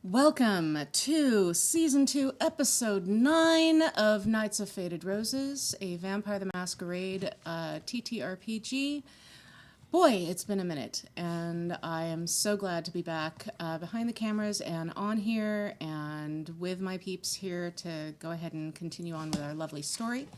Welcome to Season 2, Episode 9 of Knights of Faded Roses, a Vampire the Masquerade Ttrpg. Boy, it's been a minute, and I am so glad to be back behind the cameras and on here and with my peeps here to go ahead and continue on with our lovely story.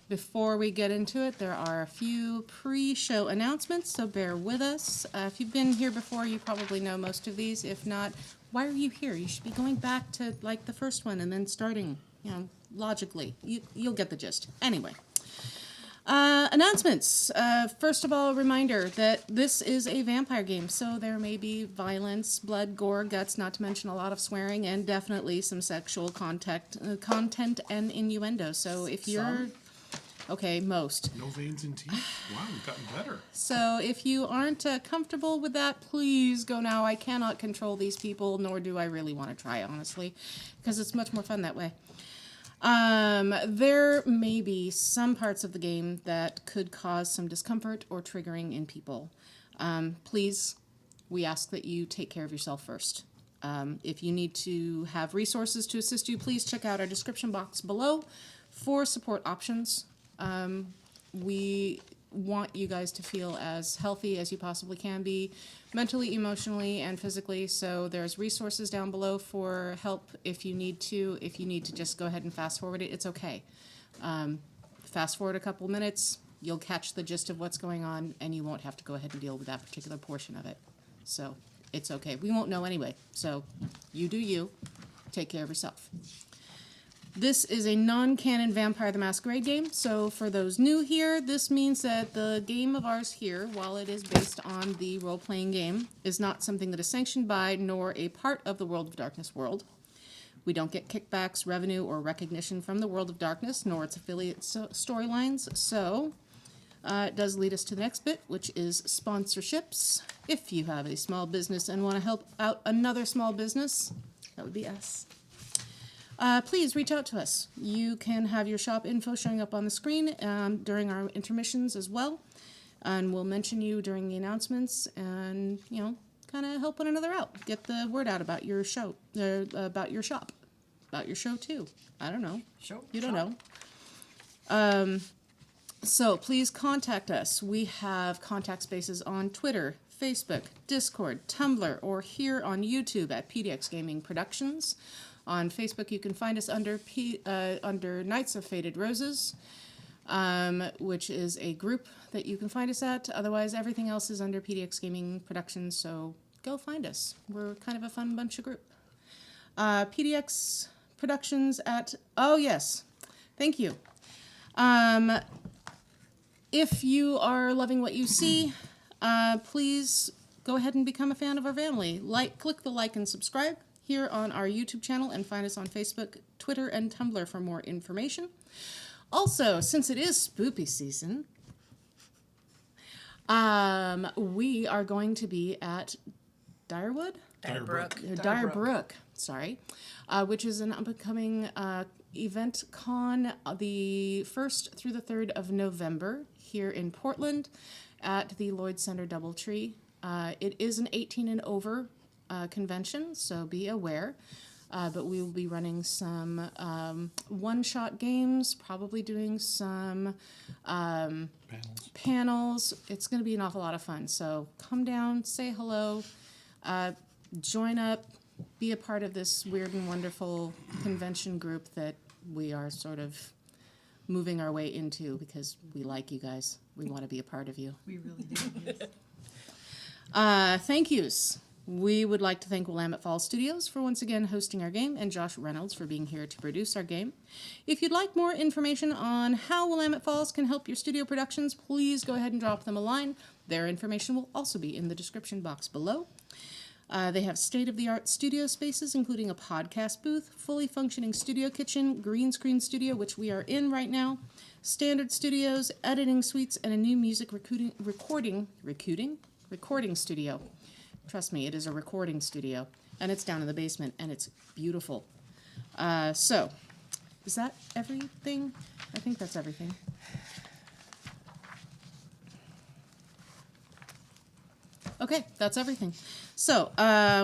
Before we get into it, there are a few pre-show announcements, so bear with us. If you've been here before, you probably know most of these. If not, why are you here? You should be going back to, like, the first one and then starting, logically. You'll get the gist. Anyway. Announcements. First of all, a reminder that this is a vampire game, so there may be violence, blood, gore, guts, not to mention a lot of swearing, and definitely some sexual content and innuendo. So if you're... Okay, most. No veins in teeth? Wow, we've gotten better. So if you aren't comfortable with that, please go now. I cannot control these people, nor do I really want to try, honestly, because it's much more fun that way. There may be some parts of the game that could cause some discomfort or triggering in people. Please, we ask that you take care of yourself first. If you need to have resources to assist you, please check out our description box below for support options. We want you guys to feel as healthy as you possibly can be, mentally, emotionally, and physically. So there's resources down below for help if you need to. If you need to just go ahead and fast forward it, it's okay. Fast forward a couple minutes, you'll catch the gist of what's going on, and you won't have to go ahead and deal with that particular portion of it. So it's okay. We won't know anyway. So you do you. Take care of yourself. This is a non-canon Vampire the Masquerade game, so for those new here, this means that the game of ours here, while it is based on the role-playing game, is not something that is sanctioned by nor a part of the World of Darkness world. We don't get kickbacks, revenue, or recognition from the World of Darkness, nor its affiliate storylines, so it does lead us to the next bit, which is sponsorships. If you have a small business and want to help out another small business, that would be us. Please reach out to us. You can have your shop info showing up on the screen during our intermissions as well. And we'll mention you during the announcements and, kind of help one another out. Get the word out about your show, about your shop, about your show too. I don't know. You don't know. So please contact us. We have contact spaces on Twitter, Facebook, Discord, Tumblr, or here on YouTube at PDX Gaming Productions. On Facebook, you can find us under Knights of Faded Roses, which is a group that you can find us at. Otherwise, everything else is under PDX Gaming Productions, so go find us. We're kind of a fun bunch of group. PDX Productions at... Oh, yes. Thank you. If you are loving what you see, please go ahead and become a fan of our family. Click the like and subscribe here on our YouTube channel and find us on Facebook, Twitter, and Tumblr for more information. Also, since it is spoopy season, we are going to be at Dire Brook, sorry, which is an upcoming event con the 1st through the 3rd of November here in Portland at the Lloyd Center Doubletree. It is an 18 and over convention, so be aware. But we will be running some one-shot games, probably doing some panels. It's going to be an awful lot of fun. So come down, say hello, join up, be a part of this weird and wonderful convention group that we are sort of moving our way into because we like you guys. We want to be a part of you. We really do, yes. Thank yous. We would like to thank Willamette Falls Studios for once again hosting our game and Josh Reynolds for being here to produce our game. If you'd like more information on how Willamette Falls can help your studio productions, please go ahead and drop them a line. Their information will also be in the description box below. They have state-of-the-art studio spaces, including a podcast booth, fully functioning studio kitchen, green screen studio, which we are in right now, standard studios, editing suites, and a new music recording studio. Trust me, it is a recording studio, and it's down in the basement, and it's beautiful. So, is that everything? I think that's everything. Okay, that's everything. So,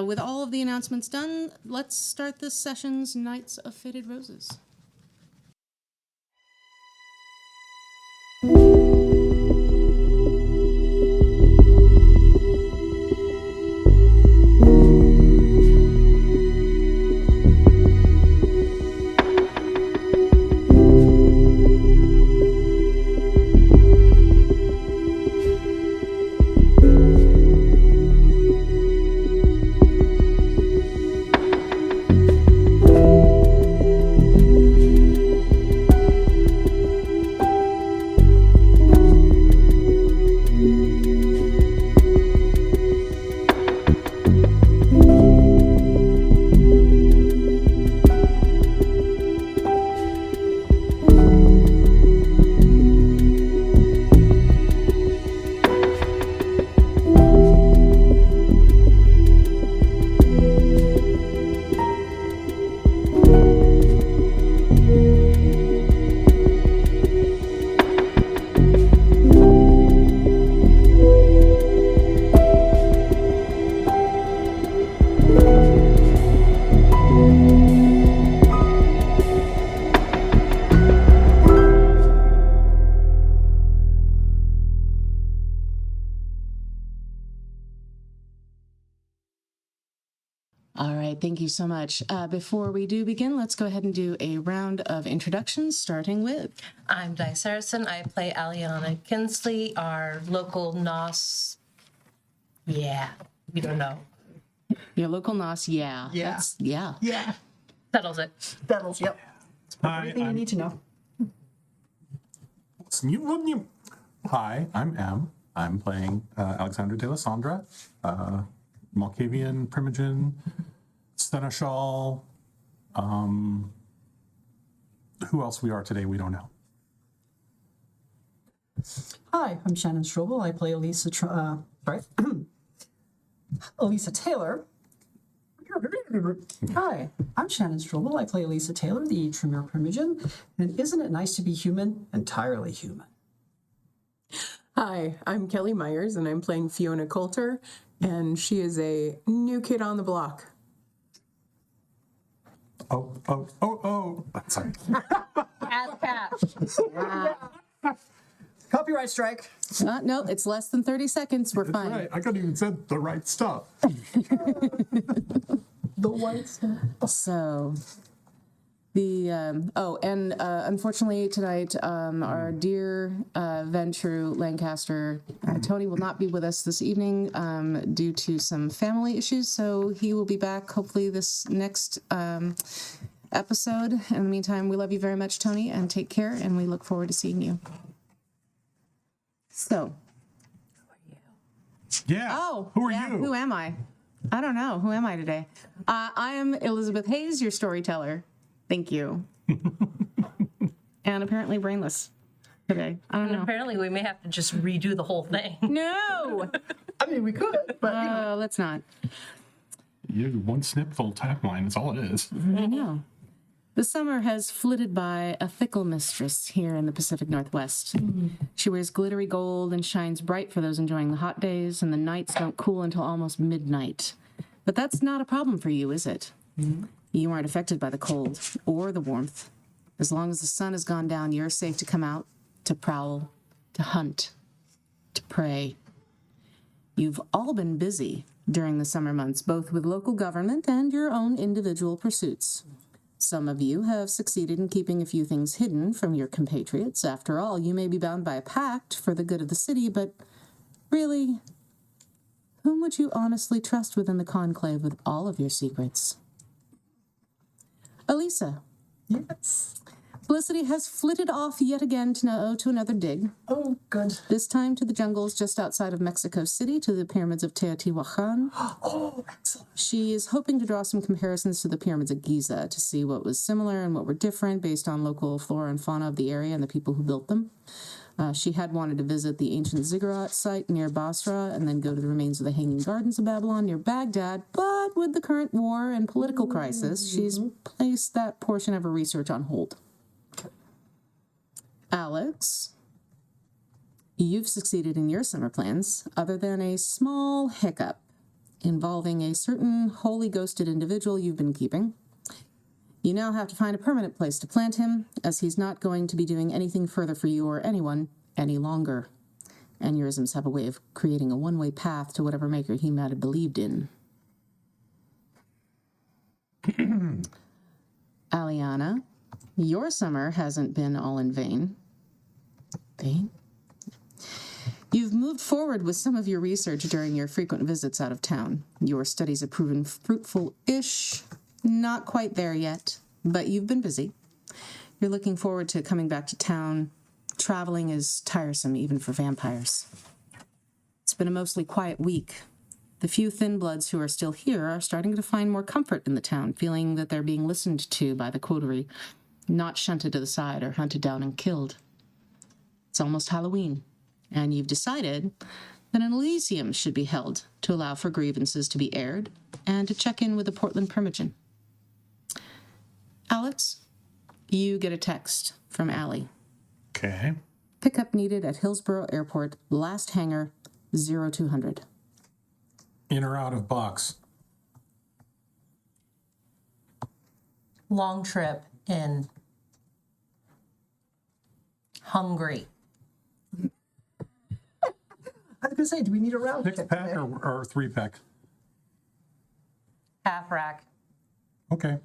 with all of the announcements done, let's start this session's Knights of Faded Roses. All right, thank you so much. Before we do begin, let's go ahead and do a round of introductions, starting with... I'm Di Saracen. I play Aliana Kinsley, our local NOS. Yeah, we don't know. Your local NOS, yeah. Yeah. That's, yeah. Yeah. Settles it. Settles, yep. Hi, Everything you need to know. Hi, I'm Em. I'm playing Alexandra de la Sandra, Malkavian Primogen, Seneschal. Who else we are today, we don't know. Hi, I'm Shannon Strobel. I play Elisa Taylor. Hi, I'm Shannon Strobel. I play Elisa Taylor, the Tremere Primogen. And isn't it nice to be human? Entirely human. Hi, I'm Kelly Myers, and I'm playing Fiona Coulter, and she is a new kid on the block. Oh. Sorry. Copyright strike. No, it's less than 30 seconds. We're fine. Right, I couldn't even say the right stuff. The white stuff. So, unfortunately tonight, our dear Ventru Lancaster, Tony, will not be with us this evening due to some family issues. So he will be back hopefully this next episode. In the meantime, we love you very much, Tony, and take care. And we look forward to seeing you. So. Yeah. Oh, who are yeah, you? Who am I? I don't know. Who am I today? I am Elizabeth Hayes, your storyteller. Thank you. And apparently brainless today. I don't know. Apparently, we may have to just redo the whole thing. No! I mean, we could, but you know. Let's not. You one snipful tagline, that's all it is. I know. The summer has flitted by a fickle mistress here in the Pacific Northwest. She wears glittery gold and shines bright for those enjoying the hot days, and the nights don't cool until almost midnight. But that's not a problem for you, is it? You aren't affected by the cold or the warmth. As long as the sun has gone down, you're safe to come out, to prowl, to hunt, to prey. You've all been busy during the summer months, both with local government and your own individual pursuits. Some of you have succeeded in keeping a few things hidden from your compatriots. After all, you may be bound by a pact for the good of the city, but really, whom would you honestly trust within the conclave with all of your secrets? Elisa. Yes. Felicity has flitted off yet again to another dig. Oh, good. This time to the jungles just outside of Mexico City, to the pyramids of Teotihuacan. Oh, excellent. She is hoping to draw some comparisons to the pyramids of Giza to see what was similar and what were different based on local flora and fauna of the area and the people who built them. She had wanted to visit the ancient ziggurat site near Basra and then go to the remains of the Hanging Gardens of Babylon near Baghdad, but with the current war and political crisis, she's placed that portion of her research on hold. Alex, you've succeeded in your summer plans, other than a small hiccup involving a certain wholly ghosted individual you've been keeping. You now have to find a permanent place to plant him, as he's not going to be doing anything further for you or anyone any longer. Aneurysms have a way of creating a one-way path to whatever maker he might have believed in. Aliana, your summer hasn't been all in vain. You've moved forward with some of your research during your frequent visits out of town. Your studies have proven fruitful-ish. Not quite there yet, but you've been busy. You're looking forward to coming back to town. Traveling is tiresome, even for vampires. It's been a mostly quiet week. The few thin bloods who are still here are starting to find more comfort in the town, feeling that they're being listened to by the Coterie, not shunted to the side or hunted down and killed. It's almost Halloween, and you've decided that an Elysium should be held to allow for grievances to be aired and to check in with the Portland Primogen. Alex, you get a text from Allie. Okay. Pickup needed at Hillsborough Airport, last hangar, 0200. In or out of box? Long trip in. Hungry. I was going to say, do we need a round Six trip pack today? or 3-pack? Half rack. Okay.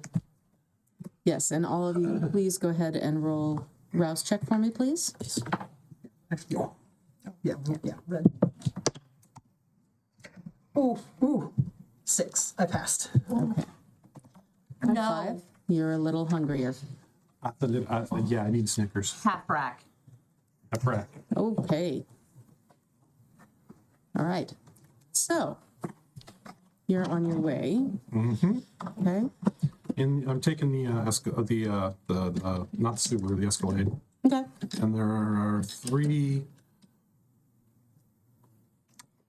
Yes, and all of you, please go ahead and roll rouse check for me, please. Yeah. Red. Ooh. 6. I passed. Okay. No. 5. You're a little hungrier. Yeah, I need Snickers. Half rack. A crack. Okay. All right. So, you're on your way. Mm-hmm. Okay. I'm taking the not the Subaru, the Escalade, Okay. and there are 3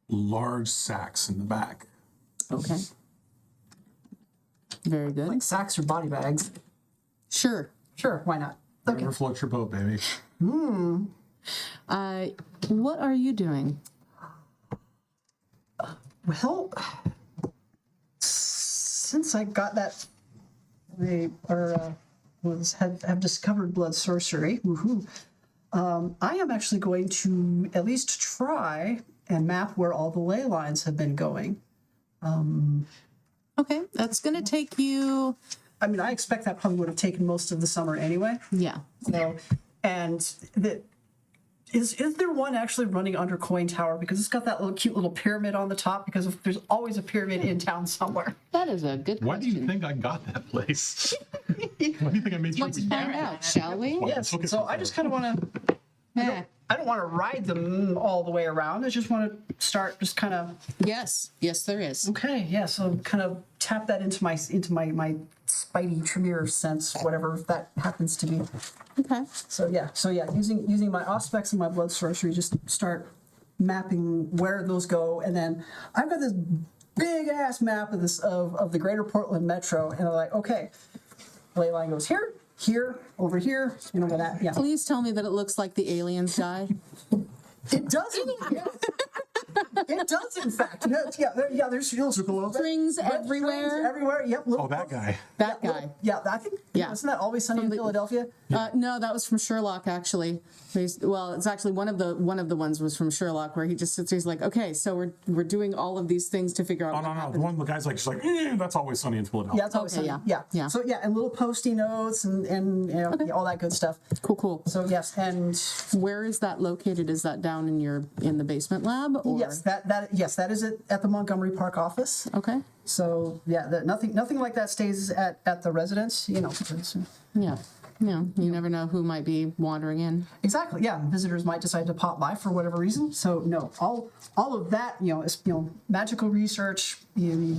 large sacks in the back. Okay. Very good. Like sacks or body bags? Sure. Sure, why not? Okay. Whatever floats your boat, baby. What are you doing? Well, since I got that, have discovered blood sorcery. Woohoo! I am actually going to at least try and map where all the ley lines have been going. Okay, that's going to take you... I mean, I expect that probably would have taken most of the summer anyway. Yeah. So, and is there one actually running under Coin Tower? Because it's got that little cute little pyramid on the top, because there's always a pyramid in town somewhere. That is a good Why question. do you think I got that place? Why do you think I made sure Let's we find out, shall we? Yes. Focus So on I just kind of want to. Yeah. I don't want to ride them all the way around. I just want to start just kind of. Yes. Yes, there is. Okay. Yeah. So kind of tap that into my Spidey Tremere sense, whatever that happens to be. Okay. So yeah, using my Auspex and my blood sorcery, just start mapping where those go, and then I've got this big ass map of of the Greater Portland Metro, and I'm like, okay, ley line goes here, over here, where that. Yeah, Please tell me that it looks like the aliens die. it doesn't. Yes. It does, in fact. There's little Strings everywhere. strings everywhere. Yep. Oh, that guy. That guy. Yeah, I think. Yeah. Isn't that Always Sunny in Philadelphia? No, that was from Sherlock, actually. Well, it's actually one of the ones was from Sherlock, where he just sits there, he's like, okay, so we're doing all of these things to figure out Oh, what no. The happened. one, the guy's like, she's like, that's always sunny in Philadelphia. Yeah, it's Always Okay, Sunny. yeah. Yeah. So and little Post-it notes and all that good stuff. Cool. So yes, and Where is that located? Is that down in the basement lab? Or? yes, that is it at the Montgomery Park office. Okay. So yeah, nothing like that stays at the residence. Yeah. You never know who might be wandering in. Exactly. Yeah, visitors might decide to pop by for whatever reason. So no, all of that is magical research,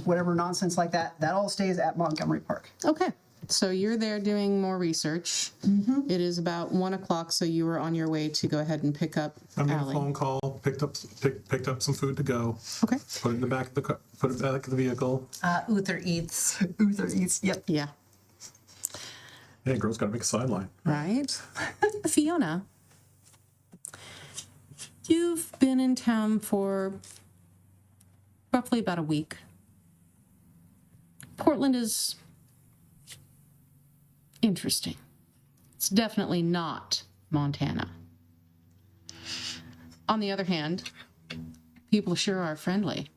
whatever nonsense like that. That all stays at Montgomery Park. Okay. So you're there doing more research. Mm-hmm. It is about 1:00, so you were on your way to go ahead and pick up I made Allie. a phone call, picked up some food to go, Okay. put it in the back of the car, put it back in the vehicle. Uther eats. Uther eats. Yep. Yeah. Hey, girl's got to make a sideline. Right. Fiona, you been in town for roughly about a week. Portland is interesting. It's definitely not Montana. On the other hand, people sure are friendly.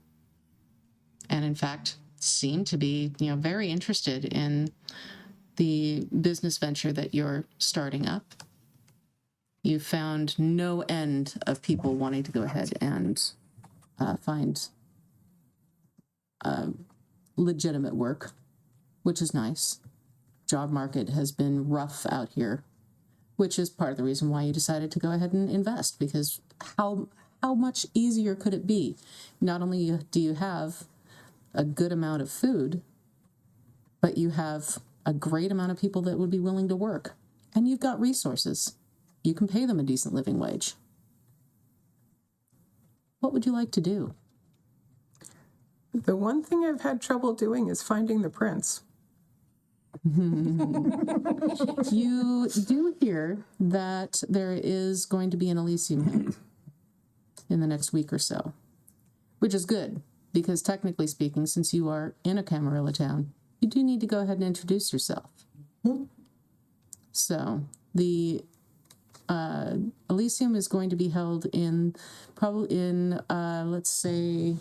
And in fact, seem to be, very interested in the business venture that you're starting up. You found no end of people wanting to go ahead and find legitimate work, which is nice. Job market has been rough out here, which is part of the reason why you decided to go ahead and invest, because how much easier could it be? Not only do you have a good amount of food, but you have a great amount of people that would be willing to work, and you've got resources. You can pay them a decent living wage. What would you like to do? The one thing I've had trouble doing is finding the prince. You do hear that there is going to be an Elysium in the next week or so, which is good, because technically speaking, since you are in a Camarilla town, you do need to go ahead and introduce yourself. So the Elysium is going to be held in let's say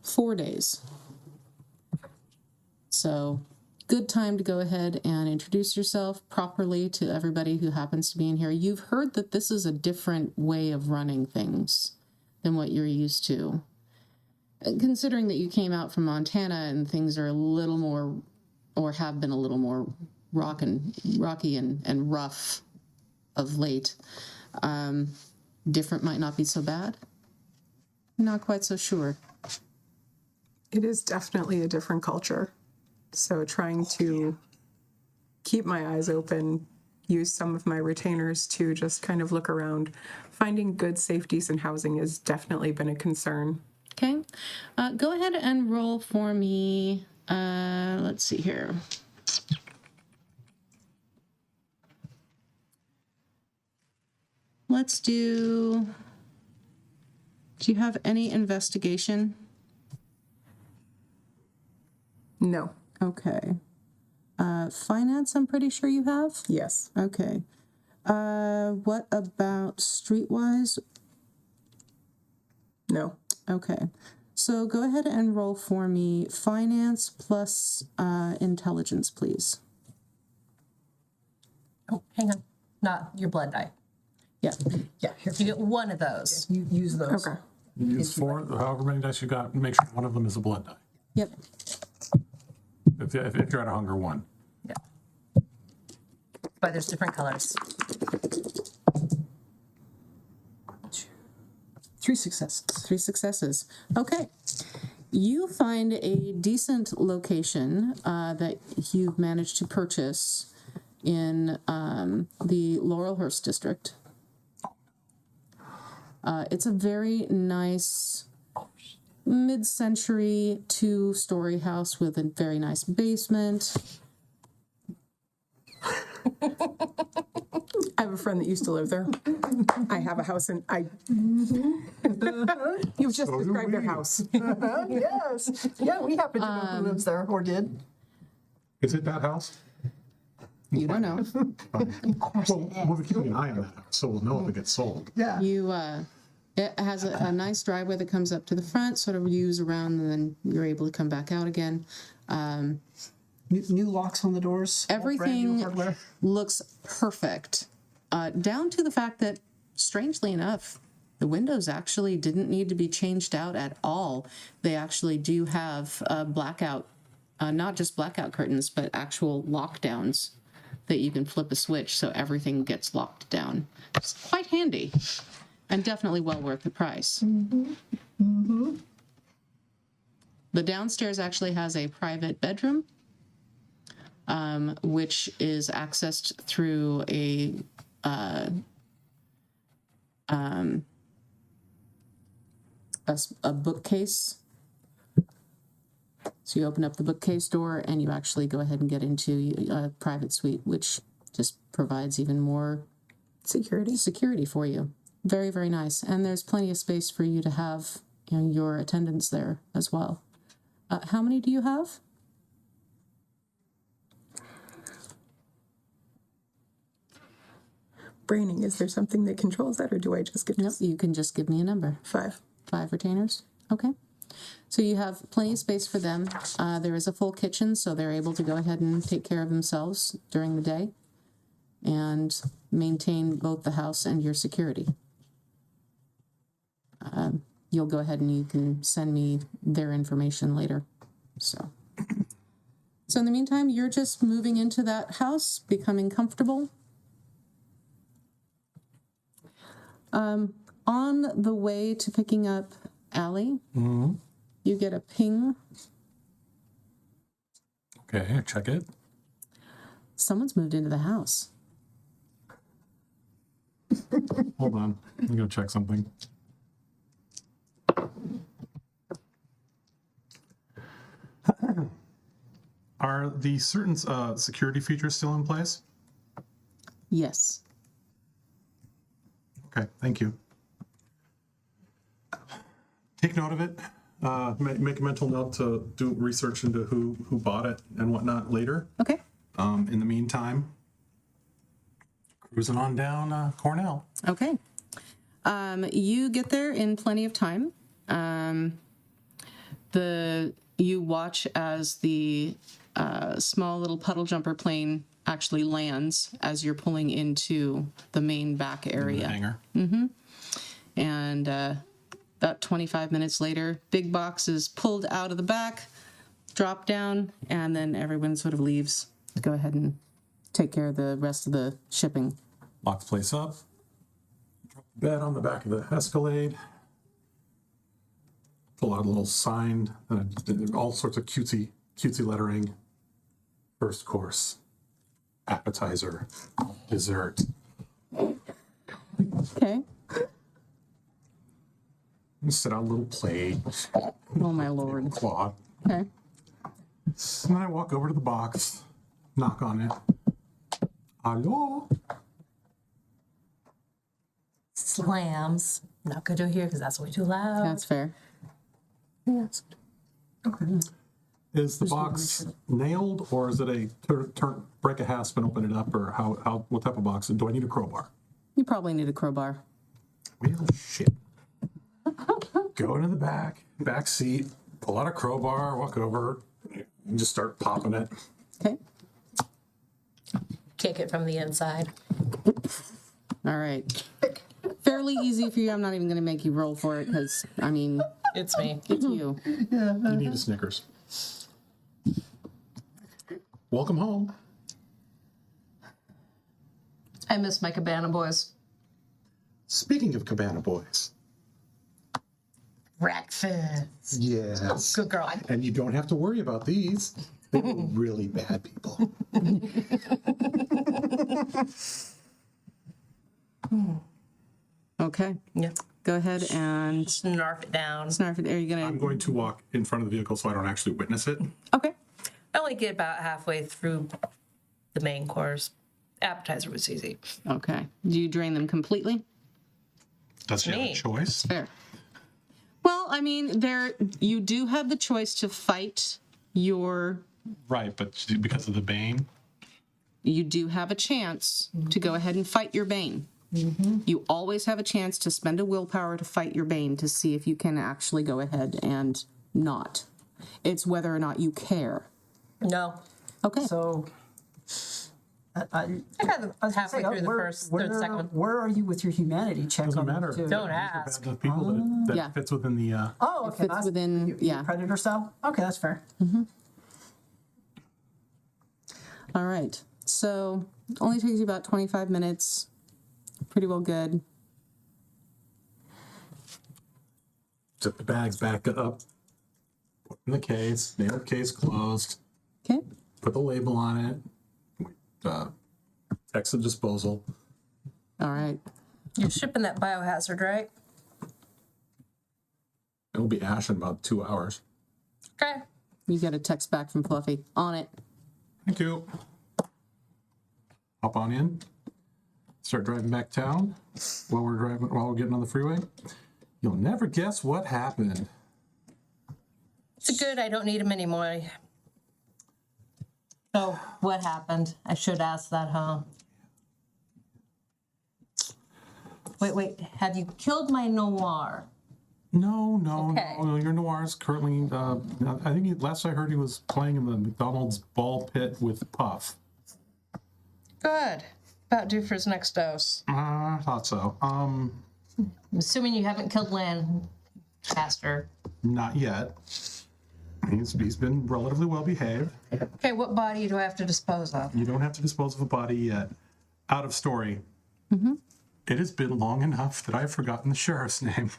4 days. So good time to go ahead and introduce yourself properly to everybody who happens to be in here. You've heard that this is a different way of running things than what you're used to. Considering that you came out from Montana and things are a little more, or have been a little more rocky and rough of late, different might not be so bad. Not quite so sure. It is definitely a different culture. So trying to keep my eyes open, use some of my retainers to just kind of look around. Finding good, safe, decent housing has definitely been a concern. Okay. Go ahead and roll for me. Let's see here. Let's do you have any investigation? No. Okay. Finance, I'm pretty sure you have? Yes. Okay. What about streetwise? No. Okay. So go ahead and roll for me finance plus intelligence, please. Oh, hang on. Not your blood die. Yeah. Yeah, here. You get one of those. You use those. Okay. You use 4, however many dice you got, make sure one of them is a blood die. Yep. If you're at a hunger 1. Yeah. But there's different colors. 3 successes. 3 successes. Okay. You find a decent location that you've managed to purchase in the Laurelhurst district. It's a very nice mid-century 2-story house with a very nice basement. I have a friend that used to live there. I have a house and you just described their house. Yes. Yeah, we happen to know who lives there or did. Is it that house? You don't know. Well, we'll be keeping an eye on that house, so we'll know if it gets sold. Yeah. You, it has a nice driveway that comes up to the front, sort of views around, and then you're able to come back out again. New locks on the doors. all brand new Everything hardware. looks perfect, down to the fact that, strangely enough, the windows actually didn't need to be changed out at all. They actually do have blackout, not just blackout curtains, but actual lockdowns that you can flip a switch so everything gets locked down. It's quite handy and definitely well worth the price. The downstairs actually has a private bedroom, which is accessed through a bookcase. So you open up the bookcase door and you actually go ahead and get into a private suite, which just provides even more security. for you. Very, very nice. And there's plenty of space for you to have, you know, your attendants there as well. How many do you have? Braining, is there something that controls that, or do I just get Nope, you can just give me a number. 5? 5 retainers? Okay. So you have plenty of space for them. There is a full kitchen, so they're able to go ahead and take care of themselves during the day and maintain both the house and your security. You'll go ahead and you can send me their information later. So in the meantime, you're just moving into that house, becoming comfortable. On the way to picking up Allie, you get a ping. Okay, check it. Someone's moved into the house. Hold on. I'm going to check something. Are the certain security features still in place? Yes. Okay, thank you. Take note of it. Make a mental note to do research into who bought it and whatnot later. Okay. In the meantime, cruising on down Cornell. Okay. You get there in plenty of time. You watch as the small little puddle jumper plane actually lands as you're pulling into the main back area. Hangar. And about 25 minutes later, big box is pulled out of the back, drop down, and then everyone sort of leaves to go ahead and take care of the rest of the shipping. Lock the place up. Drop the bed on the back of the Escalade. Pull out a little sign, all sorts of cutesy lettering. First course, appetizer, dessert. Okay. And set out a little plate, Oh, my Lord. cloth. Okay. And then I walk over to the box, knock on it. Hello? Slams. Not going to hear because that's way too loud. That's fair. Is the box nailed, or is it a break a hasp and open it up, or what type of box? Do I need a crowbar? You probably need a crowbar. Well, shit. Go into the back seat, pull out a crowbar, walk over, and just start popping it. Okay. Kick it from the inside. All right. Fairly easy for you. I'm not even going to make you roll for it because, I mean, It's me. it's you. You need a Snickers. Welcome home. I miss my Cabana Boys. Speaking of Cabana Boys. Breakfast. Yes. Good girl. And you don't have to worry about these. They were really bad people. Okay. Yeah. Go ahead and Snarf it down. snarf it. Are you I'm going to? going to walk in front of the vehicle so I don't actually witness it. Okay. I only get about halfway through the main course. Appetizer was easy. Okay. Do you drain them completely? Does she have a Me. choice? Fair. Well, I mean, you do have the choice to fight your. Right, but because of the Bane. You do have a chance to go ahead and fight your bane. You always have a chance to spend a willpower to fight your bane to see if you can actually go ahead and not. It's whether or not you care. No. Okay. So, I got them halfway through the first, third, second one. Where are you with your humanity check? Doesn't on matter. two? Don't These are ask. bad enough people that Yeah. fits within the. Oh, okay. fits that's- within- yeah. Predator style. Okay, that's fair. All right. So only takes you about 25 minutes. Pretty well good. Zip the bags back up. Put in the case. Nail the case closed. Okay. Put the label on it. Exit disposal. All right. You're shipping that biohazard, right? It'll be ash in about 2 hours. Okay. You get a text back from Fluffy. On it. Thank you. Hop on in. start driving back town while we're getting on the freeway. You'll never guess what happened. It's good I don't need him anymore. So, what happened? I should ask that, huh? Wait. Have you killed my noir? No, Okay. no. Your Noir's currently, I think last I heard he was playing in the McDonald's ball pit with Puff. Good. About due for his next dose. I thought so. I'm assuming you haven't killed Lancaster. Not yet. He's been relatively well behaved. Okay, what body do I have to dispose of? You don't have to dispose of a body yet. Out of story. It has been long enough that I've forgotten the sheriff's name.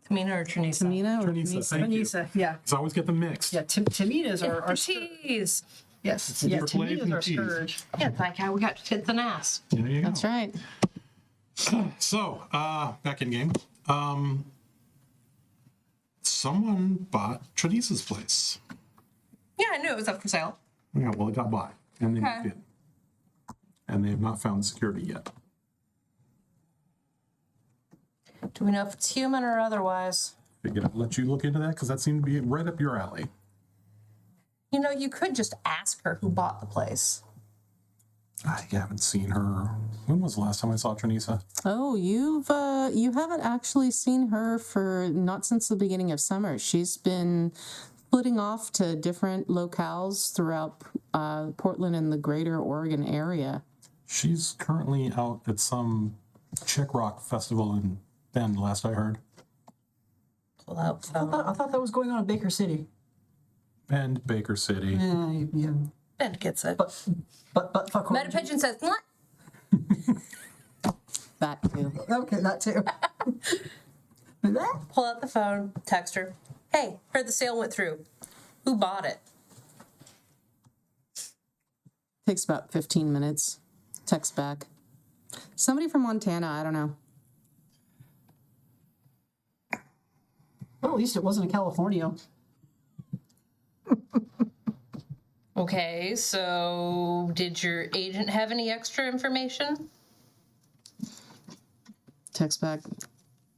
Tamina or Trinisa? Tamina or Trinisa, thank you. Anissa, yeah. I always get them mixed. Yeah, Tamina's our Jeez. yes. Yeah, Triple A Tamina's and our T's. scourge. Yeah, it's like how we got tits and ass. There you go. That's right. So, back in game. Someone bought Trinisa's place. Yeah, I knew it was up for sale. Yeah, well, it got bought. And they Okay. moved in. And they have not found security yet. Do we know if it's human or otherwise? Figured I'd let you look into that because that seemed to be right up your alley. You know, you could just ask her who bought the place. I haven't seen her. When was the last time I saw Trinisa? Oh, you haven't actually seen her for not since the beginning of summer. She's been splitting off to different locales throughout Portland and the greater Oregon area. She's currently out at some Czech rock festival in Bend, last I heard. Pull out phone. I thought that was going on in Baker City. Bend, Baker City. Yeah. Ben gets it. But fuck. Meta Pigeon says, "Mwah." That too. Okay, that too. That? Pull out the phone, text her. Hey, heard the sale went through. Who bought it? Takes about 15 minutes. Text back. Somebody from Montana, I don't know. Well, at least it wasn't in California. Okay, so did your agent have any extra information? Text back.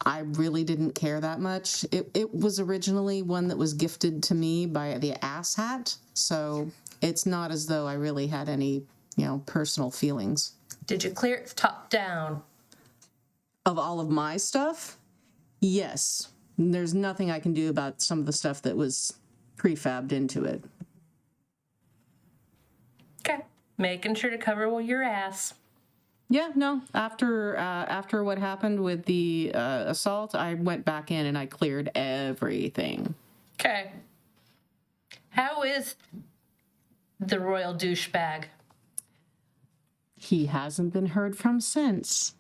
I really didn't care that much. It was originally one that was gifted to me by the Ass Hat, so it's not as though I really had any, personal feelings. Did you clear it top down? Of all of my stuff, yes. There's nothing I can do about some of the stuff that was prefabbed into it. Okay, making sure to cover your ass. Yeah, no. After what happened with the assault, I went back in and I cleared everything. Okay. How is the royal douchebag? He hasn't been heard from since.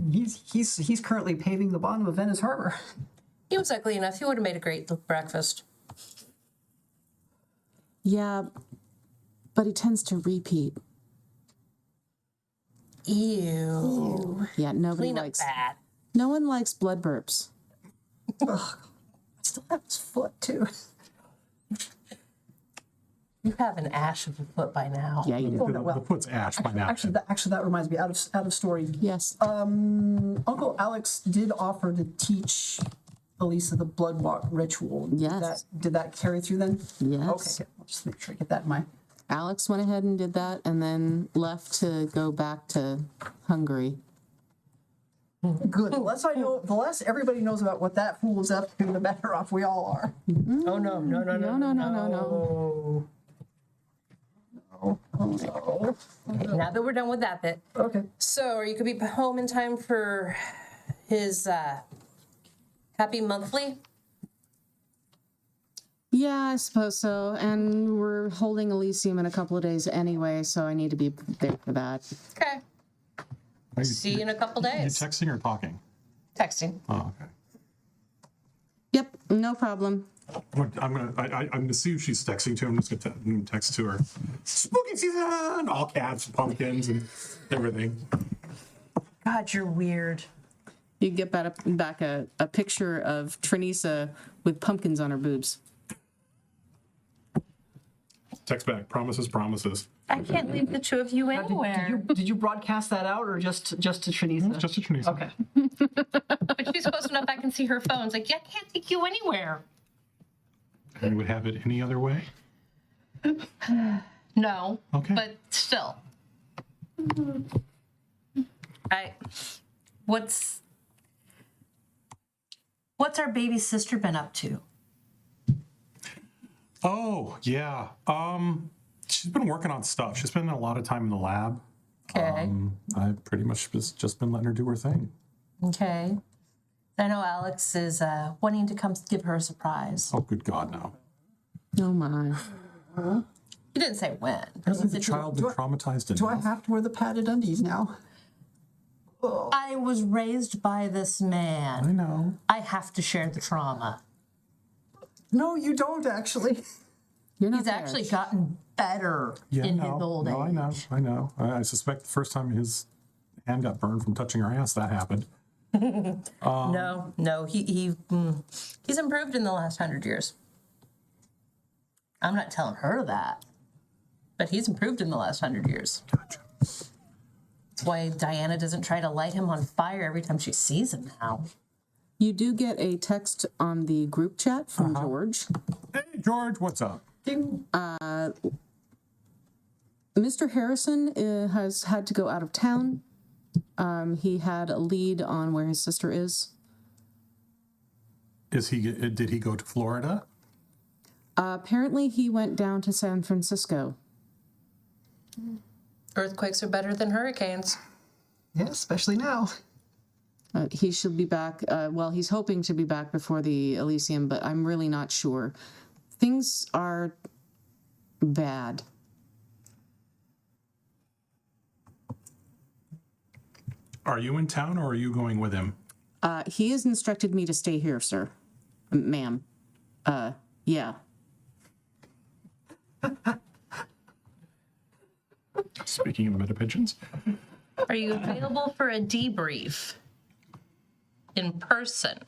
He's currently paving the bottom of Venice Harbor. He was ugly enough. He would have made a great breakfast. Yeah, but he tends to repeat. Ew. Yeah, nobody Clean up likes. that. No one likes blood burps. I still have his foot too. You have an ash of a foot by now. Yeah, you do. Oh, no, well, The foot's ash by now. Actually, that reminds me. Out of story. Yes. Uncle Alex did offer to teach Elisa the blood walk ritual. Yes. Did that carry through then? Yes. Okay. I'll just make sure I get that in my. Alex went ahead and did that and then left to go back to Hungary. Good. The less I know, the less everybody knows about what that fool is up to, the better off we all are. Oh, no. No. Okay, now that we're done with that bit. Okay. So, are you going to be home in time for his happy monthly? Yeah, I suppose so. And we're holding Elysium in a couple of days anyway, so I need to be there for that. Okay. Are See you in a couple you days. texting or talking? Texting. Oh, okay. Yep, no problem. I'm gonna see if she's texting to him. I'm just gonna text to her. Spooky season, all cats, pumpkins, and everything. God, you're weird. You get back a picture of Trinisa with pumpkins on her boobs. Text back. Promises, promises. I can't leave the two of you anywhere. Did you broadcast that out or just to Trinisa? Just a Trinisa. Okay. But she's close enough I can see her phone. It's like, yeah, I can't take you anywhere. And you would have it any other way? No. Okay. But still. What's our baby sister been up to? Oh, yeah. She's been working on stuff. She's spending a lot of time in the lab. Okay. I've pretty much just been letting her do her thing. Okay. I know Alex is wanting to come give her a surprise. Oh, good God, no. Oh my. He didn't say when. Hasn't the child been traumatized enough? Do I have to wear the padded undies now? I was raised by this I man. know. I have to share the trauma. No, you don't actually. You're not He's there. actually gotten better in his old age. I know. I suspect the first time his hand got burned from touching her ass, that happened. No, he's improved in the last 100 years. I'm not telling her that, but he's improved in the last 100 years. Gotcha. That's why Diana doesn't try to light him on fire every time she sees him now. You do get a text on the group chat from George. Hey, George, what's up? Mr. Harrison has had to go out of town. He had a lead on where his sister is. Did he go to Florida? Apparently, he went down to San Francisco. Earthquakes are better than hurricanes. Yeah, especially now. He should be back. Well, he's hoping to be back before the Elysium, but I'm really not sure. Things are bad. Are you in town or are you going with him? He has instructed me to stay here, sir. Ma'am. Yeah. Speaking of metapigeons. Are you available for a debrief in person?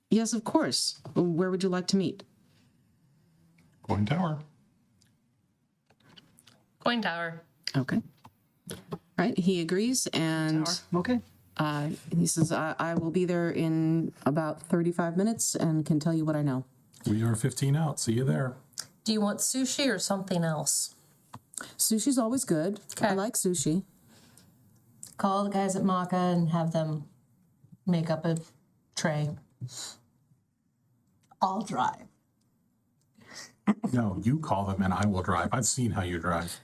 Yes, of course. Where would you like to meet? Coin Tower. Coin Tower. Okay. All right, he agrees, and Okay. he says, I will be there in about 35 minutes and can tell you what I know. We are 15 out. See you there. Do you want sushi or something else? Sushi's always good. Okay. I like sushi. Call the guys at Maca and have them make up a tray. I'll drive. No, you call them and I will drive. I've seen how you drive.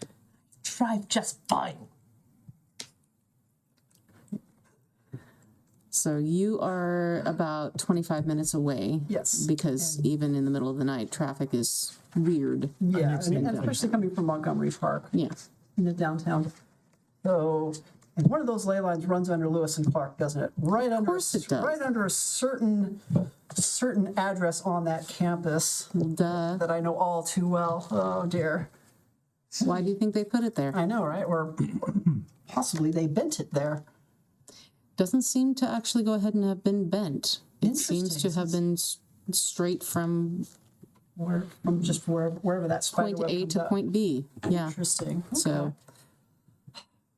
Drive just fine. So you are about 25 minutes away. Yes. Because even in the middle of the night, traffic is weird. Yeah, and especially coming from Montgomery Park Yeah. into downtown. So, and one of those ley lines runs under Lewis and Clark, doesn't it? Right under, course it does. Right under a certain address on that campus Duh. that I know all too well. Oh dear. Why do you think they put it there? I know, right? Or possibly they bent it there. Doesn't seem to actually go ahead and have been bent. It seems to Interesting. have been straight from From just wherever that spider point web A comes to up. point B. Yeah. Interesting. So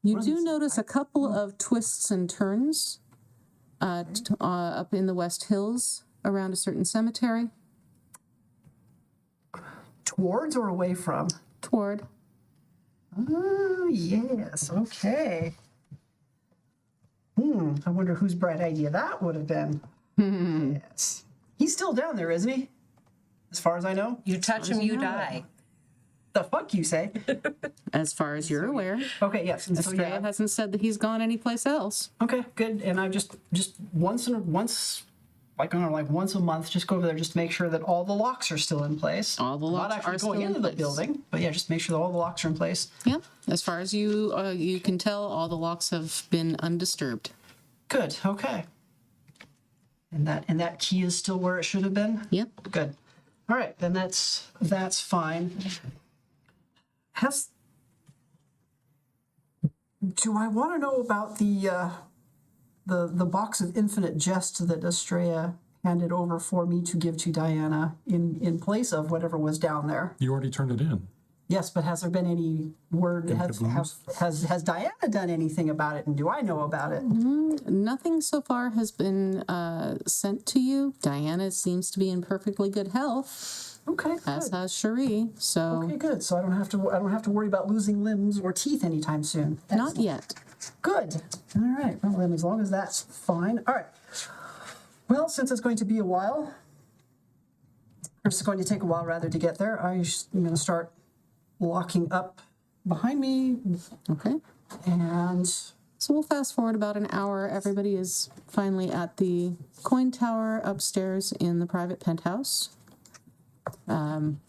you do notice a couple of twists and turns up in the West Hills around a certain cemetery. Towards or away from? Toward. Oh, yes. Okay. I wonder whose bright idea that would have been. Yes. He's still down there, isn't he? As far as I know. You touch him, you die. The fuck you say? As far as you're aware. Okay, yes. And so, Estrella yeah. hasn't said that he's gone anyplace else. Okay, good. And I just once, like I don't know, like once a month, just go over there just to make sure that all the locks are still in place. All the locks Not actually are still going in into the place. building, but yeah, just make sure that all the locks are in place. Yeah. As far as you can tell, all the locks have been undisturbed. Good. Okay. And that key is still where it should have been. Yep. Good. All right, then that's fine. Do I want to know about the box of infinite jest that Estrella handed over for me to give to Diana in place of whatever was down there. You already turned it in. Yes, but has there been any word? Has Diana done anything about it, and do I know about it? Nothing so far has been sent to you. Diana seems to be in perfectly good health, Okay, as good. has Cherie. So Okay, good. So I don't have to worry about losing limbs or teeth anytime soon. not yet. Good. All right. Well, then, as long as that's fine. All right. Well, since it's going to be a while, or it's going to take a while rather to get there, I'm going to start locking up behind me, Okay. and So we'll fast forward about an hour. Everybody is finally at the coin tower upstairs in the private penthouse. And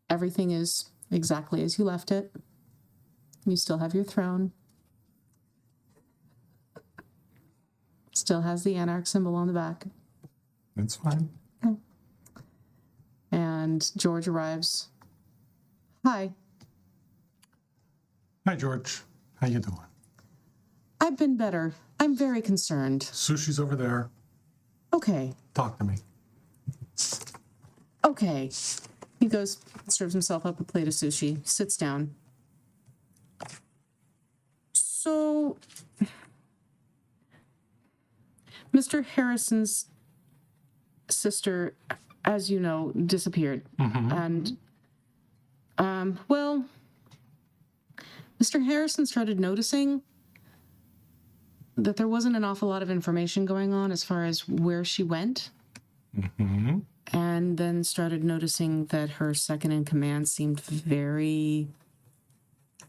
everything is exactly as you left it. You still have your throne. Still has the Anarch symbol on the back. It's fine. And George arrives. Hi, Hi, George. How you doing? I've been better. I'm very concerned. Sushi's over there. Okay, Talk to me. okay. He goes, serves himself up a plate of sushi, sits down. So, Mr. Harrison's sister, as you know, disappeared. And, well, Mr. Harrison started noticing that there wasn't an awful lot of information going on as far as where she went. And then started noticing that her second in command seemed very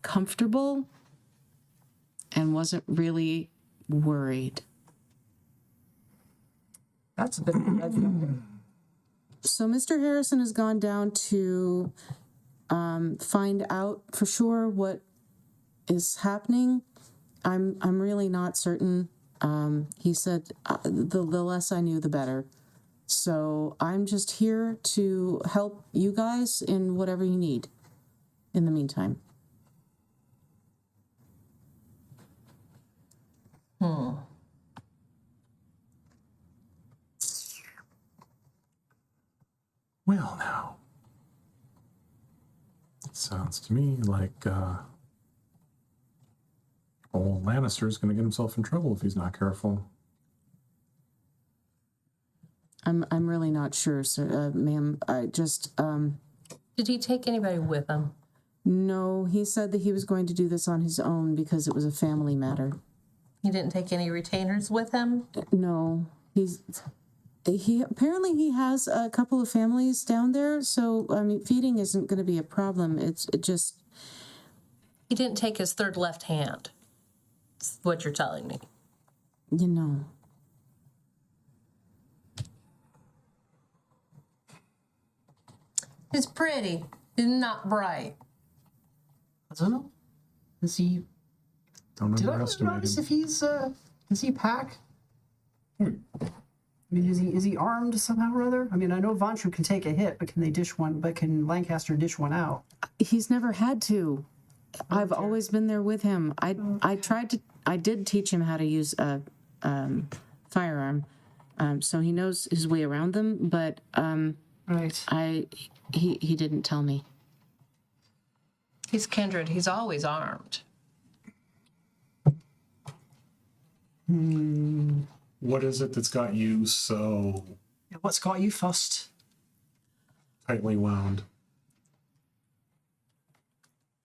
comfortable and wasn't really worried. that's a bit of a red flag. So Mr. Harrison has gone down to find out for sure what is happening. I'm really not certain. He said the less I knew, the better. So I'm just here to help you guys in whatever you need in the meantime. Well, now. Sounds to me like old Lannister's going to get himself in trouble if he's not careful. I'm really not sure, sir, ma'am. I just Did he take anybody with him? no. He said that he was going to do this on his own because it was a family matter. He didn't take any retainers with him? No, he apparently he has a couple of families down there, so I mean feeding isn't going to be a problem. It just He didn't take his third left hand. That's what you're telling me. you know. He's pretty. He's not bright. I don't know. Is he? Don't Did I underestimate notice him. if he's? Is he pack? I mean, is he armed somehow or other? I mean, I know Vantru can take a hit, but can they dish one? But can Lancaster dish one out? He's never had to. I've always been there with him. I did teach him how to use a firearm, so he knows his way around them. But Right. he didn't tell me. He's kindred. He's always armed. What is it that's got you so What's got you fussed? tightly wound?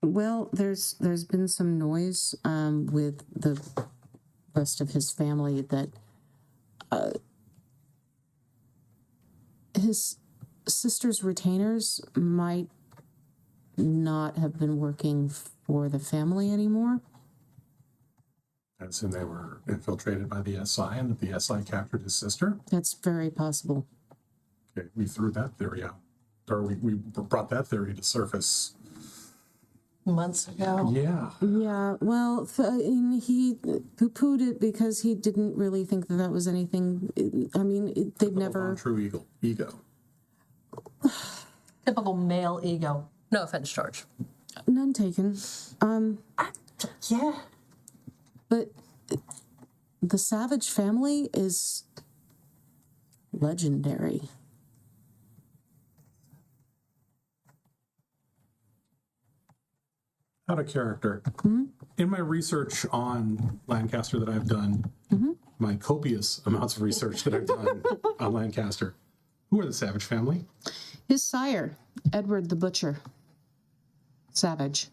Well, there's been some noise with the rest of his family that his sister's retainers might not have been working for the family anymore. As in they were infiltrated by the SI and that the SI captured his sister? That's very possible. Okay, we threw that theory out. Or we brought that theory to surface. Months ago. Yeah. Yeah, well, and he poo-pooed it because he didn't really think that was anything. I mean, they've never. True ego. Typical male ego. No offense, George. None taken. Yeah. But the Savage family is legendary. Out of character. In my research on Lancaster that I've done, my copious amounts of research that I've done on Lancaster, who are the Savage family? His sire, Edward the Butcher, Savage.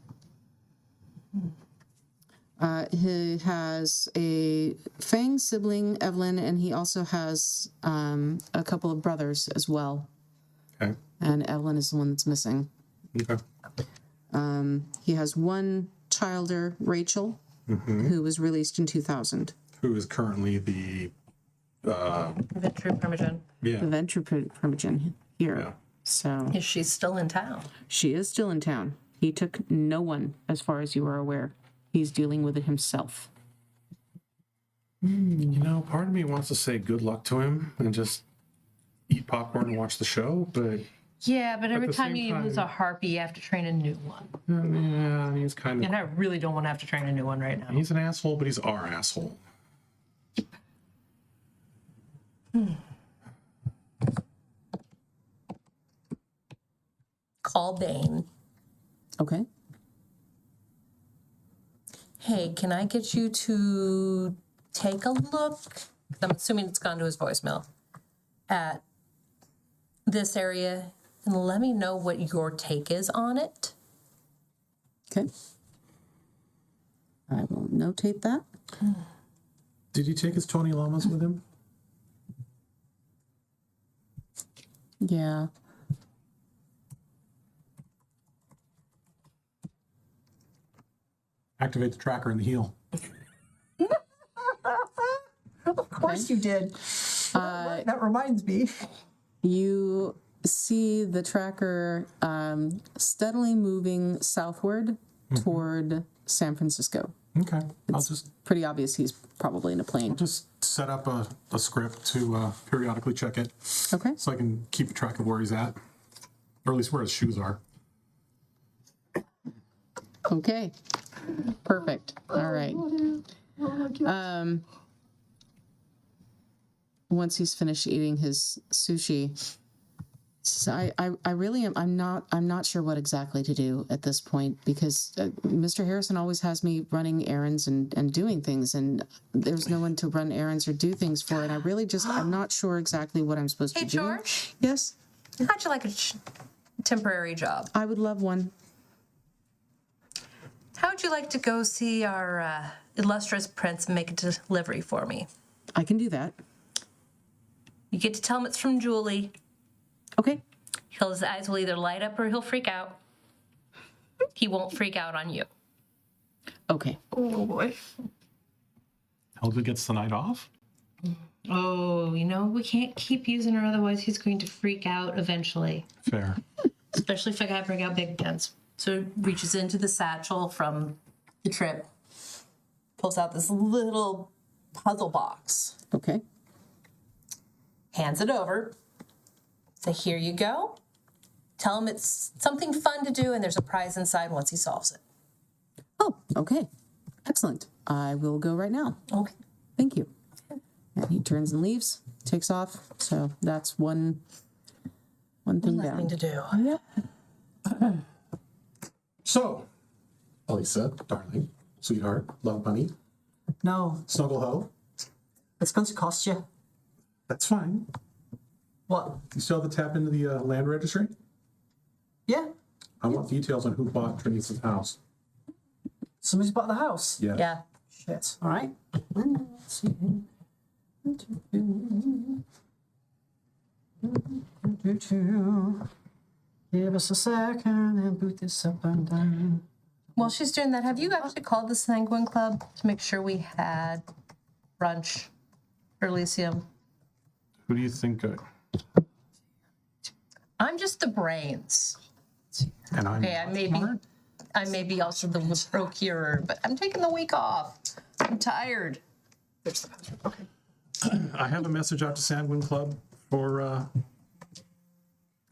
He has a Fang sibling, Evelyn, and he also has a couple of brothers as well. Okay. And Evelyn is the one that's missing. Okay. He has one childer, Rachel, who was released in 2000. Who is currently the Venture Primogen. The yeah. venture primogen here. Yeah. So Is she still in town? she is still in town. He took no one, as far as you are aware. He's dealing with it himself. You know, part of me wants to say good luck to him and just eat popcorn and watch the show, but Yeah, but every the time same you lose a time- harpy, you have to train a new one. yeah, he's kind And of I really don't want to have to train a new one right now. he's an asshole, but he's our asshole. Call Bane. Okay. Hey, can I get you to take a look? 'Cause I'm assuming it's gone to his voicemail. At this area, and let me know what your take is on it. Okay. I will notate that. Did he take his Tony Llamas with him? Yeah. Activate the tracker in the heel. Of course you did. That reminds me. You see the tracker steadily moving southward toward San Francisco. Okay. I'll just Pretty obvious he's probably in a plane. set up a script to periodically check it Okay. so I can keep track of where he's at, or at least where his shoes are. Okay. Perfect. All right. Once he's finished eating his sushi, so I really am. I'm not sure what exactly to do at this point because Mr. Harrison always has me running errands and doing things, and there's no one to run errands or do things for, and I really just I'm not sure exactly what I'm supposed Hey, to do. George, Yes, how'd you like a temporary job? I would love one. How would you like to go see our illustrious prince and make a delivery for me? I can do that. You get to tell him it's from Julie. Okay. His eyes will either light up or he'll freak out. He won't freak out on you. Okay. Oh, boy. Helga gets the night off. Oh, we can't keep using her, otherwise he's going to freak out eventually. Fair. Especially if I gotta bring out big guns. So reaches into the satchel from the trip, pulls out this little puzzle box, Okay. hands it over. Say, here you go. Tell him it's something fun to do and there's a prize inside once he solves it. Oh, okay. Excellent. I will go right now. Okay. Thank you. And he turns and leaves, takes off. So that's one thing Nothing down. to do. Yep. So, Elisa, darling, sweetheart, love bunny, No, snuggle hoe. it's going to cost you. That's fine. What? You still have to tap into the land registry? Yeah. I want details on who bought Trini's house. Somebody's bought the house. Yeah. Yeah. Shit. All right. Let's see. Give us a second and boot this up and down. While she's doing that, have you actually called the Sanguine Club to make sure we had brunch for Elysium? Who do you think? I'm just the brains. And I'm Okay, I may be also the procurer, but I'm taking the week off. I'm tired. There's the password. Okay. I have a message out to Sanguine Club for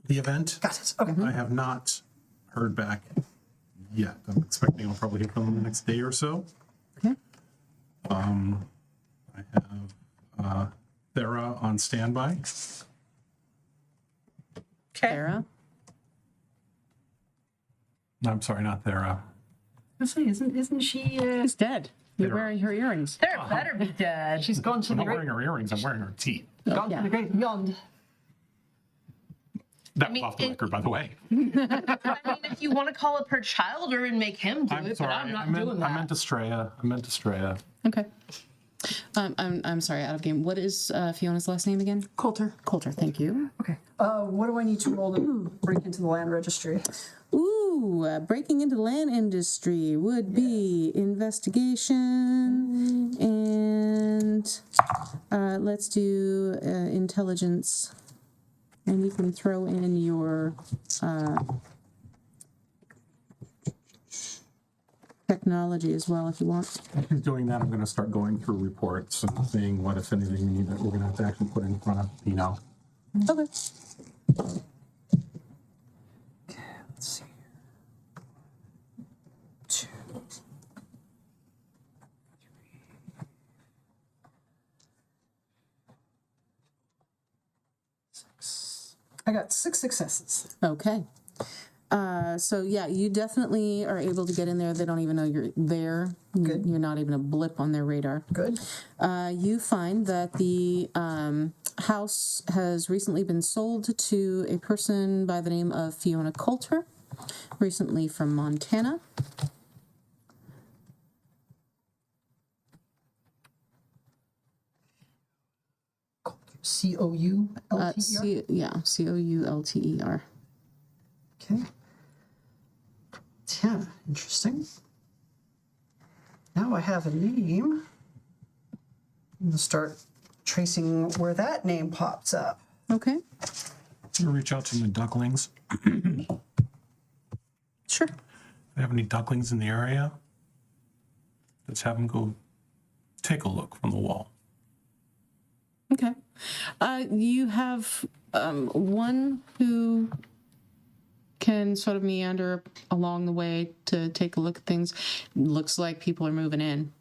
the event. Got it. Okay. I have not heard back yet. I'm expecting I'll probably hear from them the next day or so. Okay. I have Thera on standby. Okay. Sarah? No, I'm sorry, not Thera. I was saying, isn't she? She's dead. You're Thera. wearing her earrings. There better be dead. She's gone to I'm the not great, wearing her earrings, I'm wearing her teeth. gone yeah. to the great beyond. That mean, off the record, by the way. I mean, if you want to call up her child or and make him do I'm it, sorry. but I'm not I meant, doing that. I meant Estrella. I meant Estrella. Okay. I'm sorry, out of game. What is Fiona's last name again? Coulter. Coulter, thank you. Okay. What do I need to roll to break into the land registry? Ooh, breaking into the land industry would be investigation, and let's do intelligence. And you can throw in your technology as well if you want. If he's doing that, I'm going to start going through reports and seeing what, if anything, we need that we're going to have to actually put in front of Pino. Okay. Let's see. 2, 6. I got 6 successes. Okay. So yeah, you definitely are able to get in there. They don't even know you're there. Good. You're not even a blip on their radar. Good. You find that the house has recently been sold to a person by the name of Fiona Coulter, recently from Montana. Coulter. Coulter. Okay. Yeah, interesting. Now I have a name. I'm going to start tracing where that name pops up. Okay. I'm going to reach out to my ducklings. Sure. If they have any ducklings in the area, let's have them go take a look from the wall. Okay. You have one who can sort of meander along the way to take a look at things. Looks like people are moving in.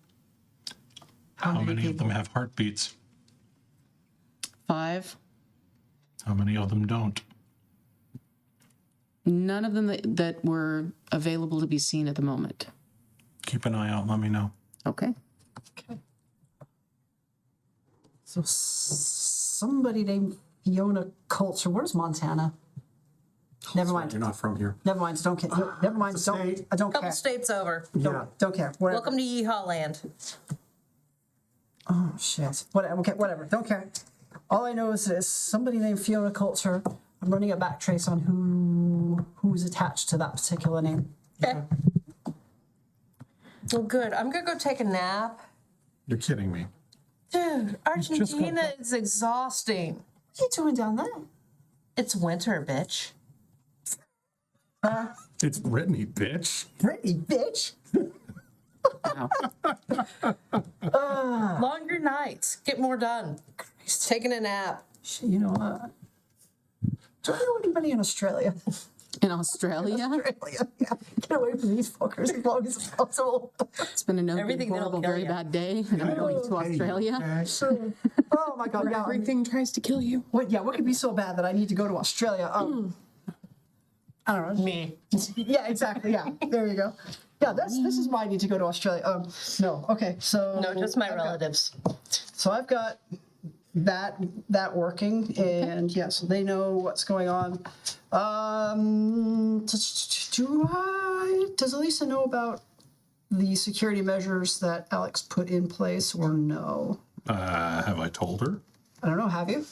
How many of them have heartbeats? 5. How many of them don't? None of them that were available to be seen at the moment. Keep an eye out, let me know. Okay. Okay. So somebody named Fiona Coulter. Where's Montana? Never mind. You're not from here. Never mind. Don't care. Never mind. Don't. I don't Couple care. states over. Don't care. Whatever. Welcome to Yeehaw Land. Oh shit. Whatever. Okay. Whatever. Don't care. All I know is there's somebody named Fiona Coulter. I'm running a backtrace on who's attached to that particular name. Okay. Well, good. I'm gonna go take a nap. You're kidding me. Dude, Argentina is exhausting. What are you doing down there? It's winter, bitch. It's Brittany, bitch. Brittany, bitch. Longer nights. Get more done. Taking a nap. Shit, you know what? Do I know anybody in Australia? In Australia, Australia. Yeah. Get away from these fuckers as long as possible. it's been a no Everything that'll horrible, kill very you. bad day, and I'm going to Australia. Oh my god. Yeah. Everything tries to kill you. What could be so bad that I need to go to Australia? I don't know. Me. Yeah, exactly. Yeah. There you go. Yeah, this is why I need to go to Australia. No. Okay. So No, just my relatives. So I've got that working, and yeah, so they know what's going on. Does Elisa know about the security measures that Alex put in place, or no? Have I told her? I don't know. Have you?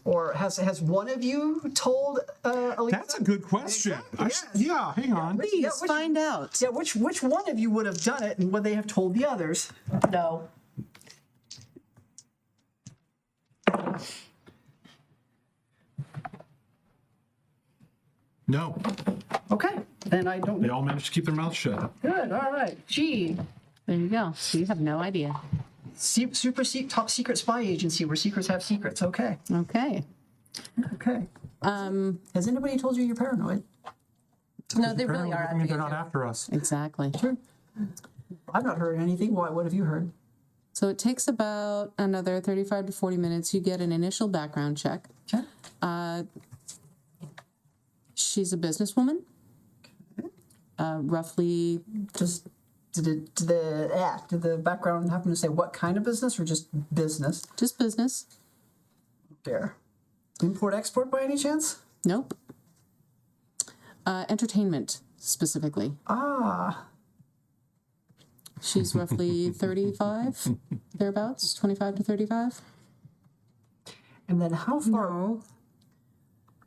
Or has one of you told Elisa? That's a good question. Yeah, hang on. Please find out. Yeah, which one of you would have done it, and would they have told the others? No. No, Okay, then I don't. they all managed to keep their mouths shut. Good. All right. Gee. There you go. So you have no idea. Top secret spy agency where secrets have secrets. Okay. Okay. Okay. Has anybody told you you're paranoid? No, they really are. I mean, they're not after us. Exactly. Sure. I've not heard anything. Why? What have you heard? So it takes about another 35 to 40 minutes. You get an initial background check. Okay. She's a businesswoman. Roughly, Just did the background happen to say what kind of business or just business? just business. There. Import export by any chance? Nope. Entertainment, specifically. Ah. She's roughly 35, thereabouts, 25 to 35. And then how far? No.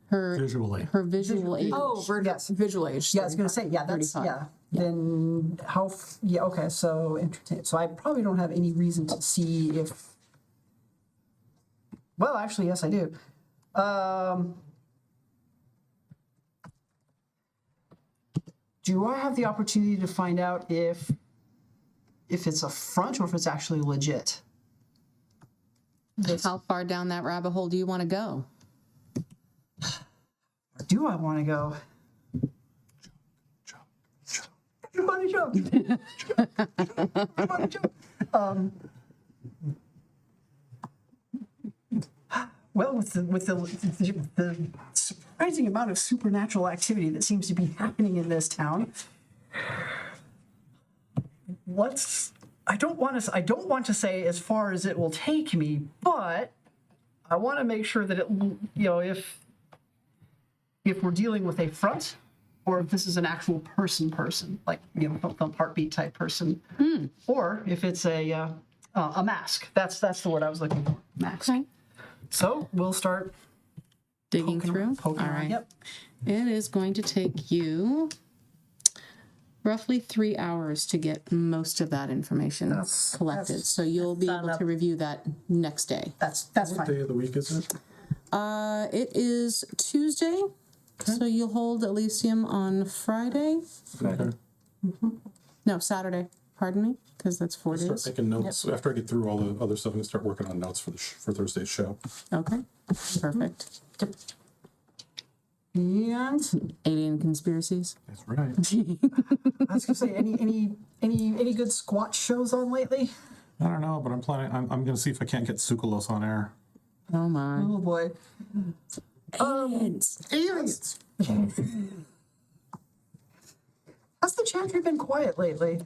Her Visually. her visual age. Yes. Visual age. Yeah, I was gonna say, yeah, that's 35. yeah. Then how? Yeah, okay. So entertain. So I probably don't have any reason to see if. Well, actually, yes, I do. Do I have the opportunity to find out if it's a front or if it's actually legit? How far down that rabbit hole do you want to go? Or do I want to go? Everybody jump! Everybody jump! Well, with the surprising amount of supernatural activity that seems to be happening in this town, I don't want to say as far as it will take me, but I want to make sure that it, if we're dealing with a front, or if this is an actual person, like the heartbeat type person, or if it's a mask. That's the word I was looking for. Mask. Okay. So we'll start Digging through. poking All around. right. Yep. It is going to take you roughly 3 hours to get most of that information collected. So you'll be able to review that next day. That's What fine. day of the week is it? It is Tuesday, so you'll hold Elysium on Friday. Okay. No, Saturday. Pardon me, because that's 4 Start days. making notes. After I get through all the other stuff, I'm going to start working on notes for Thursday's show. Okay, perfect. And Alien conspiracies. That's right. I was gonna say, any good squat shows on lately? I don't know, but I'm planning. I'm going to see if I can't get Sukalos on air. Oh my. Oh boy. Aliens. Aliens. Has the chantry been quiet lately?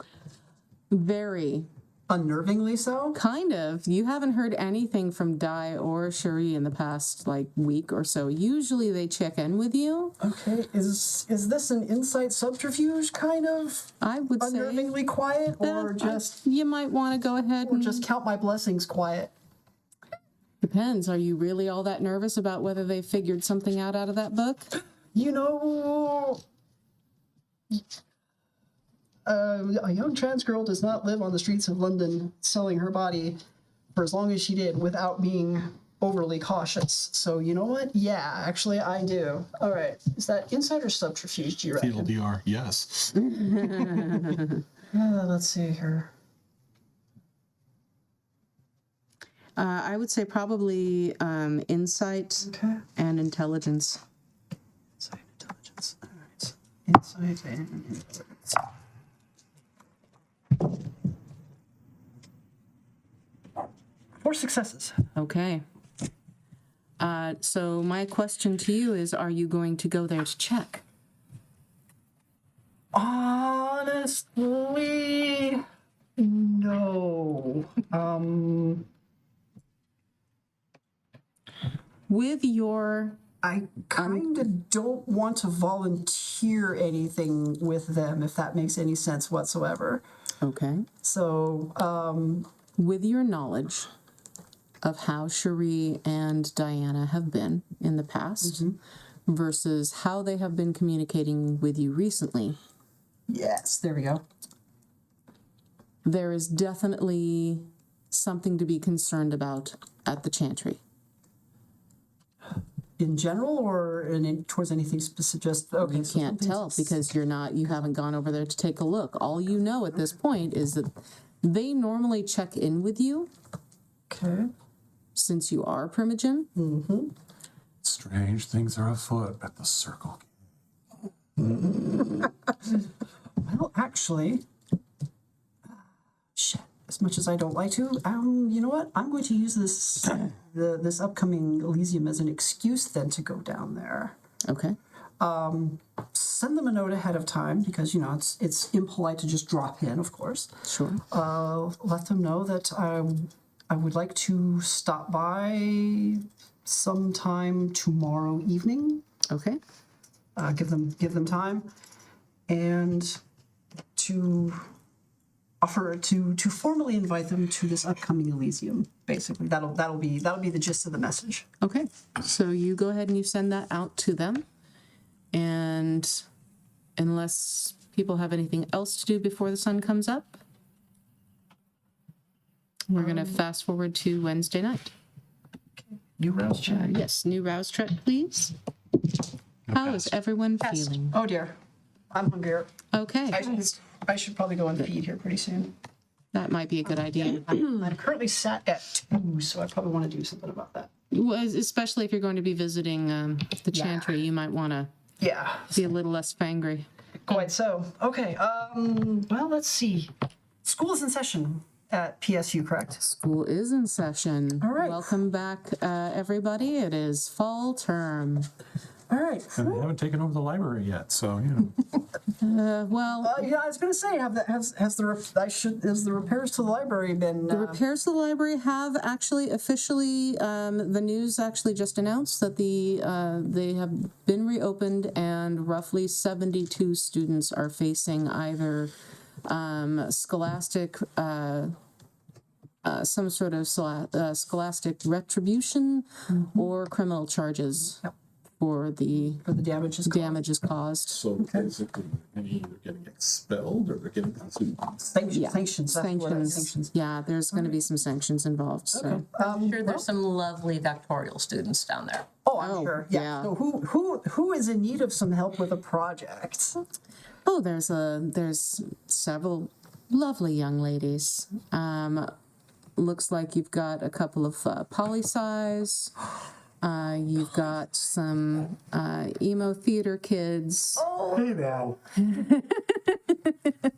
Very. Unnervingly so? Kind of. You haven't heard anything from Di or Cherie in the past week or so. Usually they check in with you. Okay, is this an insight subterfuge kind of I would say unnervingly quiet, or just you might want to go ahead and just count my blessings quiet? depends. Are you really all that nervous about whether they figured something out of that book? A young trans girl does not live on the streets of London selling her body for as long as she did without being overly cautious. So you know what? Yeah, actually I do. All right. Is that insight or subterfuge, do you reckon? TLDR, yes. Let's see here. I would say probably insight Okay. and intelligence. Insight, intelligence. All right. Insight and intelligence. 4 successes. Okay. So my question to you is, are you going to go there to check? Honestly, no. With your I kind of don't want to volunteer anything with them, if that makes any sense whatsoever. okay, So, with your knowledge of how Cherie and Diana have been in the past versus how they have been communicating with you recently, yes, there we go. there is definitely something to be concerned about at the Chantry. In general, or towards anything specific? Just okay. You can't tell because you haven't gone over there to take a look. All you know at this point is that they normally check in with you Okay. since you are Primogen. Strange things are afoot at the Circle. Well, actually, as much as I don't like to, you know what? I'm going to use this this upcoming Elysium as an excuse then to go down there. Okay. Send them a note ahead of time because, you know, it's impolite to just drop in, of course. Sure. Let them know that I would like to stop by sometime tomorrow evening. Okay. Give them time, and to offer to formally invite them to this upcoming Elysium. Basically, that'll be the gist of the message. Okay. So you go ahead and you send that out to them. And unless people have anything else to do before the sun comes up, we're going to fast forward to Wednesday night. New rouse check. Yes, new rouse check, please. How is everyone feeling? Oh dear, I'm hungrier. Okay, I should probably go and feed here pretty soon. that might be a good idea. I'm currently sat at 2, so I probably want to do something about that. Well, especially if you're going to be visiting the Chantry, you might want to Yeah, be a little less fangry. quite so. Okay, well, let's see. School is in session at PSU, correct? School is in session. All right. Welcome back, everybody. It is fall term. All right. And they haven't taken over the library yet, so, you know. Well, Yeah, I was going to say, has the repairs to the library been? repairs to the library have actually officially, the news actually just announced that they have been reopened, and roughly 72 students are facing either scholastic, some sort of scholastic retribution or criminal charges. Yep. For the damages. damages caused. So basically, they're either getting expelled or they're getting Sanctions. Sanctions. That's what it is, Sanctions. Yeah, there's going to be some sanctions involved. So. I'm sure there's some lovely doctoral students down there. Oh, I'm sure. Yeah. yeah. So who is in need of some help with a project? Oh, there's several lovely young ladies. Looks like you've got a couple of poli-scis. You've got some emo theater kids. Hey now.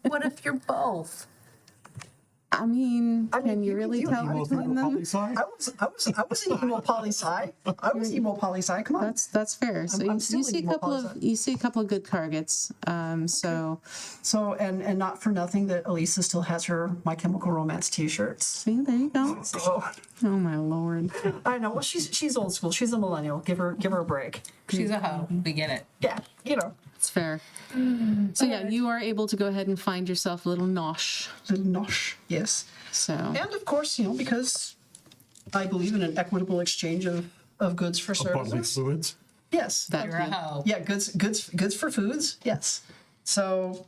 What if you're both? I mean, can you really tell between them? I was an emo poli-sci. I was emo poli-sci. Come on. That's fair. So I'm you still see a emo couple poli-sci. you see a couple of good targets. So And not for nothing that Elisa still has her My Chemical Romance T-shirts. see, there you go. Oh, Oh my lord. I know. Well, she's old school. She's a millennial. Give her a break. She's a hoe. We get it. Yeah, you know, It's fair. So yeah, you are able to go ahead and find yourself a little nosh. little nosh. Yes. So And of course, you know, because I believe in an equitable exchange of goods for Bodily services. fluids. Yes. that You're a hoe. Yeah, goods for foods. Yes. So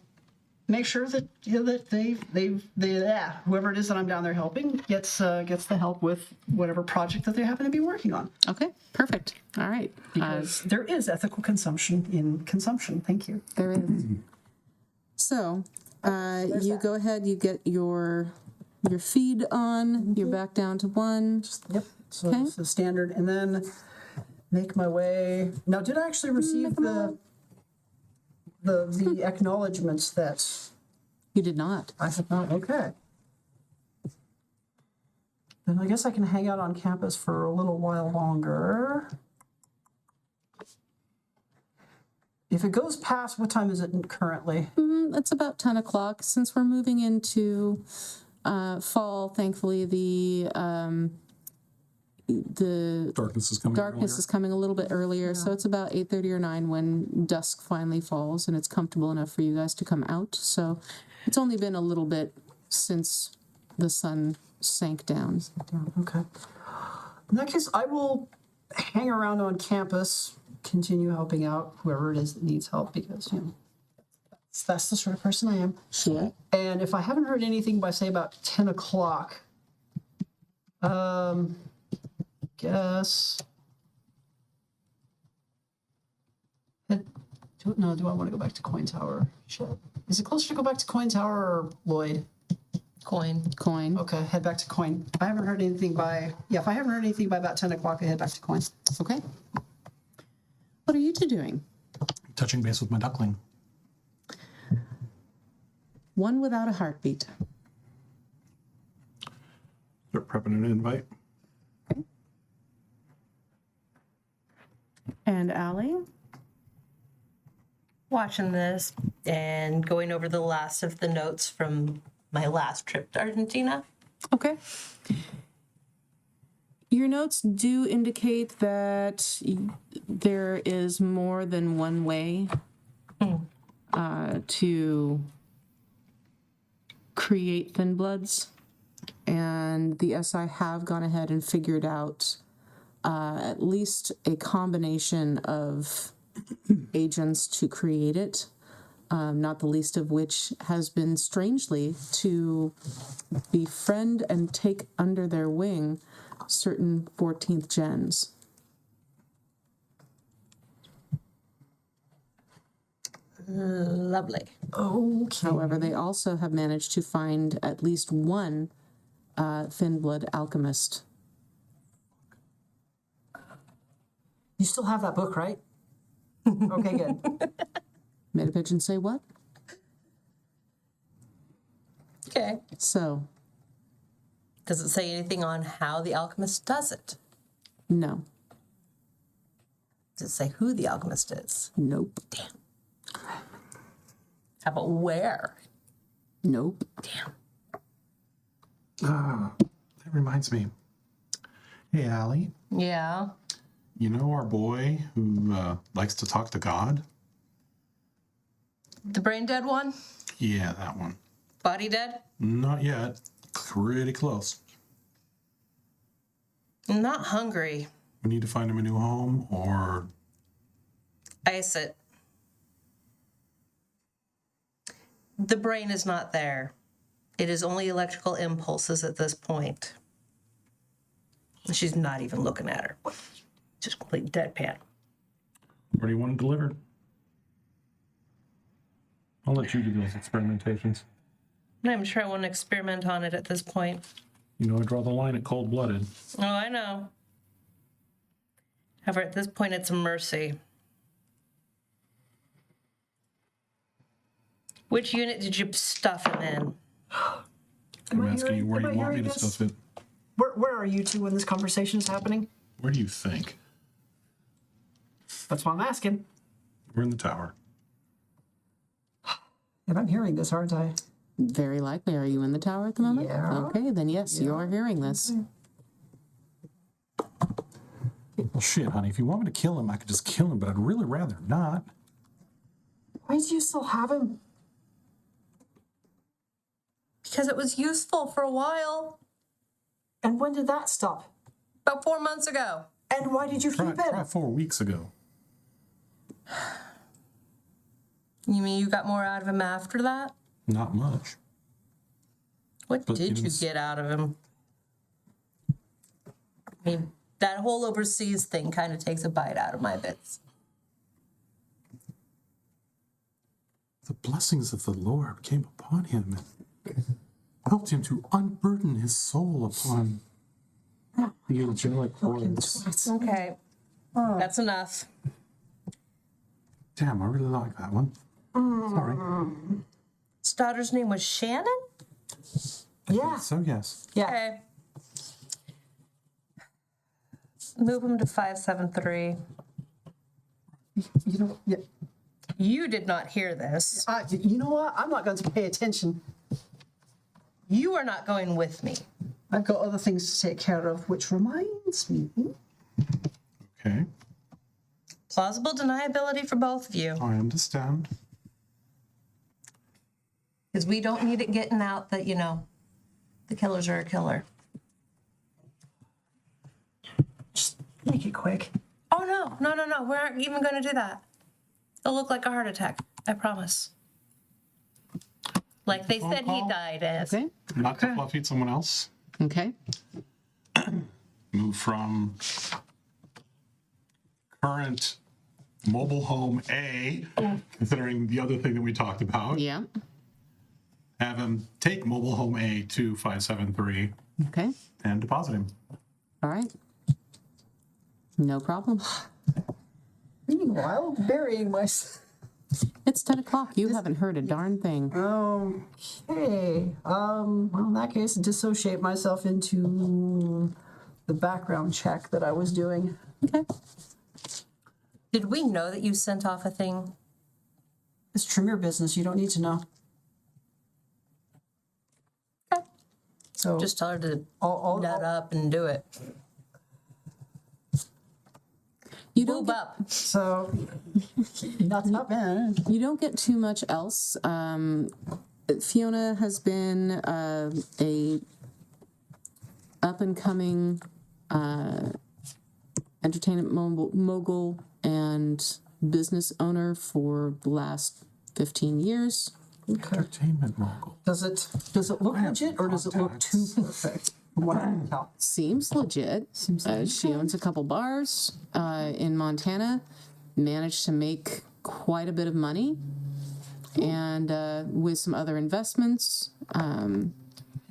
make sure that that whoever it is that I'm down there helping gets the help with whatever project that they happen to be working on. okay, perfect. All right. Because there is ethical consumption in consumption. Thank you. There is. So you go ahead. You get your feed on. You're back down to 1. Yep. So Okay. it's the standard, and then make my way. Now, did I actually receive the acknowledgments that You did not. I have not? Okay. Then I guess I can hang out on campus for a little while longer. If it goes past, what time is it currently? It's about 10 o'clock. Since we're moving into fall, thankfully the Darkness is coming. darkness earlier. is coming a little bit earlier, so it's about 8:30 or 9 when dusk finally falls, and it's comfortable enough for you guys to come out. So it's only been a little bit since the sun sank down. Okay. In that case, I will hang around on campus, continue helping out whoever it is that needs help, because, you know, that's the sort of person I am. Sure. And if I haven't heard anything by, say, about 10 o'clock, guess... Do I want to go back to Coin Tower? Shit. Is it closer to go back to Coin Tower or Lloyd? Coin. Okay, head back to Coin. If I haven't heard anything by about 10 o'clock, I head back to Coin. Okay. What are you two doing? Touching base with my duckling. One without a heartbeat. prepping an invite. And Allie? Watching this and going over the last of the notes from my last trip to Argentina. Okay. Your notes do indicate that there is more than one way to create thin bloods, and the SI have gone ahead and figured out at least a combination of agents to create it, not the least of which has been strangely to befriend and take under their wing certain 14th gens. Lovely. Okay. However, they also have managed to find at least one thin blood alchemist. You still have that book, right? Okay, good. Made a pigeon say what? Okay. So, Does it say anything on how the alchemist does it? no. Does it say who the alchemist is? Nope. How about where? Nope. That reminds me. Hey, Allie. Yeah. You know our boy who likes to talk to God? The brain dead one? Yeah, that one. Body dead? Not yet. Pretty close. I'm not hungry. We need to find him a new home, or Ice it. The brain is not there. It is only electrical impulses at this point. She's not even looking at her. Just complete deadpan. where do you want it delivered? I'll let you do those experimentations. I'm not even sure I want to experiment on it at this point. You know, I draw the line at cold-blooded. Oh, I know. However, at this point, it's a mercy. Which unit did you stuff him in? I'm asking you where am I you want me hearing to this? stuff it. Where are you two when this conversation is happening? Where do you think? That's what I'm asking. We're in the tower. And I'm hearing this, aren't I? Very likely. Are you in the tower at the moment? Yeah. Okay, then yes, you are hearing this. Well, shit, honey. If you want me to kill him, I could just kill him, but I'd really rather not. Why do you still have him? Because it was useful for a while. And when did that stop? About 4 months ago. And why did you Try keep it? 4 weeks ago. You mean you got more out of him after that? Not much. What But did it you was- get out of him? I mean, that whole overseas thing kind of takes a bite out of my bits. The blessings of the Lord came upon him and helped him to unburden his soul upon the angelic voice. Okay. That's enough. Damn, I really like that one. Sorry. His daughter's name was Shannon? Yeah. So, yes. Yeah. Okay. Move him to 573. You know, yeah. You did not hear this. You know what? I'm not going to pay attention. You are not going with me. I've got other things to take care of, which reminds me. Okay. Plausible deniability for both of you. I understand. Because we don't need it getting out that, you know, the killers are a killer. Just make it quick. Oh, no. We aren't even going to do that. It'll look like a heart attack. I promise. Like they said he died as. Okay. Not to fluff eat someone else. Okay. Move from current mobile home A, considering the other thing that we talked about. Yeah. Have him take mobile home A to 573 Okay. and deposit him. All right. No problem. Meanwhile, burying my. It's 10 o'clock. You haven't heard a darn thing. Okay. Well, in that case, dissociate myself into the background check that I was doing. Okay. Did we know that you sent off a thing? It's Tremere business. You don't need to know. So Just tell her to I'll- nut up and do it. You don't Move get, up. So not bad. you don't get too much else. Fiona has been a up and coming entertainment mogul and business owner for the last 15 years. Entertainment mogul. Does it look legit or does it look too perfect? From what I can tell. Seems legit. She owns a couple bars in Montana, managed to make quite a bit of money, and with some other investments, And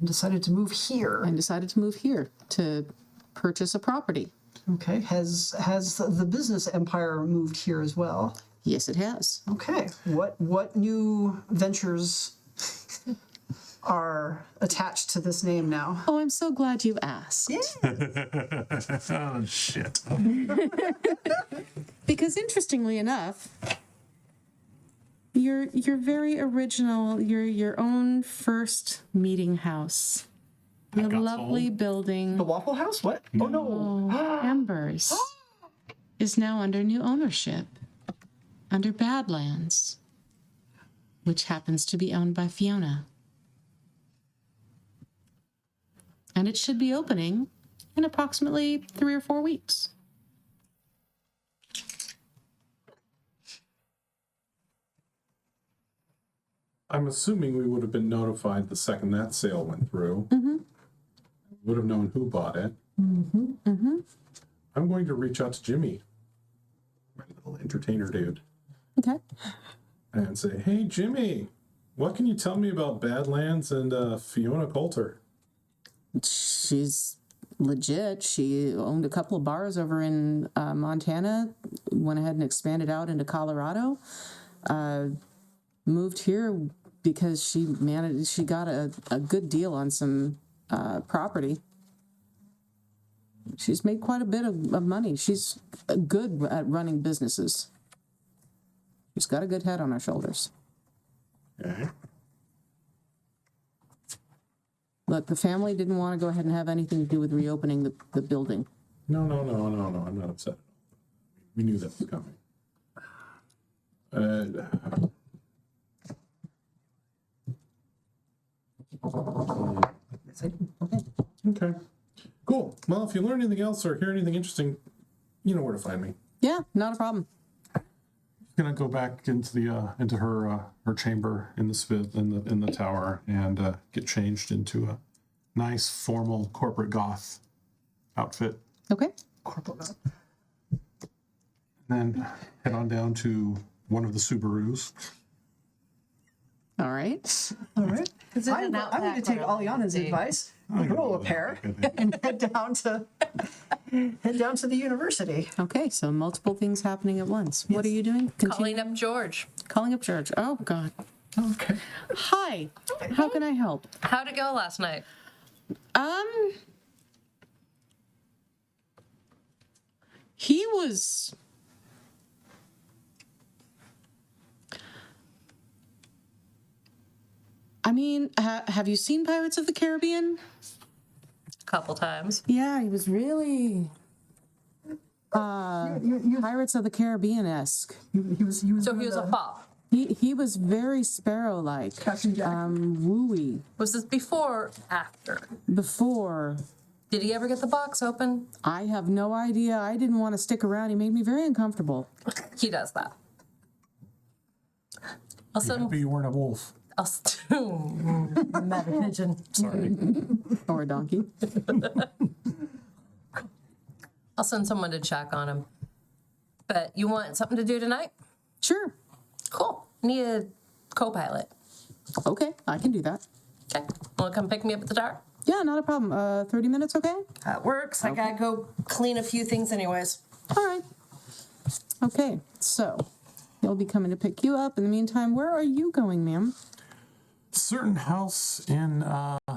decided to move here. and decided to move here to purchase a property. Okay. Has the business empire moved here as well? Yes, it has. Okay. What new ventures are attached to this name now? Oh, I'm so glad you asked. Oh, shit. Because interestingly enough, you're very original. You're your own first meeting house. Your got lovely sold. building. The Waffle House? What? Oh no. Embers is now under new ownership, under Badlands, which happens to be owned by Fiona. And it should be opening in approximately 3 or 4 weeks. I'm assuming we would have been notified the second that sale went through. Would have known who bought it. I'm going to reach out to Jimmy, my little entertainer dude, Okay. and say, "Hey, Jimmy, what can you tell me about Badlands and Fiona Coulter?" She's legit. She owned a couple of bars over in Montana, went ahead and expanded out into Colorado. Moved here because she got a good deal on some property. She's made quite a bit of money. She's good at running businesses. She's got a good head on her shoulders. Okay. Look, the family didn't want to go ahead and have anything to do with reopening the building. No. I'm not upset. We knew that was coming. Okay. Cool. Well, if you learn anything else or hear anything interesting, you know where to find me. Yeah, not a problem. Gonna go back into the into her chamber in the tower and get changed into a nice formal corporate goth outfit. Okay. Then head on down to one of the Subarus. All right. All right. Is it I'm an going to outback take or a Aliana's Lindsay? advice, grow a pair, and head down to the university. Okay, so multiple things happening at once. What are you doing? Calling up George. Calling up George. Oh, God. Okay. Hi. How can I help? How'd it go last night? He was... I mean, have you seen Pirates of the Caribbean? A couple times. Yeah, he was really Pirates of the Caribbean-esque. He was So he was a fop. He was very Sparrow-like. Captain Jack. Wooey. Was this before or after? Before, Did he ever get the box open? I have no idea. I didn't want to stick around. He made me very uncomfortable. He does that. I'll send, Happy you weren't a wolf. Mad pigeon. Sorry. Or a donkey. I'll send someone to check on him. But you want something to do tonight? Sure. Cool. Need a co-pilot. Okay, I can do that. Okay. Want to come pick me up at the tower? Yeah, not a problem. 30 minutes, okay? That works. I gotta go clean a few things anyways. All right. Okay, so He'll be coming to pick you up. In the meantime, where are you going, ma'am? Certain house in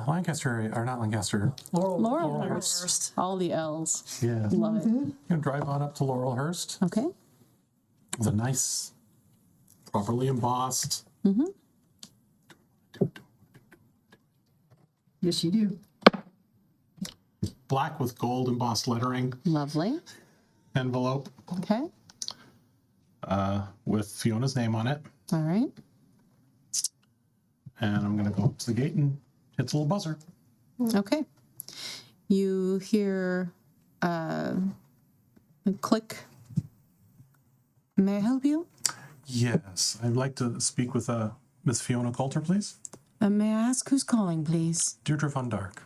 Lancaster area, or not Lancaster. Laurelhurst. All the L's. Yeah. Love it. Gonna drive on up to Laurelhurst. Okay. It's a nice, properly embossed. Yes, you do. Black with gold embossed lettering Lovely. envelope Okay. with Fiona's name on it. All right. And I'm gonna go up to the gate and hit the little buzzer. Okay. You hear a click. May I help you? Yes, I'd like to speak with Miss Fiona Coulter, please. May I ask who's calling, please? Deirdre Von Dark.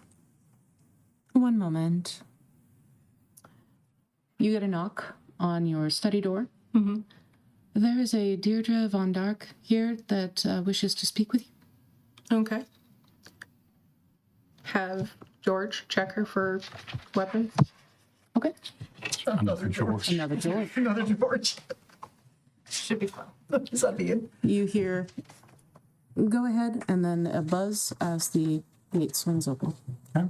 One moment. You get a knock on your study door. There is a Deirdre Von Dark here that wishes to speak with you. Okay. Have George check her for weapons. Okay. Another George. Another George. Another George. Should be fun. Is that the end? You hear, go ahead, and then a buzz as the gate swings open. Okay.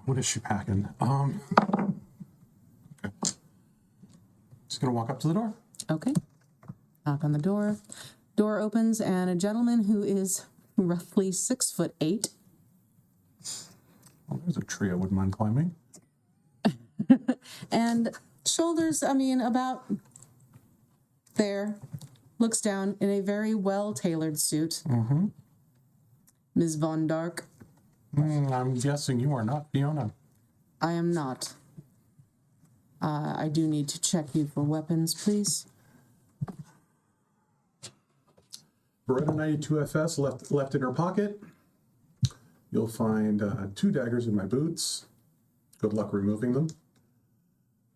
What is she packing? Okay. Just gonna walk up to the door. Okay. Knock on the door. Door opens, and a gentleman who is roughly 6'8". Oh, there's a tree I wouldn't mind climbing. And shoulders, about there, looks down in a very well-tailored suit. Ms. Von Dark, I'm guessing you are not Fiona. I am not. I do need to check you for weapons, please. Beretta 92 FS left in her pocket. You'll find 2 daggers in my boots. Good luck removing them.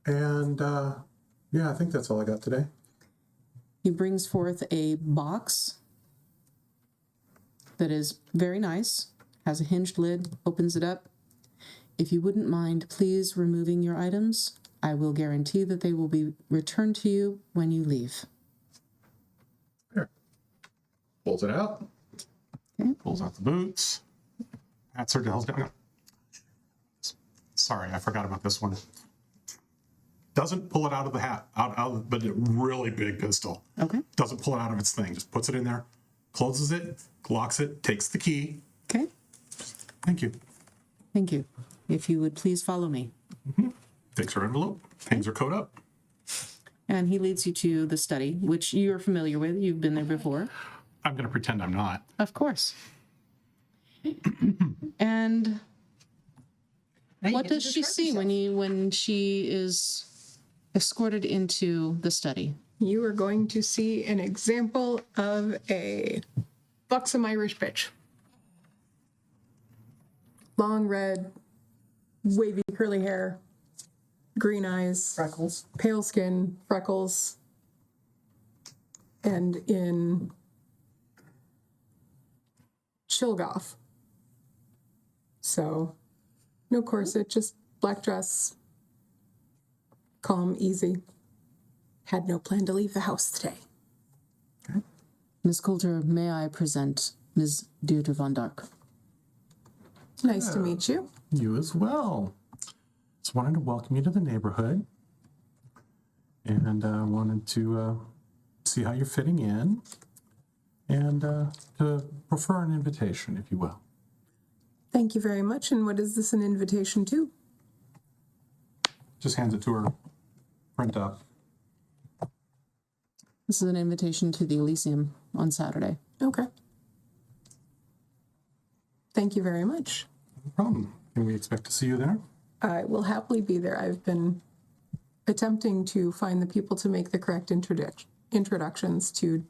And yeah, I think that's all I got today. He brings forth a box that is very nice, has a hinged lid, opens it up. If you wouldn't mind, please removing your items. I will guarantee that they will be returned to you when you leave. There. Pulls it out. Okay. Pulls out the boots. Pats her down. Sorry, I forgot about this one. Doesn't pull it out of the hat, but a really big pistol. Okay. Doesn't pull it out of its thing. Just puts it in there, closes it, locks it, takes the key. Okay. Thank you. Thank you. If you would please follow me. Takes her envelope, hangs her coat up. And he leads you to the study, which you're familiar with. You've been there before. I'm going to pretend I'm not. Of course. And what does she see when she is escorted into the study? You are going to see an example of a buxom Irish bitch. Long red, wavy curly hair, green eyes, Freckles. pale skin, freckles, and in Chilgoth. So, no corset, just black dress, calm, easy. Had no plan to leave the house today. Miss Coulter, may I present Ms. Deirdre Von Dark? Nice to meet you. You as well. Just wanted to welcome you to the neighborhood. And wanted to see how you're fitting in. And to prefer an invitation, if you will. Thank you very much. And what is this an invitation to? Just hands it to her. Print up. This is an invitation to the Elysium on Saturday. Okay. Thank you very much. No problem. Can we expect to see you there? I will happily be there. I've been attempting to find the people to make the correct introductions to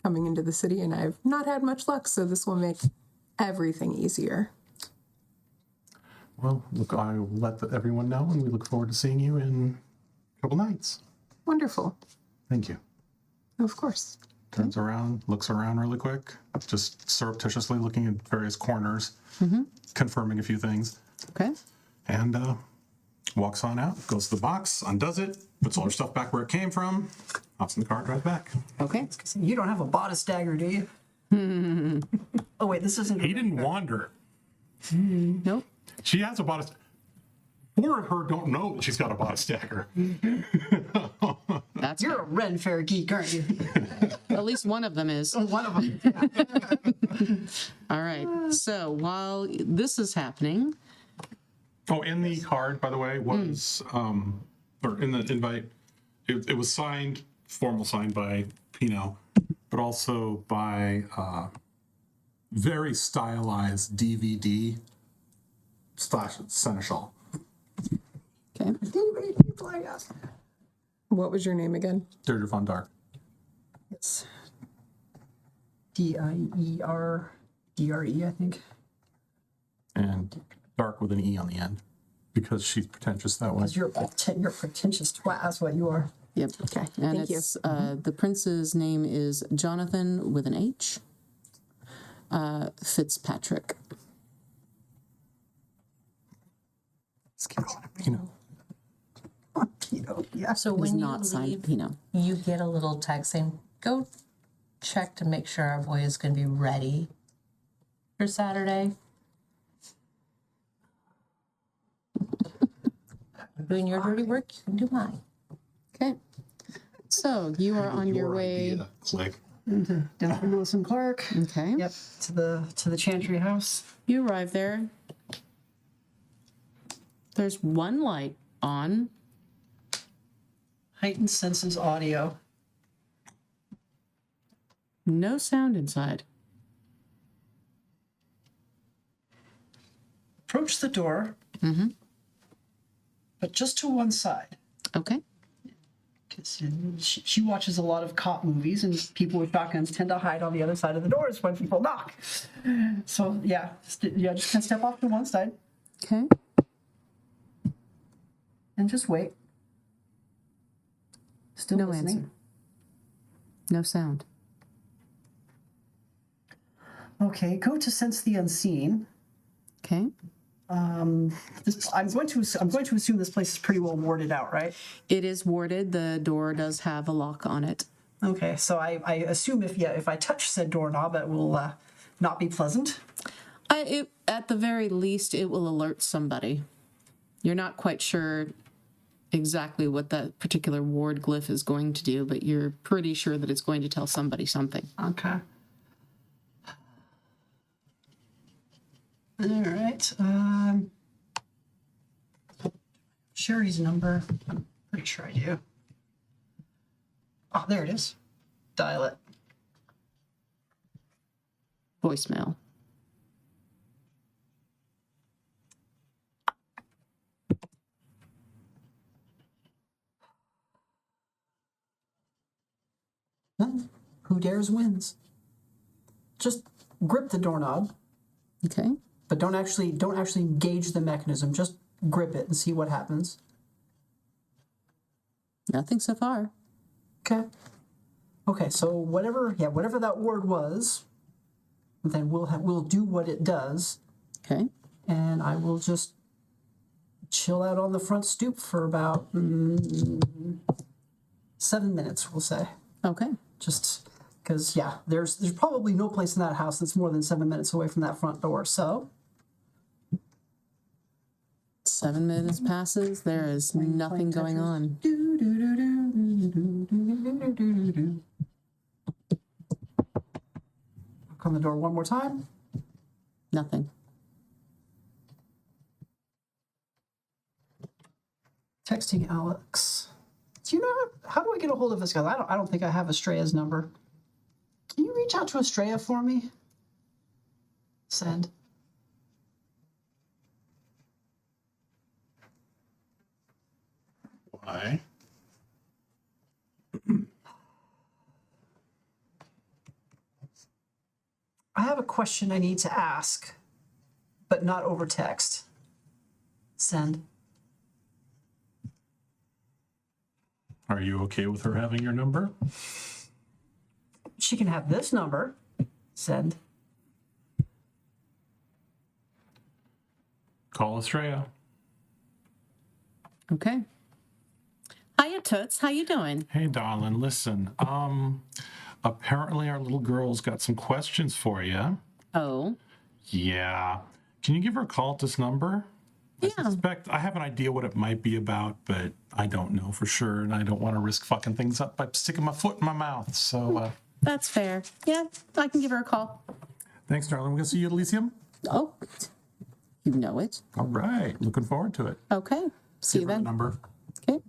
coming into the city, and I've not had much luck, so this will make everything easier. Well, look, I will let everyone know, and we look forward to seeing you in a couple nights. Wonderful. Thank you. Of course. Turns around, looks around really quick, just surreptitiously looking at various corners, confirming a few things, Okay? and walks on out, goes to the box, undoes it, puts all her stuff back where it came from, hops in the car, drives back. Okay. You don't have a bodice dagger, do you? Oh wait, this isn't. He didn't wander. Nope. She has a bodice. Four of her don't know that she's got a bodice dagger. That's You're a Ren Fair geek, aren't you? at least one of them is. One of them. All right. So while this is happening, Oh, and the card, by the way, was, or in the invite, it was signed, formal signed by Pino, but also by very stylized DVD / Seneschal. okay. Anybody flag us? What was your name again? Deirdre Von Dark. It's DIERDRE, I think. And Dark with an E on the end, because she's pretentious that way. Because you're a pretentious twat. That's what you are. Yep. Okay. And Thank you. it's the prince's name is Jonathan with an H. Fitzpatrick. Let's keep calling it Pino. Yeah. So It was when you not signed leave, Pino. you get a little text saying, go check to make sure our boy is going to be ready for Saturday. Doing your dirty work, you can do mine. Okay. So you are on your way. idea. Click. Down for Lewis and Clark. Okay. Yep. To the Chantry house. You arrive there. There's one light on. Heightened senses audio. No sound inside. Approach the door. But just to one side. Okay. 'Cause she watches a lot of cop movies, and people with shotguns tend to hide on the other side of the doors when people knock. So yeah, just kind of step off to one side Okay. and just wait. Still No listening. answer. No sound. Okay, go to sense the unseen. Okay. I'm going to assume this place is pretty well warded out, right? It is warded. The door does have a lock on it. Okay, so I assume if I touch said doorknob, it will not be pleasant. At the very least, it will alert somebody. You're not quite sure exactly what that particular ward glyph is going to do, but you're pretty sure that it's going to tell somebody something. Okay. All right. Sherry's number. I'm pretty sure I do. Oh, there it is. Dial it. Voicemail. Who dares wins. Just grip the doorknob, Okay. but don't actually engage the mechanism. Just grip it and see what happens. Nothing so far. Okay. Okay. So whatever that word was, then we'll do what it does, Okay. and I will just chill out on the front stoop for about 7 minutes. We'll say. Okay. Just because, there's probably no place in that house that's more than 7 minutes away from that front door. So 7 minutes passes. There is nothing going on. knock on the door one more time. Nothing. Texting Alex. Do you know how do I get a hold of this guy? I don't think I have Estrella's number. Can you reach out to Estrella for me? Send. Why? I have a question I need to ask, but not over text. Send. Are you okay with her having your number? She can have this number. Send. Call Estrella. Okay. Hiya, Toots. How you doing? Hey, darling, listen. Apparently our little girl's got some questions for you. Oh, Yeah. Can you give her a call at this number? yeah. I have an idea what it might be about, but I don't know for sure, and I don't want to risk fucking things up by sticking my foot in my mouth. So, That's fair. Yeah, I can give her a call. thanks, darling. We're gonna see you at Elysium. Oh, you know it. All right. Looking forward to it. Okay. See you Give her the then. number. Okay.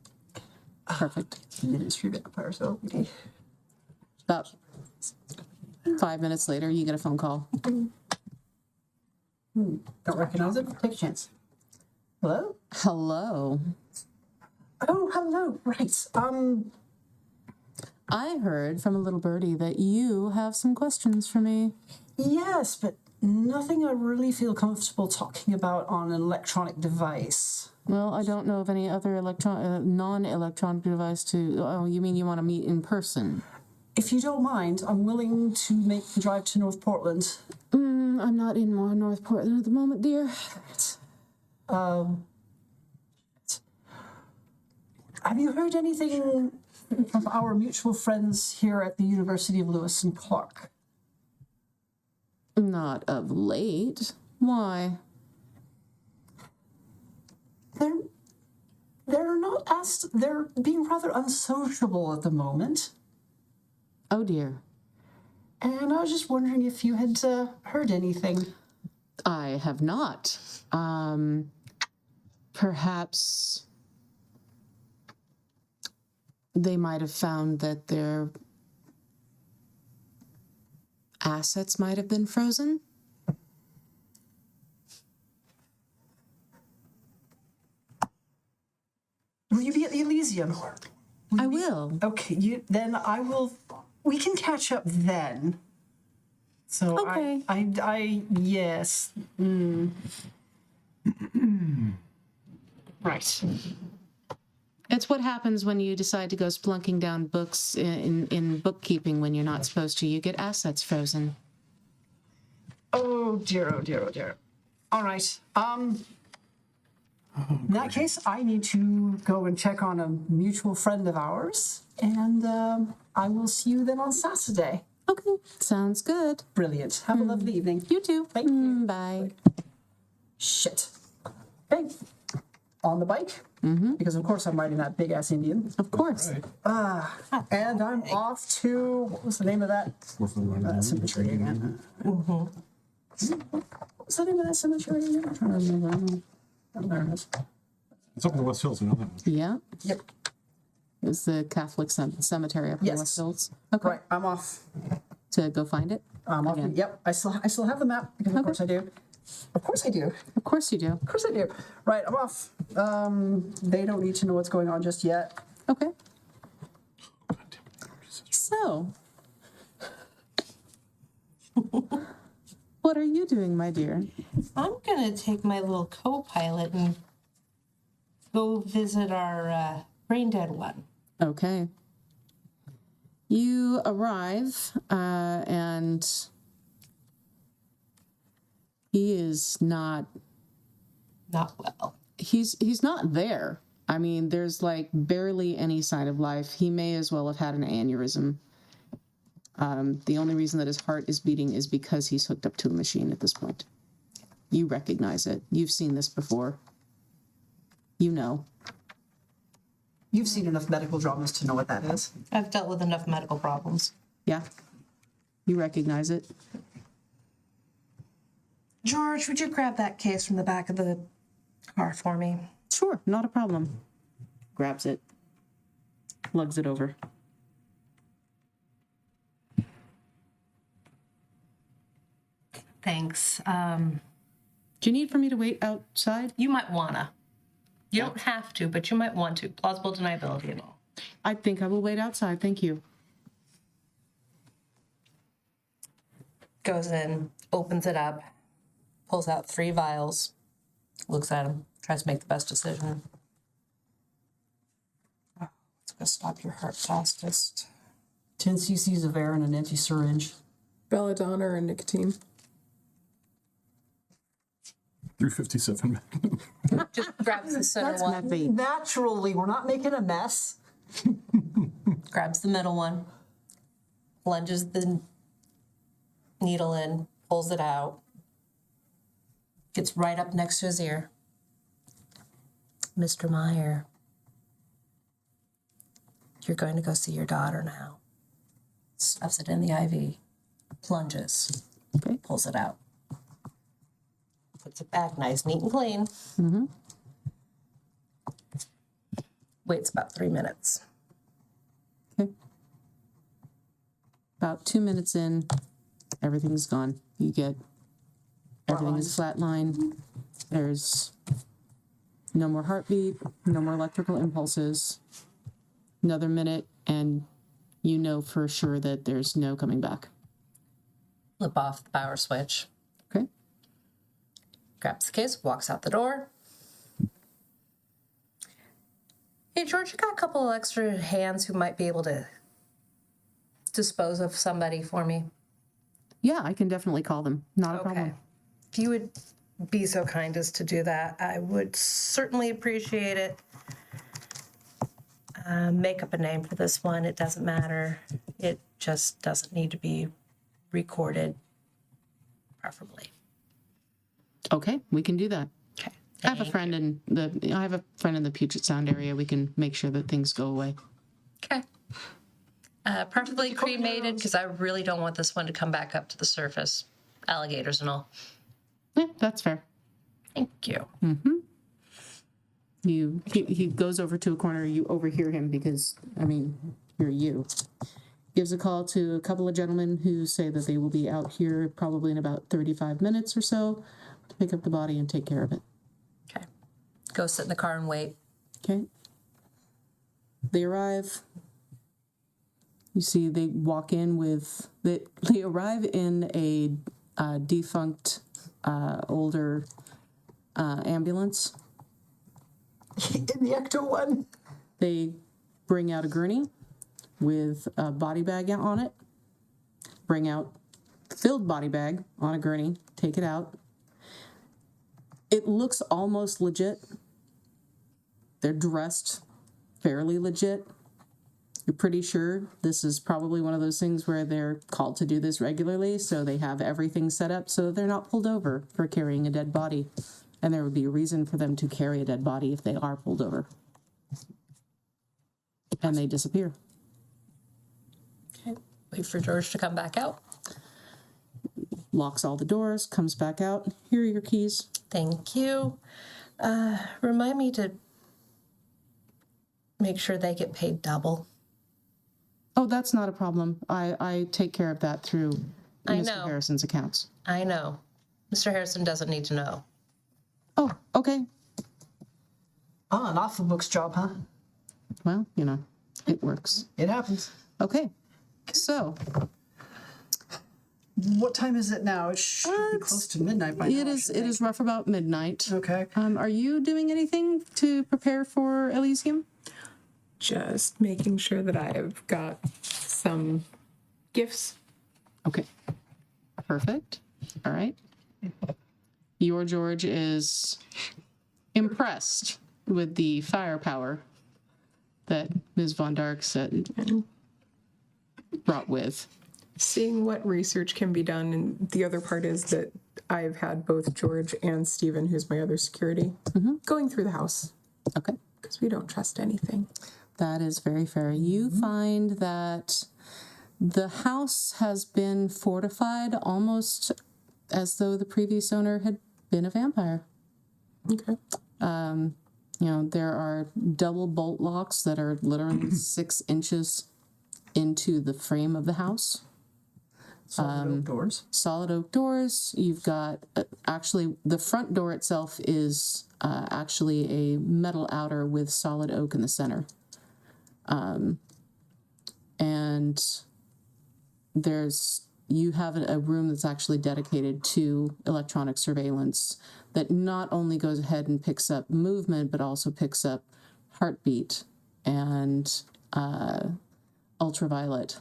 Perfect. Ministry vampire, so About 5 minutes later, you get a phone call. don't recognize it. Take a chance. Hello? Hello. Oh, hello. Right. I heard from a little birdie that you have some questions for me. Yes, but nothing I really feel comfortable talking about on an electronic device. Well, I don't know of any other non-electronic device to... Oh, you mean you want to meet in person? If you don't mind, I'm willing to make the drive to North Portland. I'm not in North Portland at the moment, dear. Have you heard anything from our mutual friends here at the University of Lewis and Clark? Not of late. Why? They're being rather unsociable at the moment. Oh, dear. And I was just wondering if you had heard anything. I have not. Perhaps they might have found that their assets might have been frozen. Will you be at the Elysium? I will. Okay, then I will. We can catch up then. So Okay. yes. Right. It's what happens when you decide to go splunking down books in bookkeeping when you're not supposed to. You get assets frozen. Oh dear, oh dear, oh dear. All right. In that case, I need to go and check on a mutual friend of ours, and I will see you then on Saturday. Okay, sounds good. Brilliant. Have a lovely evening. You too. Thank you. Bye. Shit. Okay. On the bike, because of course I'm riding that big ass Indian. Of course. And I'm off to, what was the name of that cemetery again? What was the name of that cemetery again? I'm trying to remember. Oh, there it is. It's up in the West Hills, you know that. Yeah. Yep. It was the Catholic cemetery up in Yes. West Hills. Okay. Right, I'm off. To go find it? I'm off. Again. Yep, I still have the map, because of course I do. Of course I do. Of course you do. Of course I do. Right, I'm off. They don't need to know what's going on just yet. Okay. So, what are you doing, my dear? I'm gonna take my little co-pilot and go visit our brain dead one. Okay. You arrive, and he is not. Not well. He's not there. I mean, there's like barely any sign of life. He may as well have had an aneurysm. The only reason that his heart is beating is because he's hooked up to a machine at this point. You recognize it. You've seen this before. You know. You've seen enough medical dramas to know what that is. I've dealt with enough medical problems. Yeah. You recognize it. George, would you grab that case from the back of the car for me? Sure, not a problem. Grabs it. Lugs it over. Thanks. Do you need for me to wait outside? You might wanna. You don't have to, but you might want to. Plausible deniability and all. I think I will wait outside. Thank you. Goes in, opens it up, pulls out 3 vials, looks at them, tries to make the best decision. Oh, it's gonna stop your heart fastest. 10 cc's of air and an empty syringe. Belladonna or nicotine. 357 Magnum. Just grabs the center That's one, naturally, we're not making a mess. grabs the middle one, plunges the needle in, pulls it out, gets right up next to his ear. Mr. Meyer, you're going to go see your daughter now. Stuffs it in the IV, plunges, pulls it out. Puts it back nice, neat, and clean. Waits about 3 minutes. Okay. About 2 minutes in, everything's gone. You get everything is flatline. There's no more heartbeat, no more electrical impulses. Another minute, and you know for sure that there's no coming back. Flip off the power switch. Okay. Grabs the case, walks out the door. Hey, George, you got a couple of extra hands who might be able to dispose of somebody for me? Yeah, I can definitely call them. Not a problem. If you would be so kind as to do that, I would certainly appreciate it. Make up a name for this one. It doesn't matter. It just doesn't need to be recorded, preferably. Okay, we can do that. Okay. I have a friend in the Puget Sound area. We can make sure that things go away. Okay. Preferably cremated, because I really don't want this one to come back up to the surface. Alligators and all. Yeah, that's fair. Thank you. He goes over to a corner. You overhear him because, I mean, you're you. Gives a call to a couple of gentlemen who say that they will be out here probably in about 35 minutes or so to pick up the body and take care of it. Okay. Go sit in the car and wait. Okay. They arrive. You see, they walk in with they arrive in a defunct older ambulance. In the Ecto one. They bring out a gurney with a body bag on it. Bring out filled body bag on a gurney. Take it out. It looks almost legit. They're dressed fairly legit. You're pretty sure this is probably one of those things where they're called to do this regularly, so they have everything set up so that they're not pulled over for carrying a dead body. And there would be a reason for them to carry a dead body if they are pulled over. And they disappear. Okay. Wait for George to come back out. Locks all the doors, comes back out. Here are your keys. Thank you. Remind me to make sure they get paid double. Oh, that's not a problem. I take care of that through I Mr. know. Harrison's accounts. I know. Mr. Harrison doesn't need to know. Oh, okay. Ah, an off the books job, huh? Well, you know, it works. It happens. Okay. So, What time is it now? It should be close to midnight by now. it is rough about midnight. Okay. Are you doing anything to prepare for Elysium? Just making sure that I've got some gifts. Okay. Perfect. All right. Your George is impressed with the firepower that Ms. Von Dark said brought with. Seeing what research can be done, and the other part is that I've had both George and Stephen, who's my other security, going through the house Okay. because we don't trust anything. That is very fair. You find that the house has been fortified almost as though the previous owner had been a vampire. Okay. You know, there are double bolt locks that are literally 6 inches into the frame of the house. Solid oak doors. Solid oak doors. You've got actually the front door itself is actually a metal outer with solid oak in the center. And you have a room that's actually dedicated to electronic surveillance that not only goes ahead and picks up movement, but also picks up heartbeat and ultraviolet.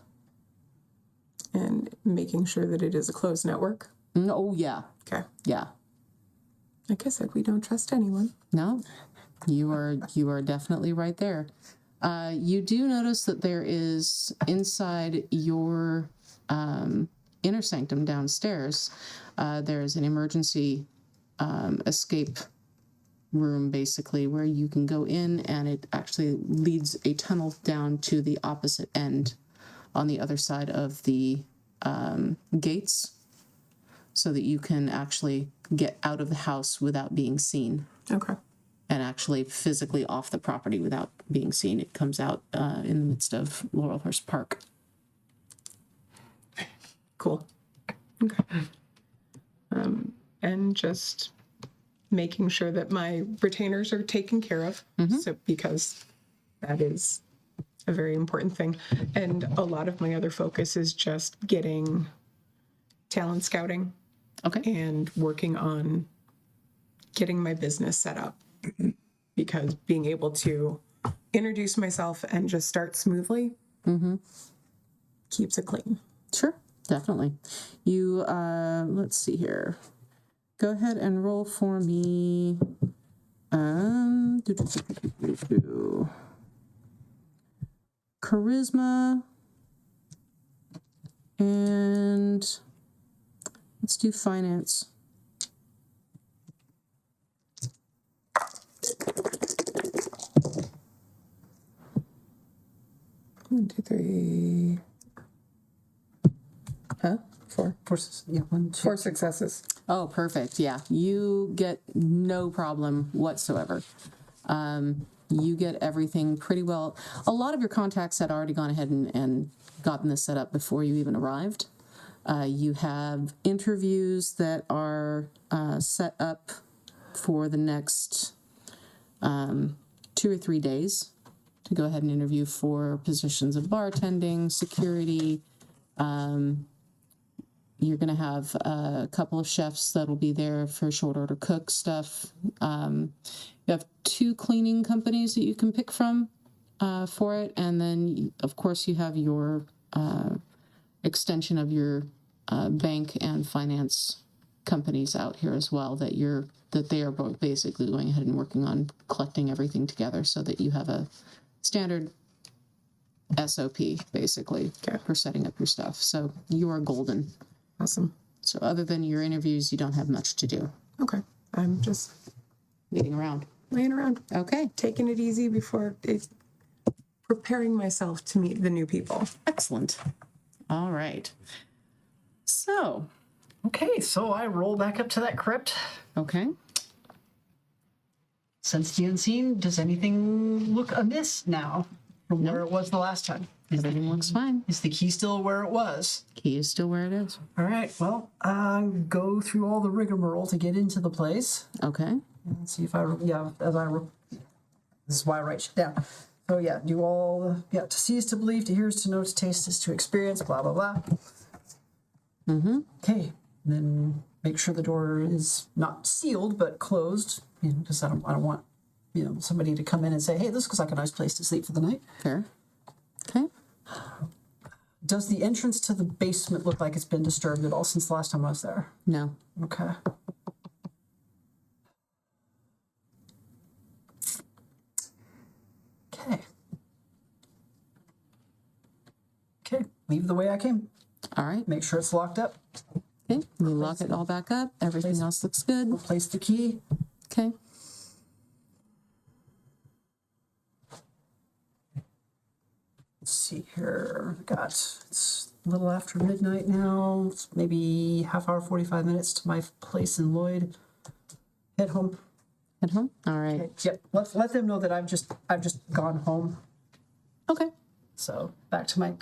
And making sure that it is a closed network. Oh, yeah. Okay. Yeah. Like I said, we don't trust anyone. No, you are definitely right there. You do notice that there is inside your inner sanctum downstairs. There is an emergency escape room, basically, where you can go in, and it actually leads a tunnel down to the opposite end, on the other side of the gates, so that you can actually get out of the house without being seen. Okay. And actually physically off the property without being seen. It comes out in the midst of Laurelhurst Park. Cool. Okay. And just making sure that my retainers are taken care of. So because that is a very important thing. And a lot of my other focus is just getting talent scouting Okay. and working on getting my business set up. Because being able to introduce myself and just start smoothly keeps it clean. Sure, definitely. You, let's see here. Go ahead and roll for me. Charisma. And let's do finance. One, two, three. Huh? Four. Yeah, 1, 2. 4 successes. Oh, perfect. Yeah, you get no problem whatsoever. You get everything pretty well. A lot of your contacts had already gone ahead and gotten this set up before you even arrived. You have interviews that are set up for the next 2 or 3 days to go ahead and interview for positions of bartending, security. You're going to have a couple of chefs that'll be there for short order cook stuff. You have 2 cleaning companies that you can pick from for it. And then, of course, you have your extension of your bank and finance companies out here as well that they are both basically going ahead and working on collecting everything together so that you have a standard SOP, basically, for setting up your stuff. So you are golden. Awesome. So other than your interviews, you don't have much to do. Okay. I'm just Waiting around. laying around, Okay, taking it easy before preparing myself to meet the new people. excellent. All right. So, Okay, so I roll back up to that crypt. okay. Since the unseen, does anything look amiss now from where it was the last time? Everything looks fine. Is the key still where it was? Key is still where it is. All right, well, go through all the rigmarole to get into the place. Okay. Let's see if this is why I write shit down. So yeah, do all to see is to believe, to hear is to know, to taste is to experience, blah, blah, blah. Okay, and then make sure the door is not sealed, but closed, because I don't want, somebody to come in and say, hey, this looks like a nice place to sleep for the night. Fair. Okay. Does the entrance to the basement look like it's been disturbed at all since the last time I was there? No. Okay. Okay, leave the way I came. All right. Make sure it's locked up. Okay. We lock it all back up. Everything else looks good. Place the key. Okay. Let's see here. It's a little after midnight now. It's maybe half hour, 45 minutes to my place in Lloyd. Head home. At home? All right. Okay, yep. Let them know that I've just gone home. Okay. So back to my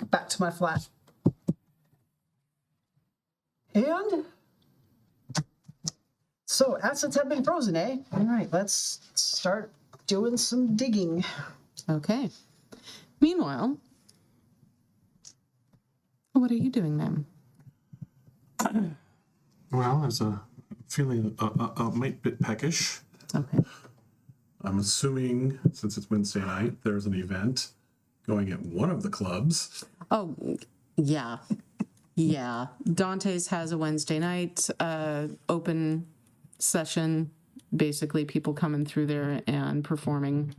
flat. And so assets have been frozen, eh? All right, let's start doing some digging. Okay. Meanwhile, what are you doing, ma'am? Well, as a feeling a mite bit peckish. Okay. I'm assuming, since it's Wednesday night, there's an event going at one of the clubs. Oh, yeah. Yeah. Dante's has a Wednesday night open session basically people coming through there and performing.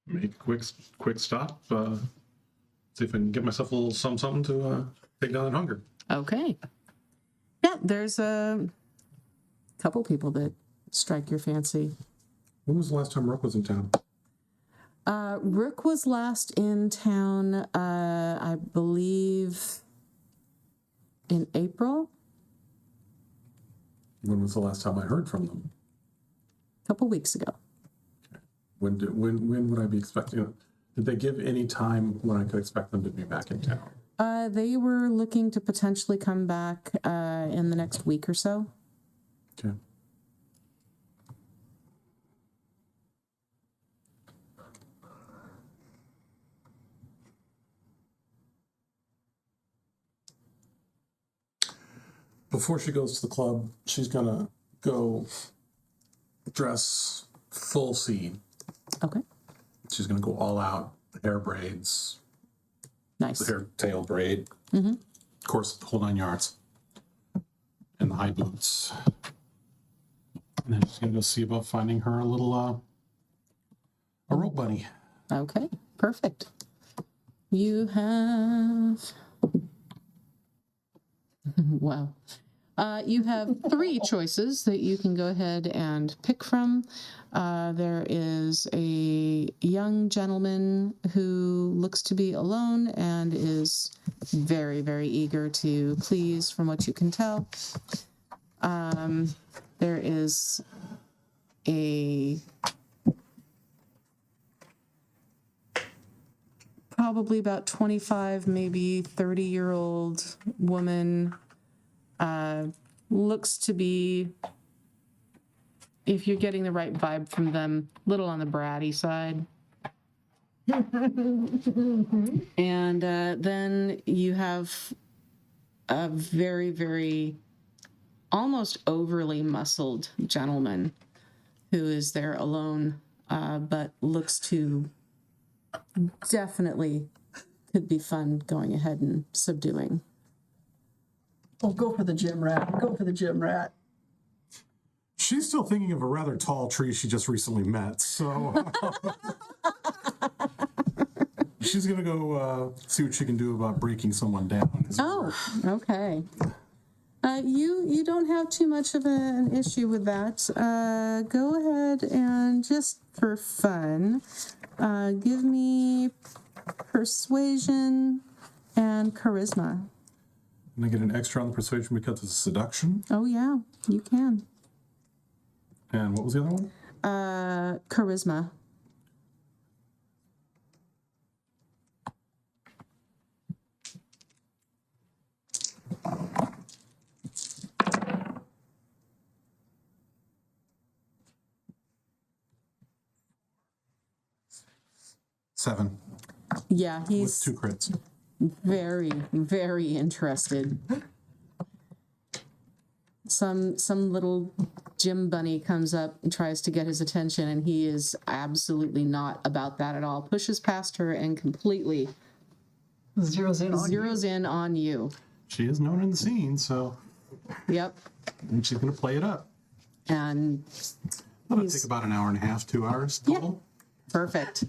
Make a quick stop. See if I can get myself a little something to take down that hunger. Okay. Yeah, there's a couple people that strike your fancy. When was the last time Rook was in town? Rook was last in town, I believe, in April, When was the last time I heard from them? a couple weeks ago. When would I be expecting it? Did they give any time when I could expect them to be back in town? They were looking to potentially come back in the next week or so. Okay. Before she goes to the club, she's gonna go dress full seed. Okay. She's gonna go all out. The hair braids, Nice. the hair tail braid. Of course, the whole 9 yards. And the high boots. And then she's gonna go see about finding her a little a rope bunny. Okay, perfect. You have... wow. You have 3 choices that you can go ahead and pick from. There is a young gentleman who looks to be alone and is very, very eager to please, from what you can tell. There is a probably about 25, maybe 30-year-old woman. Looks to be, if you're getting the right vibe from them, little on the bratty side. And then you have a very, very, almost overly muscled gentleman who is there alone, but looks to definitely could be fun going ahead and subduing. Oh, go for the gym rat. Go for the gym rat. She's still thinking of a rather tall tree she just recently met, so she's gonna go see what she can do about breaking someone down. Oh, okay. You don't have too much of an issue with that. Go ahead and just for fun, give me persuasion and charisma. And I get an extra on the persuasion because it's seduction. Oh yeah, you can. And what was the other one? Charisma. Seven. Yeah, With he's 2 crits. very, very interested. Some little gym bunny comes up and tries to get his attention, and he is absolutely not about that at all. Pushes past her and completely Zeroes in on you. zeroes in on you. She is known in the scene, so Yep. and she's gonna play it up. And That'll take about an hour and a half, 2 hours total. perfect.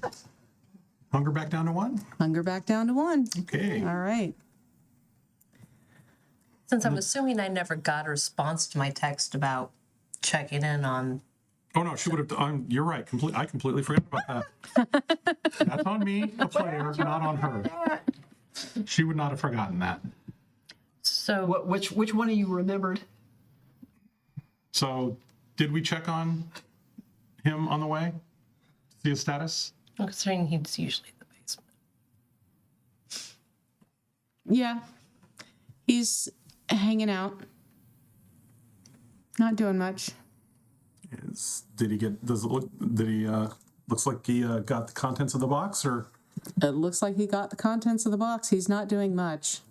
Hunger back down to 1? Hunger back down to 1. Okay. All right. Since I'm assuming I never got a response to my text about checking in on. Oh no, she would have. You're right. I completely forgot about that. That's on me, the player, not on her. She would not have forgotten that. So Which one of you remembered? So, did we check on him on the way? See his status? considering he's usually in the basement. Yeah. He's hanging out. Not doing much. Did he get? Does it look? Did he? Looks like he got the contents of the box, or It looks like he got the contents of the box. He's not doing much.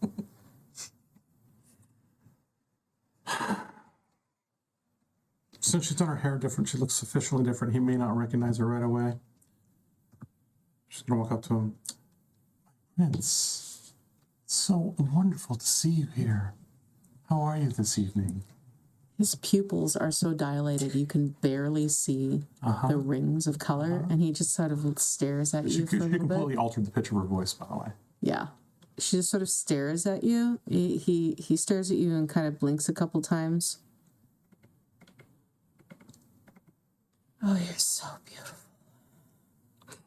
since she's done her hair different, she looks sufficiently different. He may not recognize her right away. She's gonna walk up to him. Prince, So wonderful to see you here. How are you this evening? His pupils are so dilated you can barely see the rings of color, and he just sort of stares at you for a She little completely bit. altered the pitch of her voice, by the way. Yeah. She just sort of stares at you. He stares at you and kind of blinks a couple times. Oh, you're so beautiful.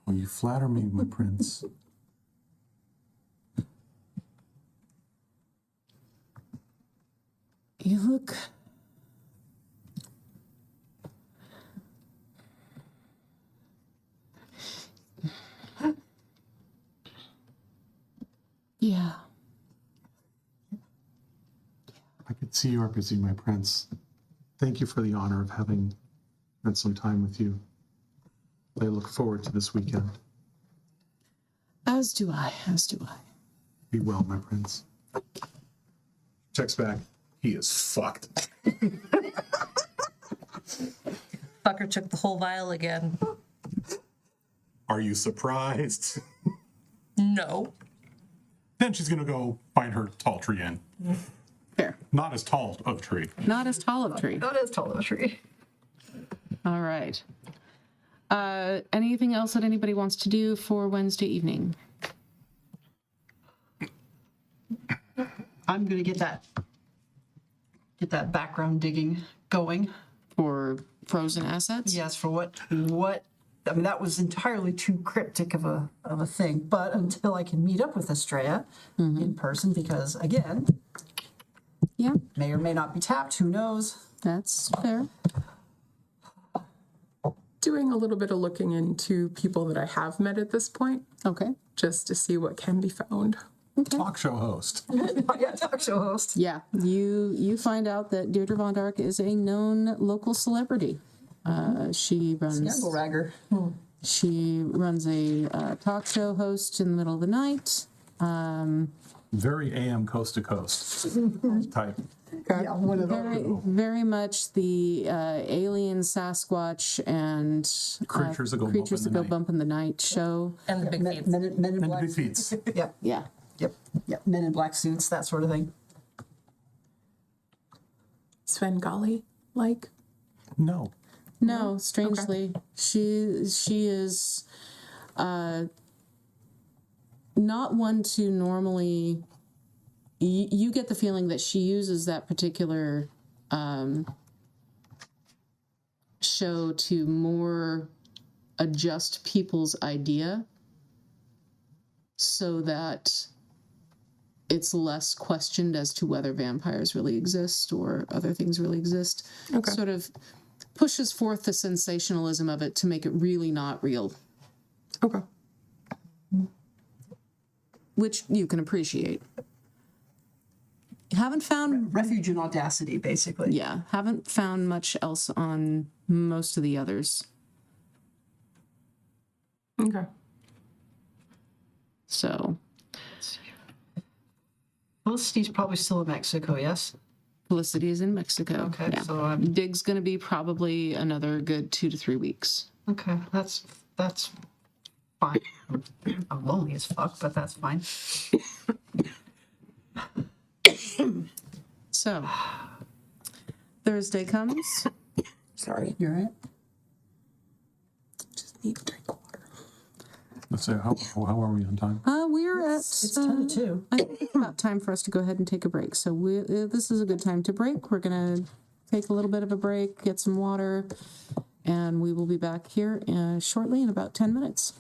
Well, you flatter me, my prince. You look... Yeah. I could see you are busy, my prince. Thank you for the honor of having spent some time with you. I look forward to this weekend. As do I. As do I. Be well, my prince. Checks back. He is fucked. Fucker took the whole vial again. Are you surprised? No. Then she's gonna go find her tall tree inn. Fair. Not as tall of tree. Not as tall of tree. That is tall of a tree. All right. Anything else that anybody wants to do for Wednesday evening? I'm gonna get that background digging going. For frozen assets? Yes, for what I mean, that was entirely too cryptic of a thing. But until I can meet up with Estrella in person, because again, Yeah, may or may not be tapped. Who knows? that's fair. Doing a little bit of looking into people that I have met at this point, Okay. just to see what can be found. Talk show host. Yeah, talk show host. Yeah, you find out that Deirdre Von Dark is a known local celebrity. She runs Scandal ragger. she runs a talk show host in the middle of the night. Very AM coast to coast type. Yeah, one of those. Very much the alien Sasquatch and Creatures that go creatures that bump in the go night. bump in the night show. And the big Men, feet. men in And black big feats. Yep, Yeah. yep. Men in black suits, that sort of thing. Svengali, like? No. No, strangely, she is not one to normally. You get the feeling that she uses that particular show to more adjust people's idea so that it's less questioned as to whether vampires really exist or other things really exist. Okay. Sort of pushes forth the sensationalism of it to make it really not real, Okay. which you can appreciate. Haven't found, Refuge in audacity, basically. yeah, haven't found much else on most of the others. Okay. So Felicity's probably still in Mexico, yes? Felicity is in Mexico. Okay, Yeah. so Dig's going to be probably another good 2 to 3 weeks. okay, that's fine. I'm lonely as fuck, but that's fine. So Thursday comes. Sorry. You're right. Just need to drink water. Let's say, how are we on time? We're at. It's 10 to 2. I think it's about time for us to go ahead and take a break. So this is a good time to break. We're going to take a little bit of a break, get some water, and we will be back here shortly in about 10 minutes.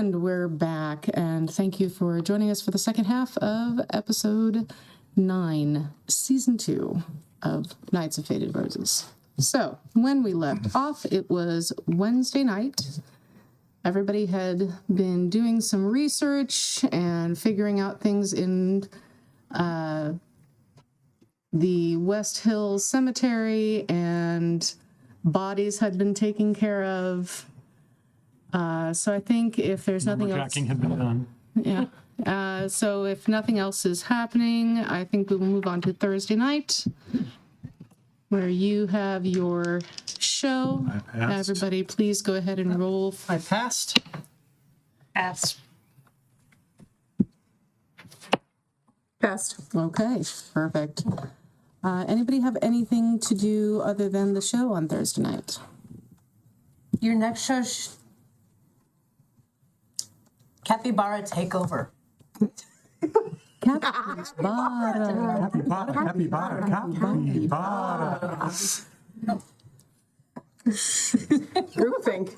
And we're back, and thank you for joining us for the second half of episode 9, season 2 of Knights of Faded Roses. So, when we left off, it was Wednesday night. Everybody had been doing some research and figuring out things in the West Hills Cemetery, and bodies had been taken care of. So I think if there's nothing else, Lumberjacking had been done. yeah. So if nothing else is happening, I think we will move on to Thursday night, where you have your show. I passed. Everybody, please go ahead and roll. I passed. Pass. Passed. Okay, perfect. Anybody have anything to do other than the show on Thursday night? Your next show, Capybara Takeover. Capybara. Capybara. Groupthink.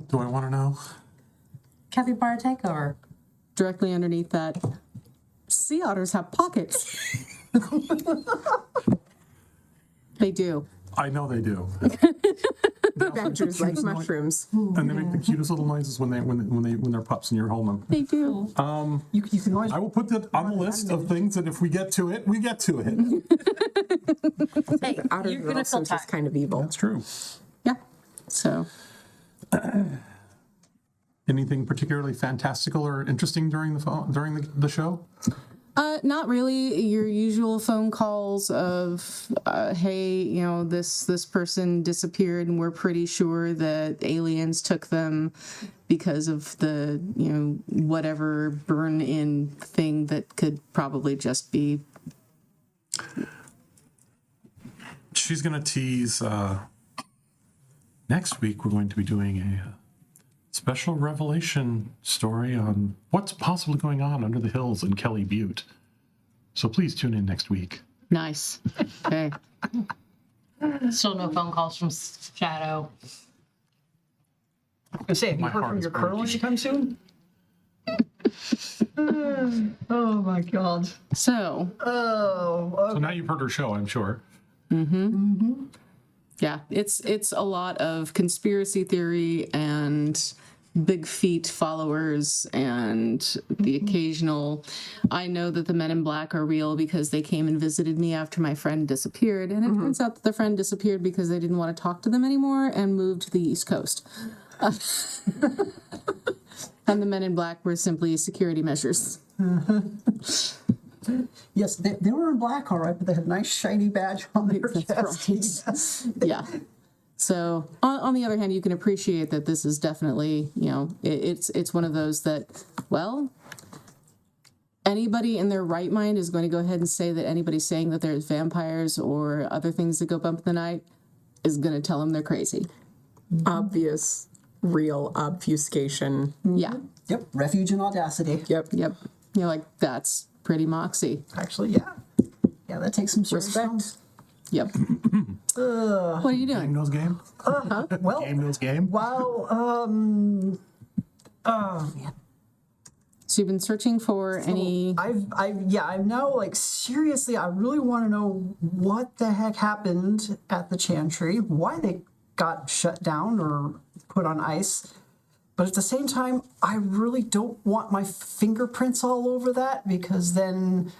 Do I want to know? Capybara Takeover. Directly underneath that, sea otters have pockets. They do. I know they do. Badgers like mushrooms. And they make the cutest little noises when they're pups and you're holding them. They do. You can always. I will put that on the list of things that if we get to it, we get to it. Hey, Otters you're are gonna also feel tired. just kind of evil. That's true. Yeah. So, Anything particularly fantastical or interesting during the show? not really your usual phone calls of, hey, you know, this person disappeared and we're pretty sure that aliens took them because of the, you know, whatever burn-in thing that could probably just be. She's going to tease. Next week, we're going to be doing a special revelation story on what's possibly going on under the hills in Kelly Butte. So please tune in next week. Nice. Okay. Still no phone calls from Shadow. I was gonna say, have you My heard heart from is your colonel broken. anytime soon? Oh my god. So, So now you've heard her show, I'm sure. yeah, it's a lot of conspiracy theory and Big Feet followers and the occasional, I know that the Men in Black are real because they came and visited me after my friend disappeared. And it turns out that the friend disappeared because they didn't want to talk to them anymore and moved to the East Coast. And the Men in Black were simply security measures. Yes, they were in black, all right, but they had a nice shiny badge on their That's chest. right. Yes. Yeah. So on the other hand, you can appreciate that this is definitely, you know, it's one of those that, well, anybody in their right mind is going to go ahead and say that anybody saying that there's vampires or other things that go bump in the night is going to tell them they're crazy. Obvious, real obfuscation. Yeah. Yep, refuge and audacity. Yep. Yep. You're like, that's pretty moxie. Actually, yeah. Yeah, that takes some serious Respect. Yep. What are you Game doing? knows game? Well, Game knows game? while So you've been searching for any... I'm now like seriously, I really want to know what the heck happened at the Chantry, why they got shut down or put on ice. But at the same time, I really don't want my fingerprints all over that because the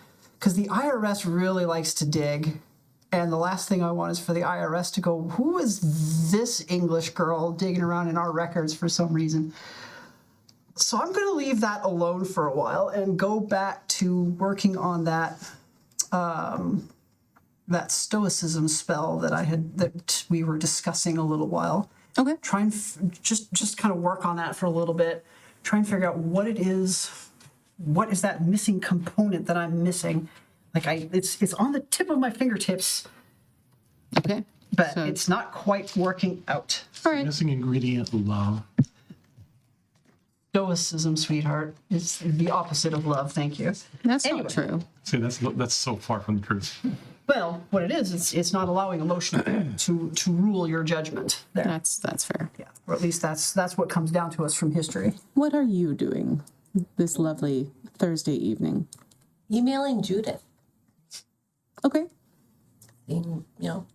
IRS really likes to dig. And the last thing I want is for the IRS to go, who is this English girl digging around in our records for some reason? So I'm going to leave that alone for a while and go back to working on that that stoicism spell that we were discussing a little while. Okay. Try and just kind of work on that for a little bit. Try and figure out what it is. What is that missing component that I'm missing? Like it's on the tip of my fingertips, Okay. but So- it's not quite working out. All right. Missing ingredient, love. Stoicism, sweetheart, is the opposite of love. Thank you. That's Anyway. not true. See, that's so far from the truth. Well, what it is, it's not allowing emotion to rule your judgment. There. That's fair. Yeah. Or at least that's what comes down to us from history. What are you doing this lovely Thursday evening? Emailing Judith. Okay. You know,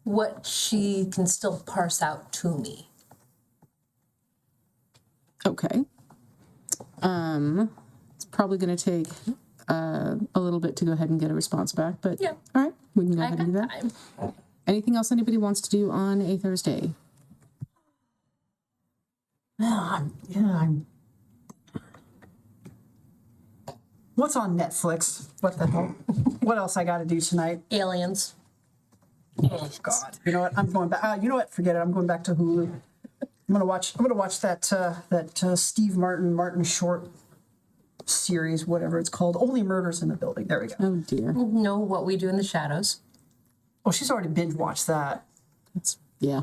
what she can still parse out to me. Okay. It's probably going to take a little bit to go ahead and get a response back, but Yeah. all right, we can go I ahead and do got that. time. Anything else anybody wants to do on a Thursday? I'm. What's on Netflix? What the hell? What else I got to do tonight? Aliens. Oh God! You know what? I'm going back. You know what? Forget it. I'm going back to Hulu. I'm gonna watch that Steve Martin short series, whatever it's called. Only Murders in the Building. There we go. Oh dear. Know What We Do in the Shadows. Oh, she's already binge watched that. Yeah.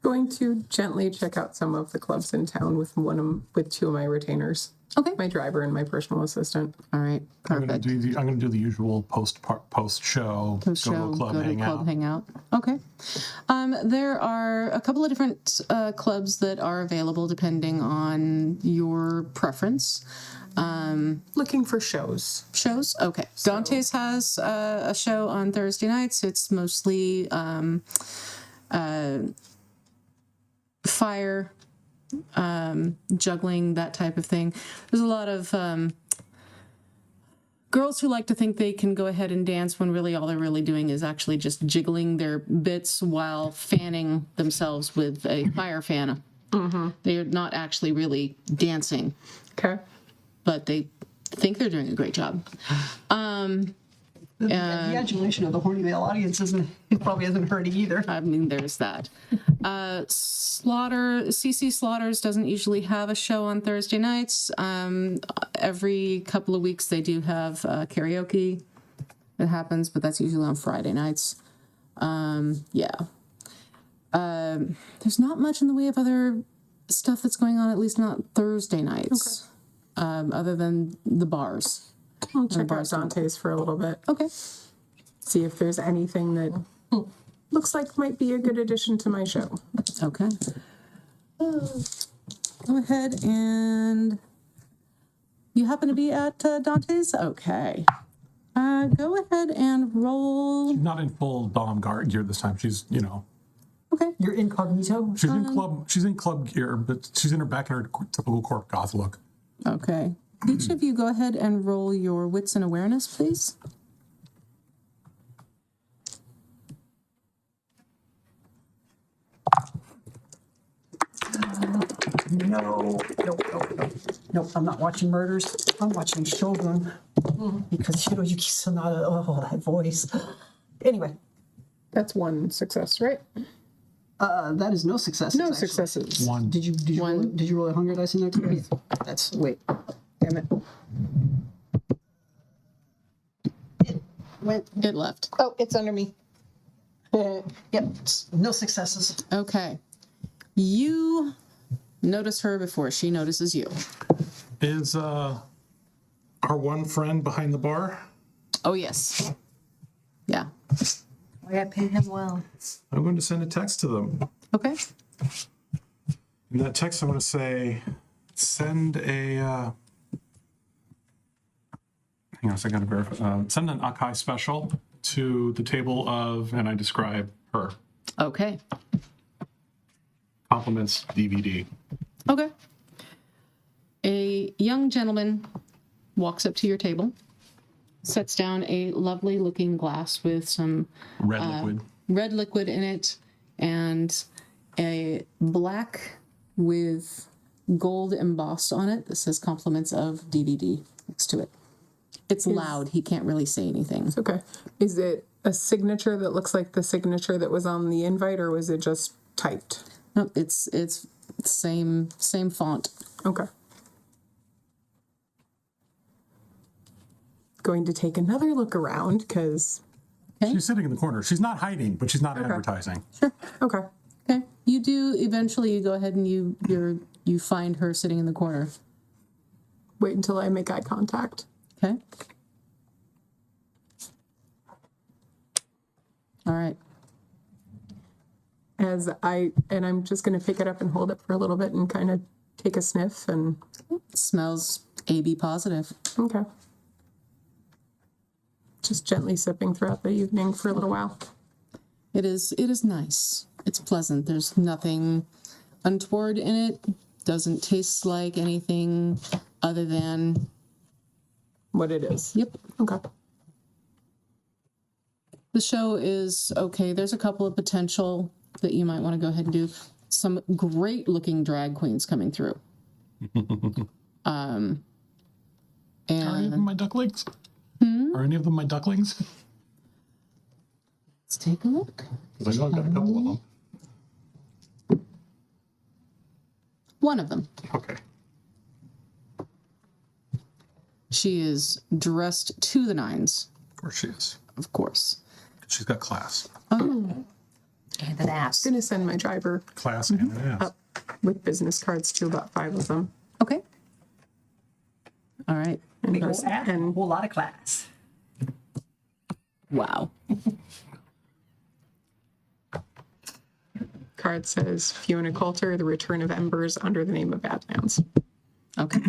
Going to gently check out some of the clubs in town with two of my retainers. Okay. My driver and my personal assistant. All right. I'm gonna Perfect. do the usual post show, go to Show, a club, go to hang out. hang out. Okay. There are a couple of different clubs that are available depending on your preference. Looking for shows. Shows? Okay. Dante's has a show on Thursday nights. It's mostly fire, juggling, that type of thing. There's a lot of girls who like to think they can go ahead and dance when really all they're really doing is actually just jiggling their bits while fanning themselves with a fire fan. Mm-hmm. They're not actually really dancing, Okay. but they think they're doing a great job. The adulation of the horny male audience probably isn't hurting either. I mean, there's that. CC Slaughters doesn't usually have a show on Thursday nights. Every couple of weeks they do have karaoke that happens, but that's usually on Friday nights. Yeah. There's not much in the way of other stuff that's going on, at least not Thursday nights, other than the bars. I'll check out Dante's for a little bit. Okay. See if there's anything that looks like might be a good addition to my show. Okay. Go ahead and you happen to be at Dante's? Okay. Go ahead and roll. Not in full Dom guard gear this time. She's, Okay. You're incognito. she's in club gear, but she's back in her typical corp goth look. Okay. Each of you go ahead and roll your wits and awareness, please. Nope, I'm not watching Murders. I'm watching Shogun. Because Hiroyuki Sanada, oh, that voice. Anyway, That's one success, right? that is no success. No successes. One. Did you roll a hunger dice in there too? Yeah. That's Wait. Damn it. It left. Oh, it's under me. yep. No successes. Okay. You notice her before she notices you. Is our one friend behind the bar? Oh, yes. Yeah. I got paid him well. I'm going to send a text to them. Okay. In that text, I'm going to say, send a. Hang on, so I got to verify. Send an Akai special to the table of, and I describe her. Okay. Compliments DVD. Okay. A young gentleman walks up to your table, sets down a lovely looking glass with some Red liquid. red liquid in it and a black with gold embossed on it that says compliments of DVD next to it. It's loud. He can't really say anything. Okay. Is it a signature that looks like the signature that was on the invite, or was it just typed? No, it's same font. Okay. Going to take another look around because. She's sitting in the corner. She's not hiding, but she's not advertising. Okay. Okay. You do eventually. You go ahead and you find her sitting in the corner. Wait until I make eye contact. Okay. All right. And I'm just going to pick it up and hold it for a little bit and kind of take a sniff and, Smells AB positive. okay. Just gently sipping throughout the evening for a little while. It is nice. It's pleasant. There's nothing untoward in it. Doesn't taste like anything other than, What it is. yep. Okay. The show is okay. There's a couple of potential that you might want to go ahead and do. Some great looking drag queens coming through. Are any of And them my ducklings? Are any of them my ducklings? let's take a look. Because I know I've got a couple of them. One of them. Okay. She is dressed to the nines, Of course she is. of course. She's got class. And an ass. I'm going to send my driver Class and an ass. up with business cards to about 5 of them. Okay. All right. Big old And- ass, a whole lot of class. Wow. Card says Fiona Coulter, The Return of Embers, under the name of Badlands. Okay.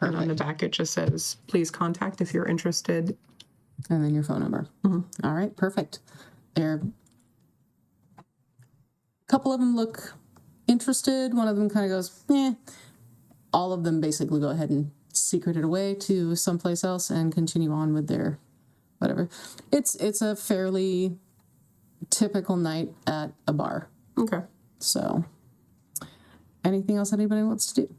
And on the back it just says, please contact if you're interested. And then your phone number. All right, perfect. A couple of them look interested. One of them kind of goes, eh. All of them basically go ahead and secret it away to someplace else and continue on with their whatever. It's a fairly typical night at a bar. Okay. So, anything else anybody wants to do?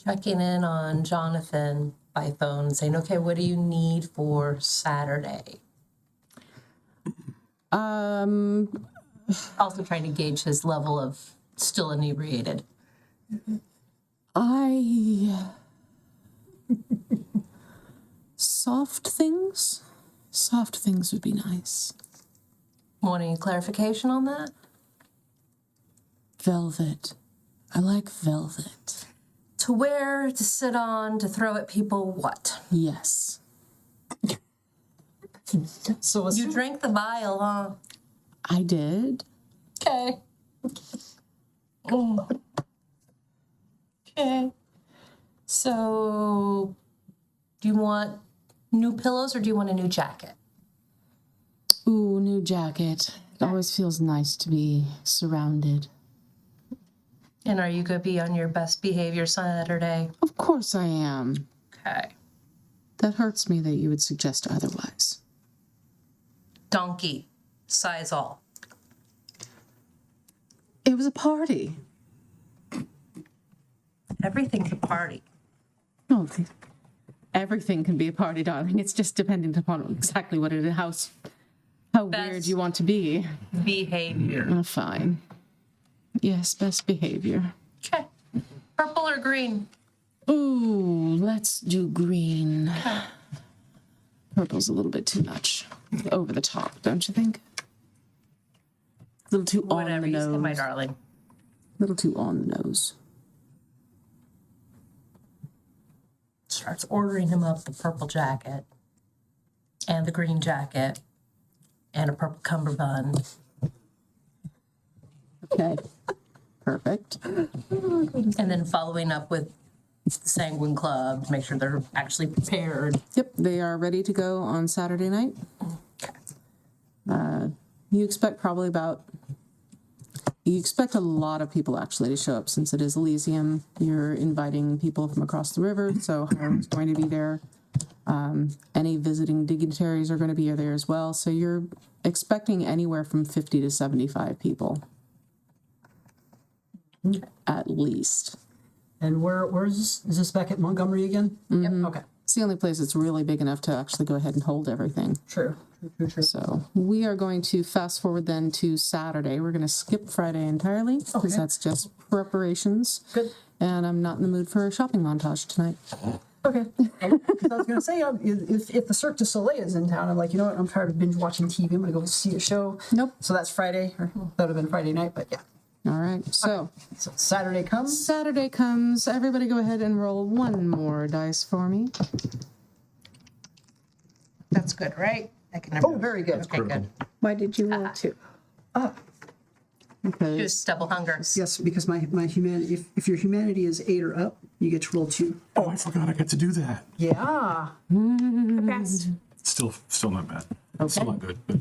Checking in on Jonathan by phone, saying, okay, what do you need for Saturday? Also trying to gauge his level of still inebriated. Soft things? Soft things would be nice. Want any clarification on that? Velvet. I like velvet. To wear, to sit on, to throw at people, what? Yes. So You drank the vial, huh? I did. Okay. Okay. So, do you want new pillows or do you want a new jacket? Ooh, new jacket. It always feels nice to be surrounded. And are you going to be on your best behavior Saturday? Of course I am. Okay. That hurts me that you would suggest otherwise. Donkey, size all. It was a party. Everything's a party. No, everything can be a party, darling. It's just dependent upon exactly what it is, how weird Best you want to be. behavior. Fine. Yes, best behavior. Okay. Purple or green? Ooh, let's do green. Purple's a little bit too much. Over the top, don't you think? A little too on Whatever the you say, my nose. darling. A little too on the nose. Starts ordering him up the purple jacket and the green jacket and a purple cummerbund. Okay. Perfect. And then following up with the Sanguine Club to make sure they're actually prepared. Yep, they are ready to go on Saturday night. Okay. You expect a lot of people actually to show up since it is Elysium. You're inviting people from across the river, so Harpy's going to be there. Any visiting dignitaries are going to be there as well. So you're expecting anywhere from 50 to 75 people. At least. And where's this? Is this back at Montgomery again? Yep. Okay. It's the only place that's really big enough to actually go ahead and hold everything. True. So we are going to fast forward then to Saturday. We're going to skip Friday entirely because Okay. that's just preparations. Good. And I'm not in the mood for a shopping montage tonight. Okay. 'Cause I was going to say, if the Cirque du Soleil is in town, I'm like, you know what? I'm tired of binge watching TV. I'm going to go see a show. Nope. So that's Friday, or that would have been Friday night, but yeah. All right. So So Saturday comes. Saturday comes. Everybody go ahead and roll one more dice for me. That's good, right? I can never. Oh, very good. Okay, good. Why did you roll 2? because Just double hunger. Yes, because my humanity, if your humanity is 8 or up, you get to roll 2. Oh, I forgot I get to do that. Yeah. Best. Still not bad. Still not good, but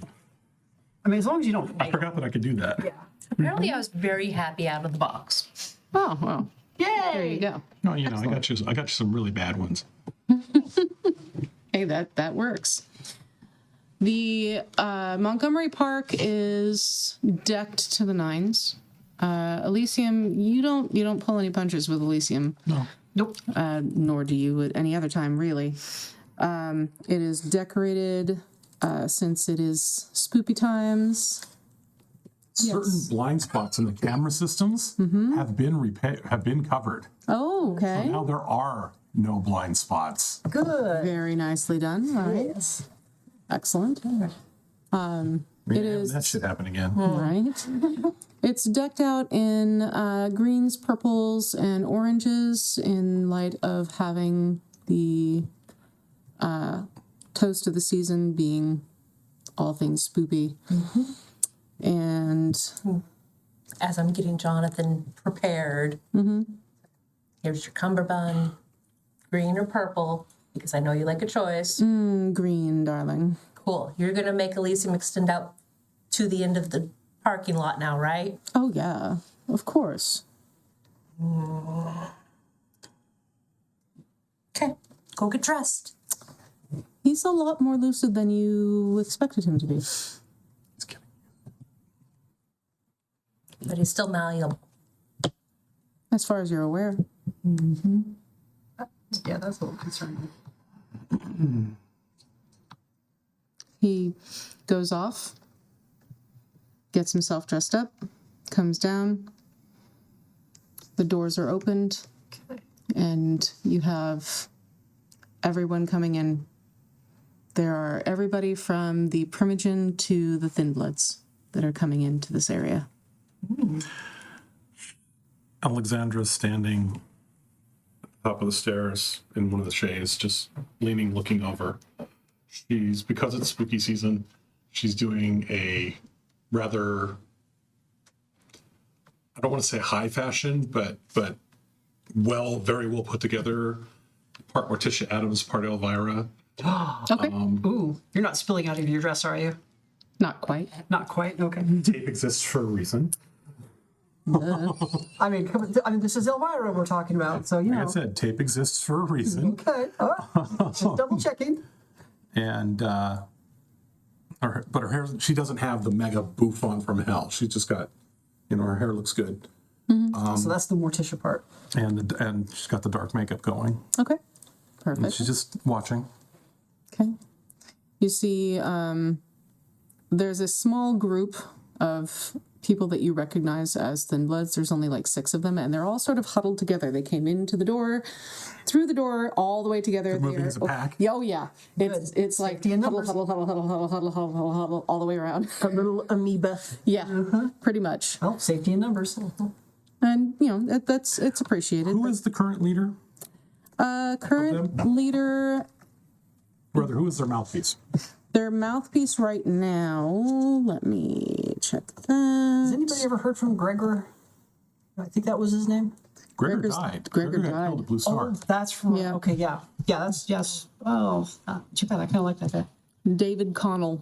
I mean, as long as you don't I fail. forgot that I could do that. Yeah. Apparently, I was very happy out of the box. oh well, there you go. No, you know, I got you some really bad ones. Hey, that works. The Montgomery Park is decked to the nines. Elysium, you don't pull any punches with Elysium. No. Nope. Nor do you at any other time, really. It is decorated since it is spoopy times. Certain blind spots in the camera systems have been covered. Oh, okay. Now there are no blind spots. Good. Very nicely done. All right. Yes. Excellent. It is That should happen again. right. It's decked out in greens, purples, and oranges in light of having the toast of the season being all things spoopy. And As I'm getting Jonathan prepared, here's your cummerbund, green or purple, because I know you like a choice. green, darling. Cool. You're going to make Elysium extend out to the end of the parking lot now, right? Oh, yeah, of course. Okay. Go get dressed. He's a lot more lucid than you expected him to be. Just kidding. But he's still malleable. As far as you're aware. Yeah, that's a little concerning. He goes off, gets himself dressed up, comes down. The doors are opened, and you have everyone coming in. There are everybody from the Primogen to the Thin Bloods that are coming into this area. Alexandra's standing at the top of the stairs in one of the shades, just leaning, looking over. Because it's spooky season, she's doing a rather, I don't want to say high fashion, but very well put together. Part Morticia Adams, part Elvira. Okay. Ooh, you're not spilling out of your dress, are you? Not quite. Not quite. Okay. Tape exists for a reason. I mean, this is Elvira we're talking about, so you Like know. I said, tape exists for a reason. Okay. All right. Just double checking. And her hair, she doesn't have the mega bouffant from hell. She's just got, her hair looks good. So that's the Morticia part. And she's got the dark makeup going. Okay. And Perfect. she's just watching. Okay. You see, there's a small group of people that you recognize as Thin Bloods. There's only like 6 of them, and they're all sort of huddled together. They came into the door, through the door, all the way together. Moving as a pack. Oh yeah, it's like Safety in huddle, numbers. huddle, huddle, huddle, huddle, huddle, huddle, huddle, huddle, all the way around. A little amoeba. Yeah, pretty much. Oh, safety in numbers. And it's appreciated. Who is the current leader? Current leader? Rather, who is their mouthpiece? Their mouthpiece right now. Let me check Has that. anybody ever heard from Gregor? I think that was his name. Gregor Gregor's- died. Gregor got died. killed at Blue Star. Oh, that's from. Yeah. Okay, yeah. Yeah, that's, yes. Oh, too bad. I kind of like that guy. David Connell.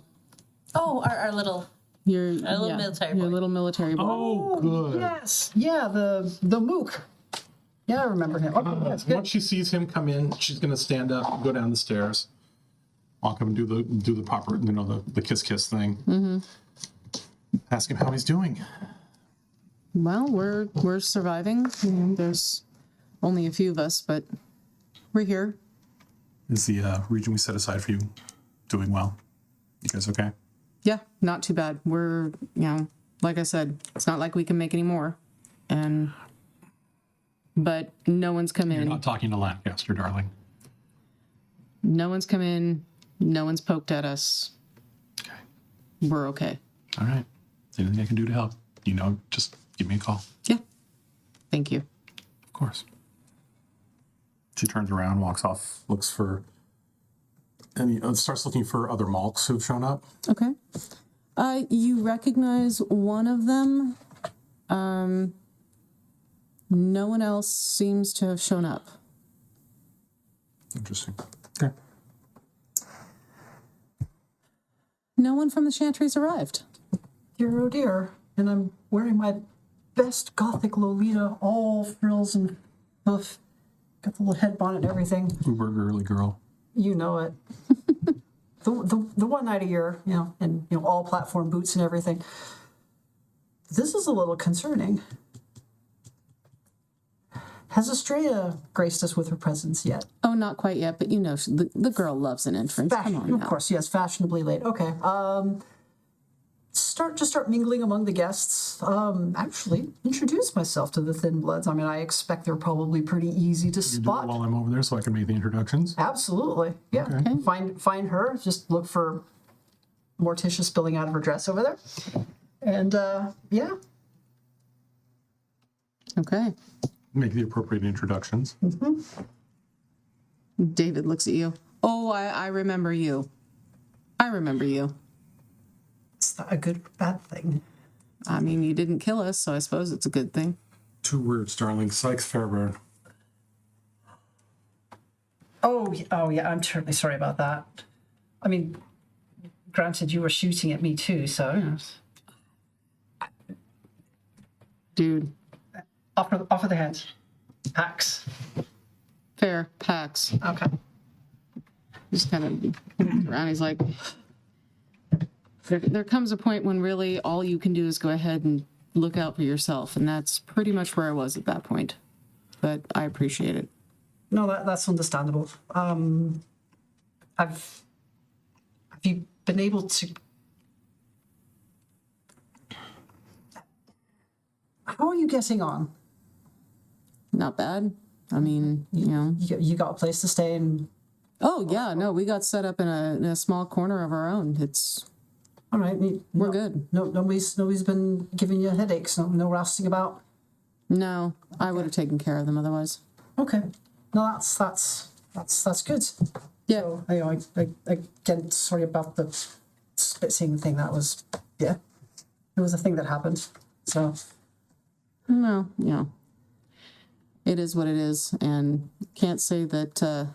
Oh, our little. Your little military Your boy. little military boy. Oh, good. Yes. Yeah, the mook. Yeah, I remember him. Okay, that's good. Once she sees him come in, she's going to stand up and go down the stairs. I'll come and do the proper, the kiss thing. Mm-hmm. Ask him how he's doing. Well, we're surviving. There's only a few of us, but we're here. Is the region we set aside for you doing well? You guys okay? Yeah, not too bad. We're, like I said, it's not like we can make any more. But no one's come You're in. not talking to Lancaster, darling. No one's come in. No one's poked at us. Okay. We're okay. All right. Anything I can do to help? Just give me a call. Yeah. Thank you. Of course. She turns around, walks off, looks for, and starts looking for other malks who've shown up. Okay. You recognize one of them No one else seems to have shown up. Interesting. Okay. No one from the Chantries arrived. Dear, oh dear. And I'm wearing my best gothic Lolita, all frills and hoof. Got the little head bonnet and everything. Uber girly girl. You know it. the one night a year, and all platform boots and everything. This is a little concerning. Has Estrella graced us with her presence yet? Oh, not quite yet, but the girl loves an entrance. Come on Of now. course, yes, fashionably late. Okay. Start mingling among the guests. Actually, introduce myself to the Thin Bloods. I mean, I expect they're probably pretty easy to You do it spot. while I'm over there so I can make the introductions. Absolutely, yeah. Okay. Find her. Just look for Morticia spilling out of her dress over there, and yeah. Okay. Make the appropriate introductions. David looks at you. Oh, I remember you. I remember you. It's not a good or bad thing. I mean, you didn't kill us, so I suppose it's a good thing. 2 words, darling. Sykes Fairbairn. Oh yeah. I'm terribly sorry about that. I mean, granted, you were shooting at me too, so Dude. offer the hands. Pax. Fair. Pax. Okay. Just kind of looks around. He's like, there comes a point when really all you can do is go ahead and look out for yourself. And that's pretty much where I was at that point. But I appreciate it. No, that's understandable. Have you been able to? How are you getting on? Not bad. I mean, You got a place to stay and. Oh, yeah. No, we got set up in a small corner of our own. All right, We're good. Nobody's been giving you headaches. No rousting about. No, I would have taken care of them otherwise. Okay, no, that's good. Yeah. So, I again, sorry about the spit seeing thing. That was it was a thing that happened. So No, it is what it is, and can't say that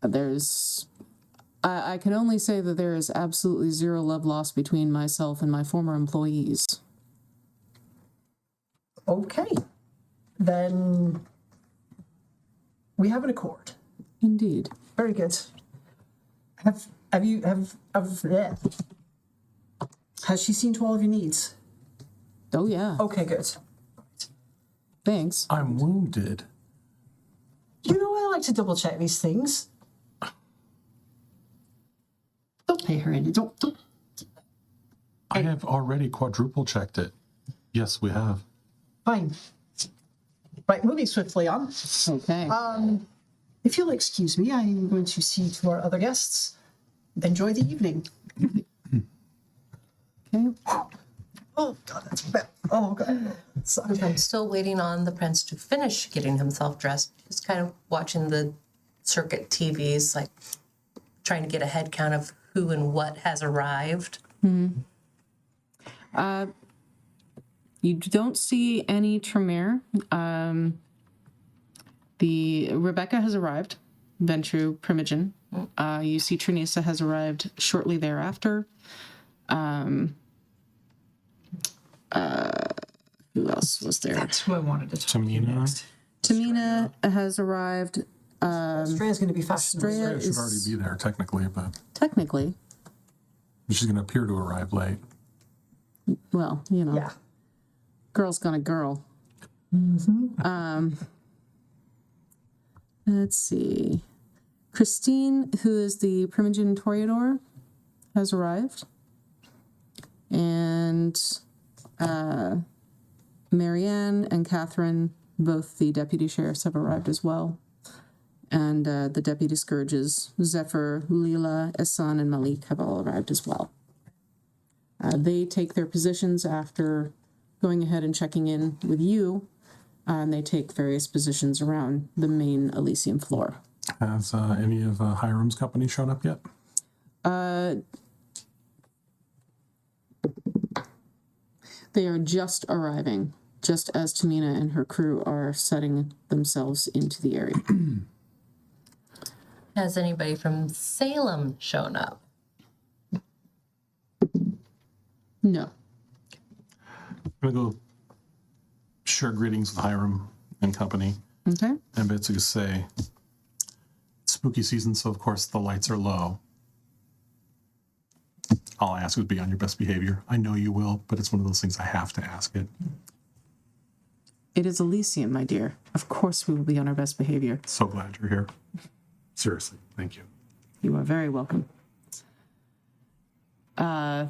there's. I can only say that there is absolutely zero love lost between myself and my former employees. okay, then we have an accord. Indeed. Very good. Yeah. Has she seen to all of your needs? Oh, yeah. Okay, good. Thanks. I'm wounded. I like to double check these things. Don't pay her any. Don't. I have already quadruple checked it. Yes, we have. Fine. Right, moving swiftly on. Okay. If you'll excuse me, I'm going to see to our other guests. Enjoy the evening. Okay. Oh God, that's bad. Oh God. Sorry. I'm still waiting on the prince to finish getting himself dressed. Just kind of watching the circuit TVs, like trying to get a head count of who and what has arrived. You don't see any Tremere. The Rebecca has arrived. Ventru Primogen. You see Trinisa has arrived shortly thereafter. Who else was there? That's who I wanted to talk Tamina. Tamina has arrived. Estrella's going to be fashionable. Estrella Should is already be there technically, but technically, she's going to appear to arrive late. well, Yeah. girl's gonna girl. Let's see. Christine, who is the Primogen Toreador, has arrived. And Marianne and Catherine, both the deputy sheriffs, have arrived as well. And the deputy scourges, Zephyr, Leela, Esan, and Malik have all arrived as well. They take their positions after going ahead and checking in with you, and they take various positions around the main Elysium floor. Has any of Hiram's company shown up yet? They are just arriving, just as Tamina and her crew are setting themselves into the area. Has anybody from Salem shown up? No. I'm gonna go share greetings with Hiram and company. Okay. And basically say, it's spooky season, so of course the lights are low. All I ask would be on your best behavior. I know you will, but it's one of those things I have to ask it. It is Elysium, my dear. Of course we will be on our best behavior. So glad you're here. Seriously, thank you. You are very welcome.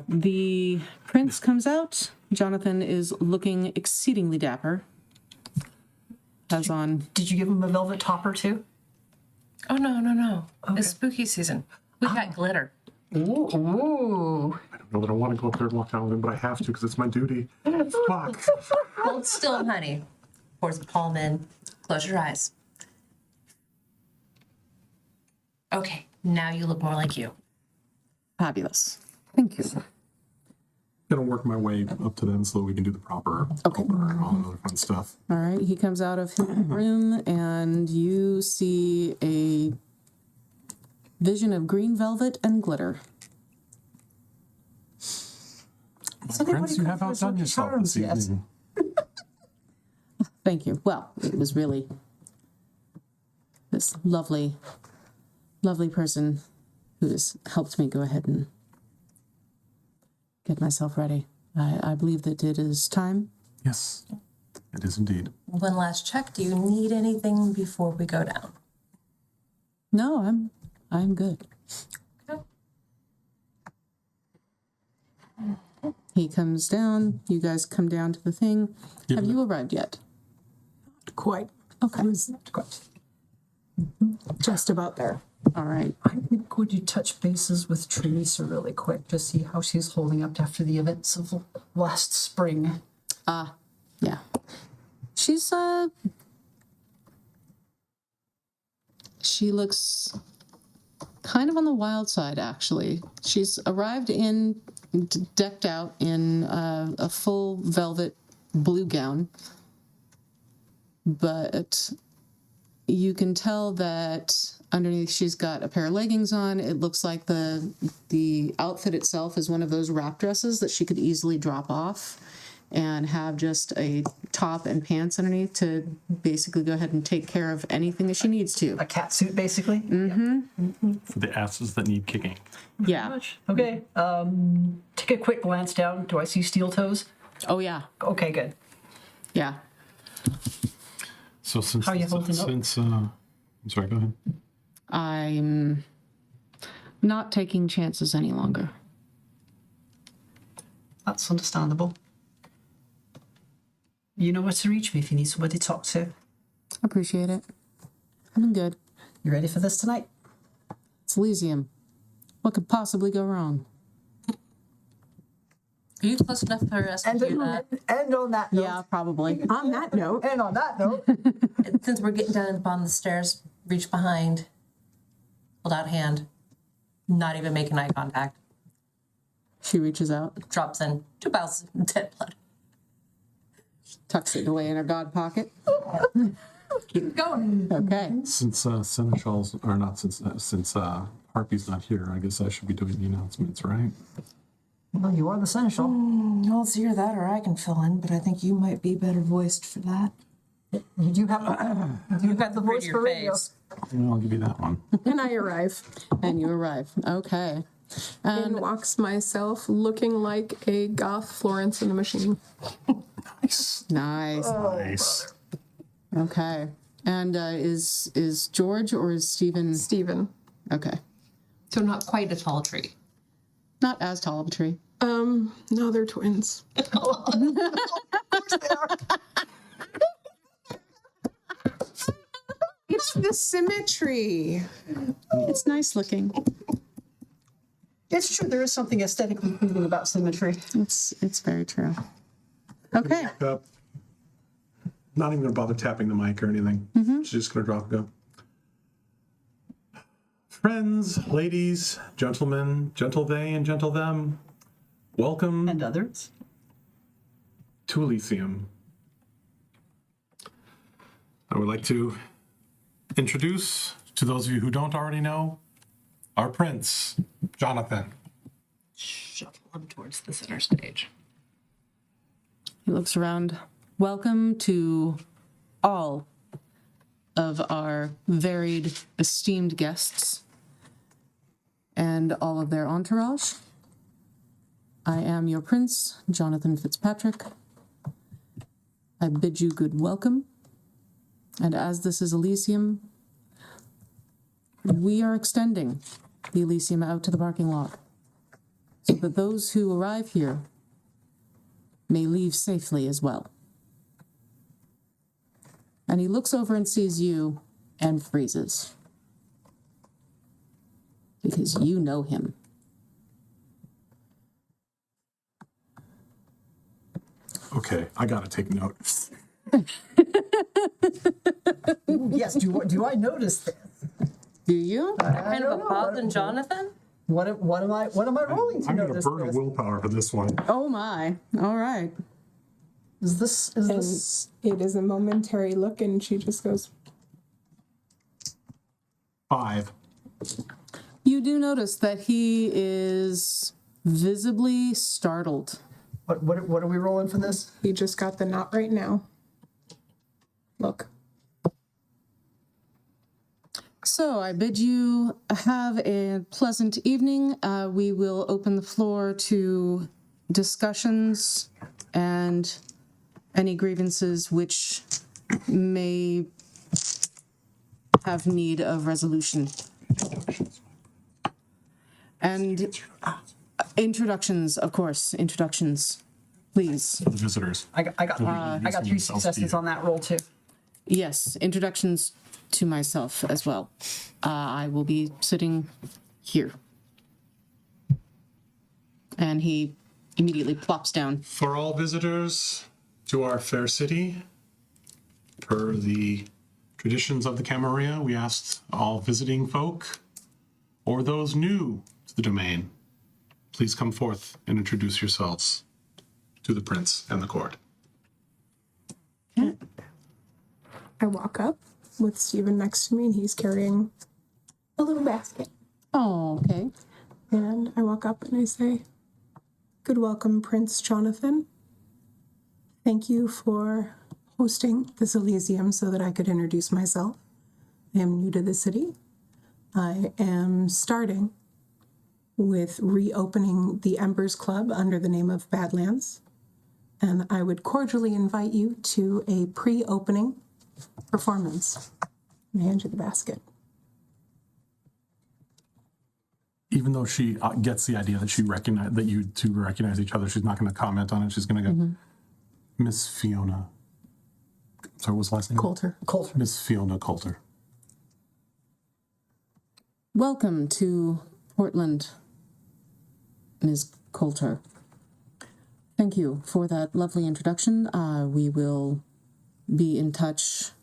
The prince comes out. Jonathan is looking exceedingly dapper. Has on... Did you give him a velvet topper too? Oh, no. It's spooky season. We got glitter. Ooh. I don't know that I want to go up there and walk down with him, but I have to because it's my duty. Fuck. Hold still, honey. Pours the palm in. Close your eyes. Okay, now you look more like you. Fabulous. Thank you. Gonna work my way up to them so that we can do the proper Okay. and all the other fun stuff. All right, he comes out of his room, and you see a vision of green velvet and glitter. Prince, you have outdone yourself this Yes. evening. Thank you. Well, it was really this lovely, lovely person who has helped me go ahead and get myself ready. I believe that it is time. Yes, it is indeed. One last check. Do you need anything before we go down? No, I'm good. He comes down. You guys come down to the thing. Have you arrived yet? Quite. Okay. Quite. Just about there. All right. I'm going to touch bases with Teresa really quick to see how she's holding up after the events of last spring. Yeah. She's she looks kind of on the wild side, actually. She's arrived decked out in a full velvet blue gown, but you can tell that underneath she's got a pair of leggings on. It looks like the outfit itself is one of those wrap dresses that she could easily drop off and have just a top and pants underneath to basically go ahead and take care of anything that she needs to. A cat suit, basically? For the asses that need kicking. Yeah. Okay. Take a quick glance down. Do I see steel toes? Oh, yeah. Okay, good. Yeah. So since How are you holding up? I'm sorry, go ahead. I'm not taking chances any longer. That's understandable. You know where to reach me if you need somebody to talk to. Appreciate it. I'm good. You ready for this tonight? It's Elysium. What could possibly go wrong? Are you close enough for us to hear that? And on that note. Yeah, probably. On that note, And on that note. Since we're getting down at the bottom of the stairs, reach behind, hold out hand, not even making eye contact. She reaches out, Drops in 2 vials of dead blood. tucks it away in her god pocket. Keep going. Okay. Since Seneschal's, or not since Harpy's not here, I guess I should be doing the announcements, right? Well, you are the seneschal. Well, it's either that or I can fill in, but I think you might be better voiced for that. You do have the voice for radio. I'll give you that one. and I arrive. And you arrive. Okay. And walks myself looking like a goth Florence in the Machine. Nice. Nice. Nice. Okay. And is George or is Stephen? Steven. Okay. So not quite a tall tree. Not as tall of a tree. No, they're twins. It's the symmetry. It's nice looking. It's true, there is something aesthetically pleasing about symmetry. It's very true. Okay. Up. Not even gonna bother tapping the mic or anything. She's just gonna drop and go. Friends, ladies, gentlemen, gentle they and gentle them, welcome And others. to Elysium, I would like to introduce, to those of you who don't already know, our prince, Jonathan. Shuffle him towards the center stage. He looks around. Welcome to all of our varied, esteemed guests and all of their entourage. I am your prince, Jonathan Fitzpatrick. I bid you good welcome. And as this is Elysium, we are extending the Elysium out to the parking lot so that those who arrive here may leave safely as well. And he looks over and sees you and freezes. Because you know him. Okay, I gotta take notes. Yes, do I notice this? Do you? Kind of a pause in Jonathan? What am I rolling to I'm gonna notice burn a this? willpower for this one. Oh my. All right. Is this It is a momentary look, and she just goes, 5. You do notice that he is visibly startled. what are we rolling for this? "He just got the not right now." Look. So I bid you have a pleasant evening. We will open the floor to discussions and any grievances which may have need of resolution. And introductions, of course, introductions, please. The visitors. I got 3 successes on that roll too. Yes, introductions to myself as well. I will be sitting here. And he immediately plops down. For all visitors to our fair city, per the traditions of the Camarilla, we asked all visiting folk or those new to the domain, please come forth and introduce yourselves to the prince and the court. I walk up with Stephen next to me, and he's carrying a little basket. Oh, okay. And I walk up and I say, "Good welcome, Prince Jonathan. Thank you for hosting this Elysium so that I could introduce myself. I am new to the city. I am starting with reopening the Embers Club under the name of Badlands. And I would cordially invite you to a pre-opening performance." And I hand you the basket. Even though she gets the idea that that you two recognize each other, she's not going to comment on it. She's going to go, Miss Fiona. Sorry, what was the last name? Coulter. Miss Fiona Coulter. Welcome to Portland, Ms. Coulter. Thank you for that lovely introduction. We will be in touch.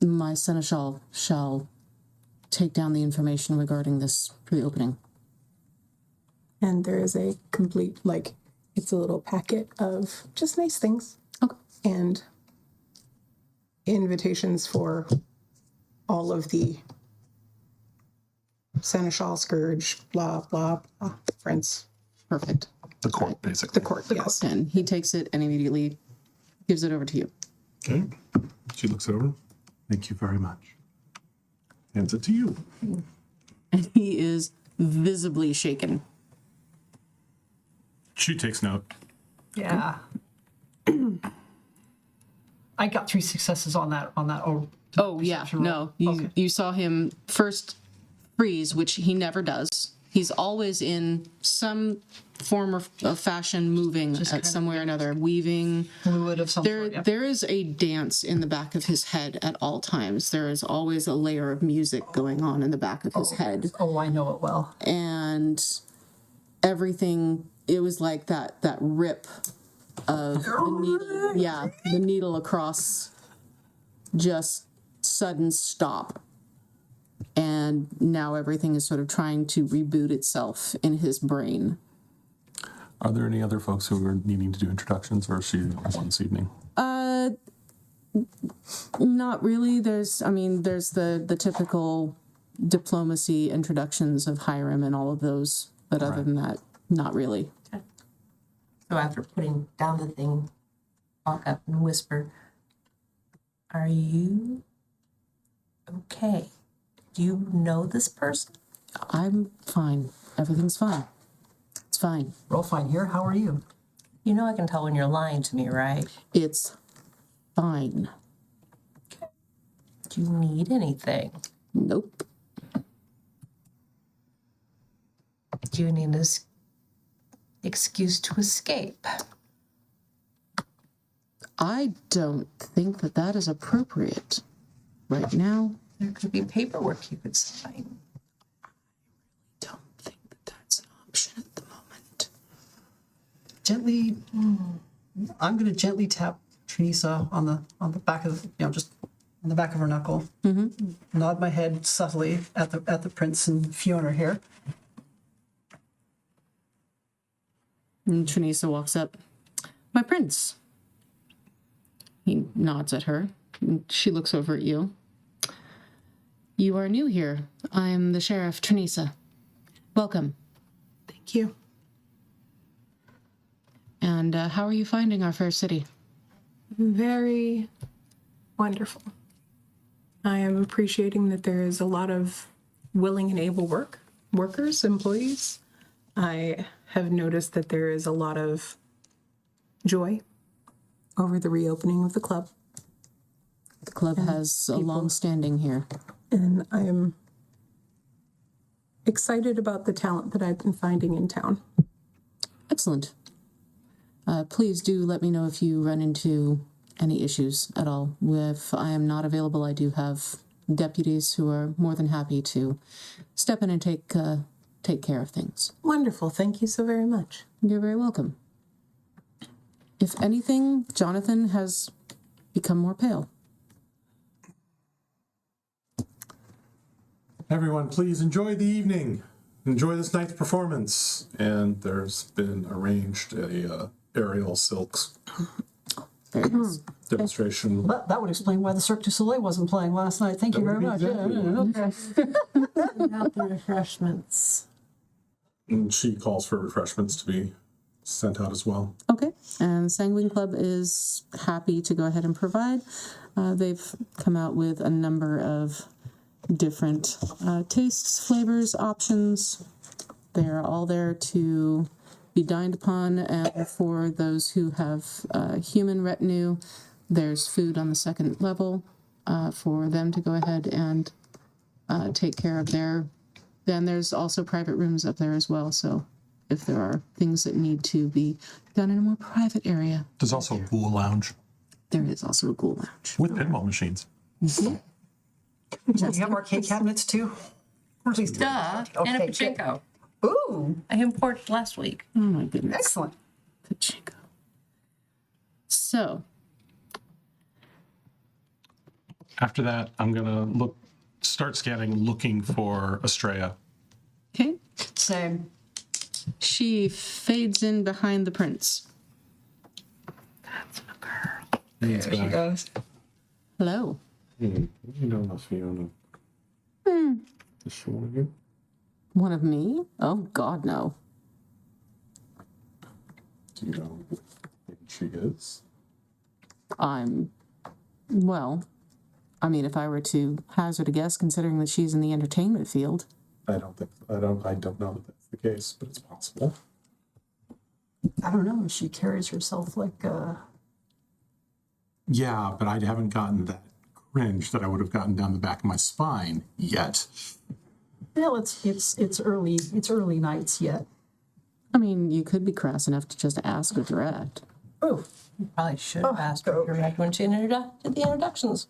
My seneschal shall take down the information regarding this pre-opening. And there is a complete, it's a little packet of just nice things. Okay. And invitations for all of the Seneschal, Scourge, blah, blah, blah, friends. Perfect. The court, basically. The court, yes. And he takes it and immediately gives it over to you. Okay. She looks over. Thank you very much. Hands it to you. And he is visibly shaken. She takes note. Yeah. I got 3 successes on that. Oh, yeah. No, you saw him first freeze, which he never does. He's always in some form of fashion moving at somewhere or another, weaving. Fluid of some sort. Yeah. There is a dance in the back of his head at all times. There is always a layer of music going on in the back of his head. Oh, I know it well. And everything, it was like that rip of the needle. Yeah, the needle across, just sudden stop. And now everything is sort of trying to reboot itself in his brain. Are there any other folks who are needing to do introductions, or is she the only one this evening? Not really. There's the typical diplomacy introductions of Hiram and all of those, but other than that, not really. So after putting down the thing, walk up and whisper, "Are you okay? Do you know this person?" I'm fine. Everything's fine. It's fine. We're all fine here. How are you? You know I can tell when you're lying to me, right? It's fine. Do you need anything? Nope. Do you need an excuse to escape? I don't think that is appropriate right now. There could be paperwork you could sign. Don't think that's an option at the moment. Gently, I'm going to gently tap Teresa on the back of, just on the back of her knuckle. Mm-hmm. Nod my head subtly at the Prince and Fiona here. And Trinisa walks up. My prince. He nods at her. And she looks over at you. You are new here. I'm the sheriff, Trinisa. Welcome. Thank you. And how are you finding our fair city? Very wonderful. I am appreciating that there is a lot of willing and able workers, employees. I have noticed that there is a lot of joy over the reopening of the club. The club has a long standing here. And I am excited about the talent that I've been finding in town. Excellent. Please do let me know if you run into any issues at all. If I am not available, I do have deputies who are more than happy to step in and take care of things. Wonderful. Thank you so very much. You're very welcome. If anything, Jonathan has become more pale. Everyone, please enjoy the evening. Enjoy this night's performance. And there's been arranged a aerial silks Very nice. demonstration. That would explain why the Cirque du Soleil wasn't playing last night. Thank you That very would much. be Yeah, exactly okay. Out the refreshments. And she calls for refreshments to be sent out as well. Okay, and Sanguine Club is happy to go ahead and provide. They've come out with a number of different tastes, flavors, options. They're all there to be dined upon, and for those who have human retinue, there's food on the second level for them to go ahead and take care of their. Then there's also private rooms up there as well, so if there are things that need to be done in a more private area. There's also a pool lounge There is also a ghoul lounge. with pinball machines. Do you have arcade cabinets too? Please do. Duh. And a Okay, pachinko. Ooh, I imported last week. Oh my goodness. excellent. Pachinko. So, After that, I'm gonna start scanning, looking for Estrella. okay. Same. She fades in behind the prince. There she goes. Hello. You know Fiona. Is she one of you? One of me? Oh, God, no. Do you know who she is? Well, I mean, if I were to hazard a guess, considering that she's in the entertainment field. I don't know that that's the case, but it's possible. I don't know. She carries herself like Yeah, but I haven't gotten that cringe that I would have gotten down the back of my spine yet. well, it's early nights yet. I mean, you could be crass enough to just ask her direct. Oh, You probably should have asked her direct when she did the introductions.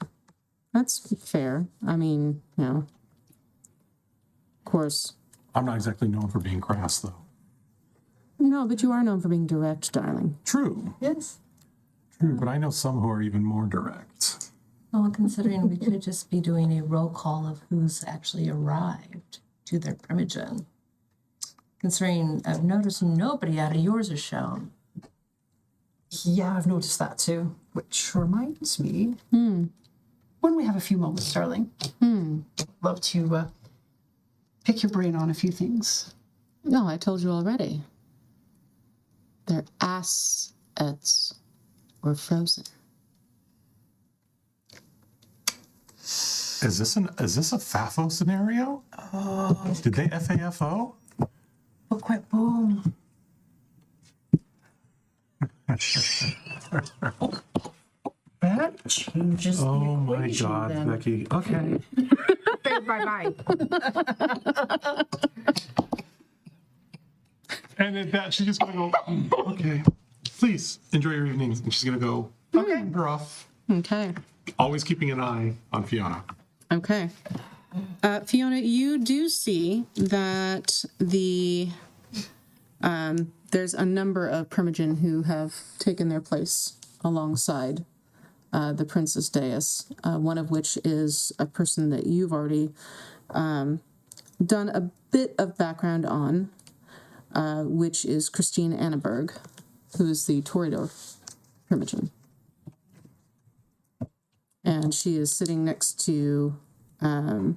That's fair. I mean, you know. Of course. I'm not exactly known for being crass, though. No, but you are known for being direct, darling. True, yes. but I know some who are even more direct. Well, considering we could just be doing a roll call of who's actually arrived to their primogen. considering I've noticed nobody out of yours is shown. Yeah, I've noticed that too. Which reminds me, when we have a few moments, darling, love to pick your brain on a few things. No, I told you already. Their assets were frozen. Is this a FAFO scenario? Oh. Did they FAFO? Oh, quite boom. That changes the Oh my equation God, then. Becky. Okay. Bye-bye. And at that, she's just gonna go, okay, please enjoy your evening. And she's gonna go, okay, we're off. Okay. Always keeping an eye on Fiona. Okay. Fiona, you do see that there's a number of Primogen who have taken their place alongside the Princess Deus, one of which is a person that you've already done a bit of background on, which is Christine Anneberg, who is the Toreador Primogen. And she is sitting next to another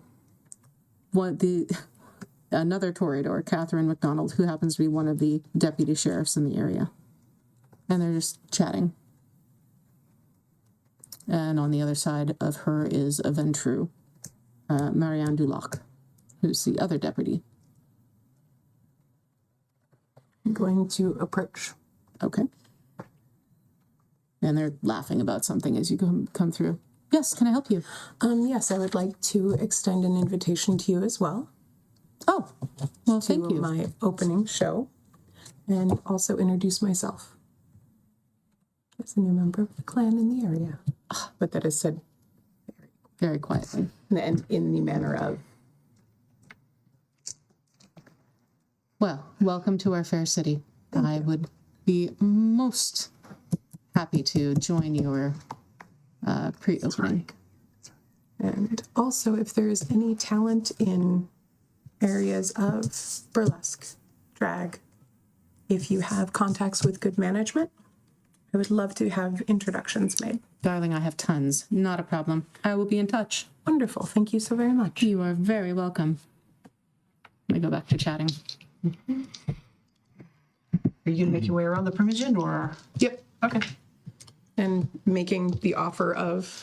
Toreador, Catherine McDonald, who happens to be one of the deputy sheriffs in the area. And they're just chatting. And on the other side of her is Aventru, Marianne Dulac, who's the other deputy. I'm going to approach. Okay. And they're laughing about something as you come through. Yes, can I help you? Yes, I would like to extend an invitation to you as well. Oh, well, thank to you. my opening show, and also introduce myself as a new member of the clan in the area. But that is said Very quietly. and in the manner of, Well, welcome to our fair city. I would be most happy to join your pre-opening. and also if there is any talent in areas of burlesque, drag, if you have contacts with good management, I would love to have introductions made. Darling, I have tons. Not a problem. I will be in touch. Wonderful. Thank you so very much. You are very welcome. Let me go back to chatting. Are you gonna make your way around the Primogen or? Yep. Okay. And making the offer of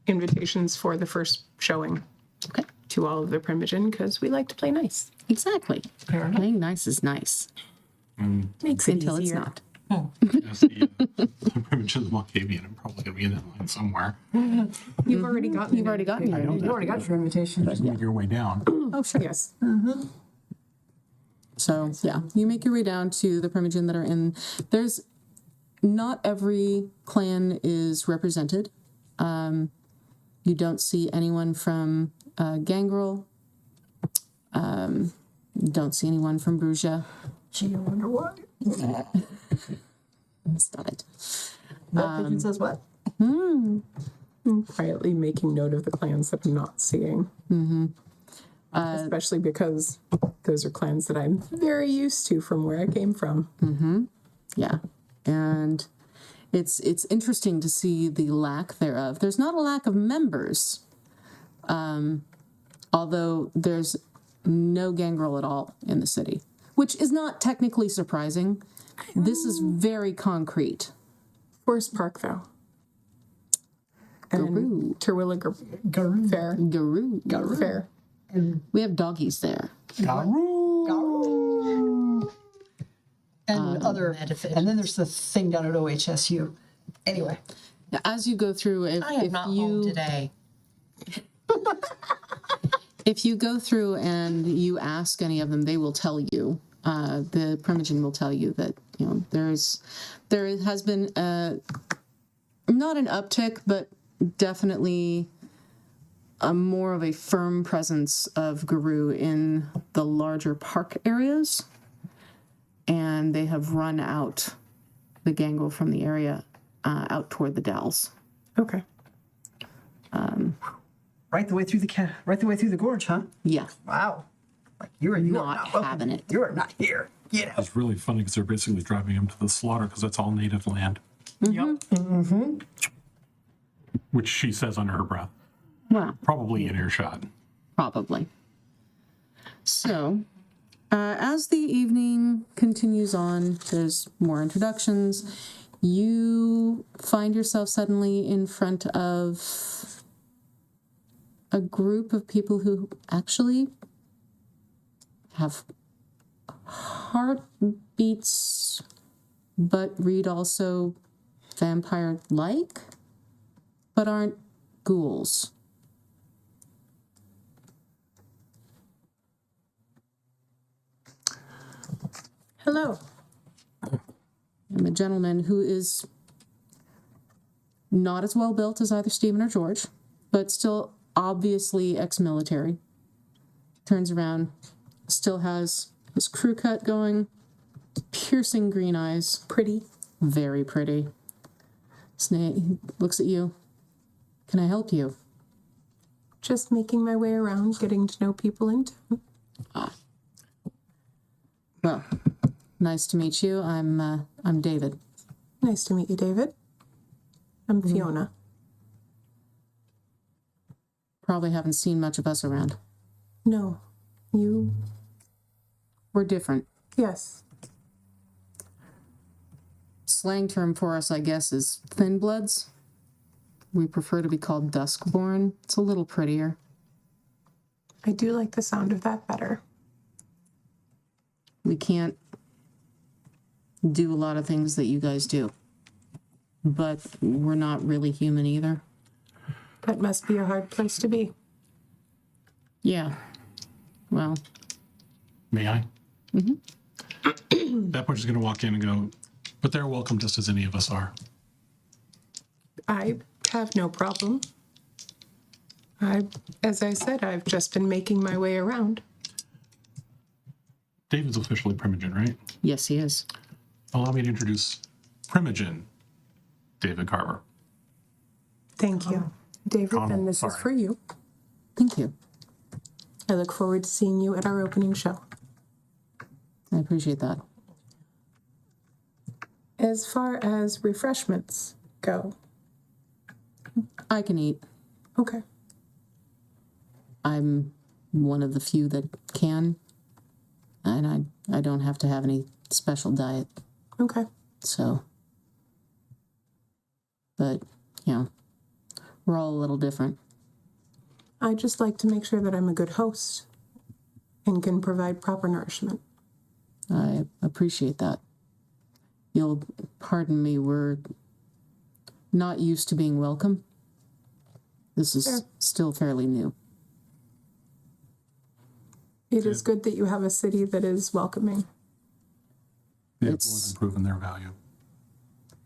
invitations for the first showing Okay. to all of the Primogen because we like to play nice. Exactly. Playing nice is nice. Makes it Until it's easier. not. As the Primogen's Malkavian, I'm probably gonna be in that line somewhere. You've already gotten. You've already gotten your You already got your invitation. Just make your way down. Oh, sure. Yes. So, yeah, you make your way down to the Primogen that are in. There's not every clan is represented. You don't see anyone from Gangrel. You don't see anyone from Bruges. Gee, I wonder why. Stop it. That pigeon says what? I'm quietly making note of the clans that I'm not seeing. Especially because those are clans that I'm very used to from where I came from. Yeah, and it's interesting to see the lack thereof. There's not a lack of members, although there's no Gangrel at all in the city, which is not technically surprising. This is very concrete. Forest Park, though. And Terwilla Garoo. Fair. Garoo. Fair. We have doggies there. Garoo. And and then there's the thing down at OHSU. Anyway. Now, as you go through, if you today. if you go through and you ask any of them, they will tell you. The Primogen will tell you that there has been not an uptick, but definitely more of a firm presence of Garoo in the larger park areas, and they have run out the Gangrel from the area out toward the Dalles. Okay. Right the way through the gorge, huh? Yeah. Wow. Like, you are not welcome. having it. You are not here. Get out. It's really funny because they're basically driving him to the slaughter because that's all native land, Yep. which she says under her breath, Well, probably in earshot. probably. So, as the evening continues on, there's more introductions. You find yourself suddenly in front of a group of people who actually have heartbeats, but read also vampire-like, but aren't ghouls. Hello. I'm a gentleman who is not as well built as either Stephen or George, but still obviously ex-military. Turns around, still has his crew cut going, piercing green eyes, Pretty. very pretty. He looks at you. Can I help you? Just making my way around, getting to know people in town. Well, nice to meet you. I'm David. Nice to meet you, David. I'm Fiona. Probably haven't seen much of us around. No, you. We're different. Yes. Slang term for us, I guess, is thin bloods. We prefer to be called duskborn. It's a little prettier. I do like the sound of that better. We can't do a lot of things that you guys do. But we're not really human either. That must be a hard place to be. Yeah. Well, May I? That person's going to walk in and go, but they're welcome just as any of us are. I have no problem. As I said, I've just been making my way around. David's officially Primogen, right? yes, he is. Allow me to introduce Primogen, David Carver. Thank you, David, Connell, and this is sorry. for you. Thank you. I look forward to seeing you at our opening show. I appreciate that. As far as refreshments go, I can eat. okay. I'm one of the few that can. And I don't have to have any special diet. Okay. So. But, you know, we're all a little different. I just like to make sure that I'm a good host and can provide proper nourishment. I appreciate that. You'll pardon me, we're not used to being welcome. This is Fair. still fairly new. It is good that you have a city that is welcoming. They've more It's- than proven their value.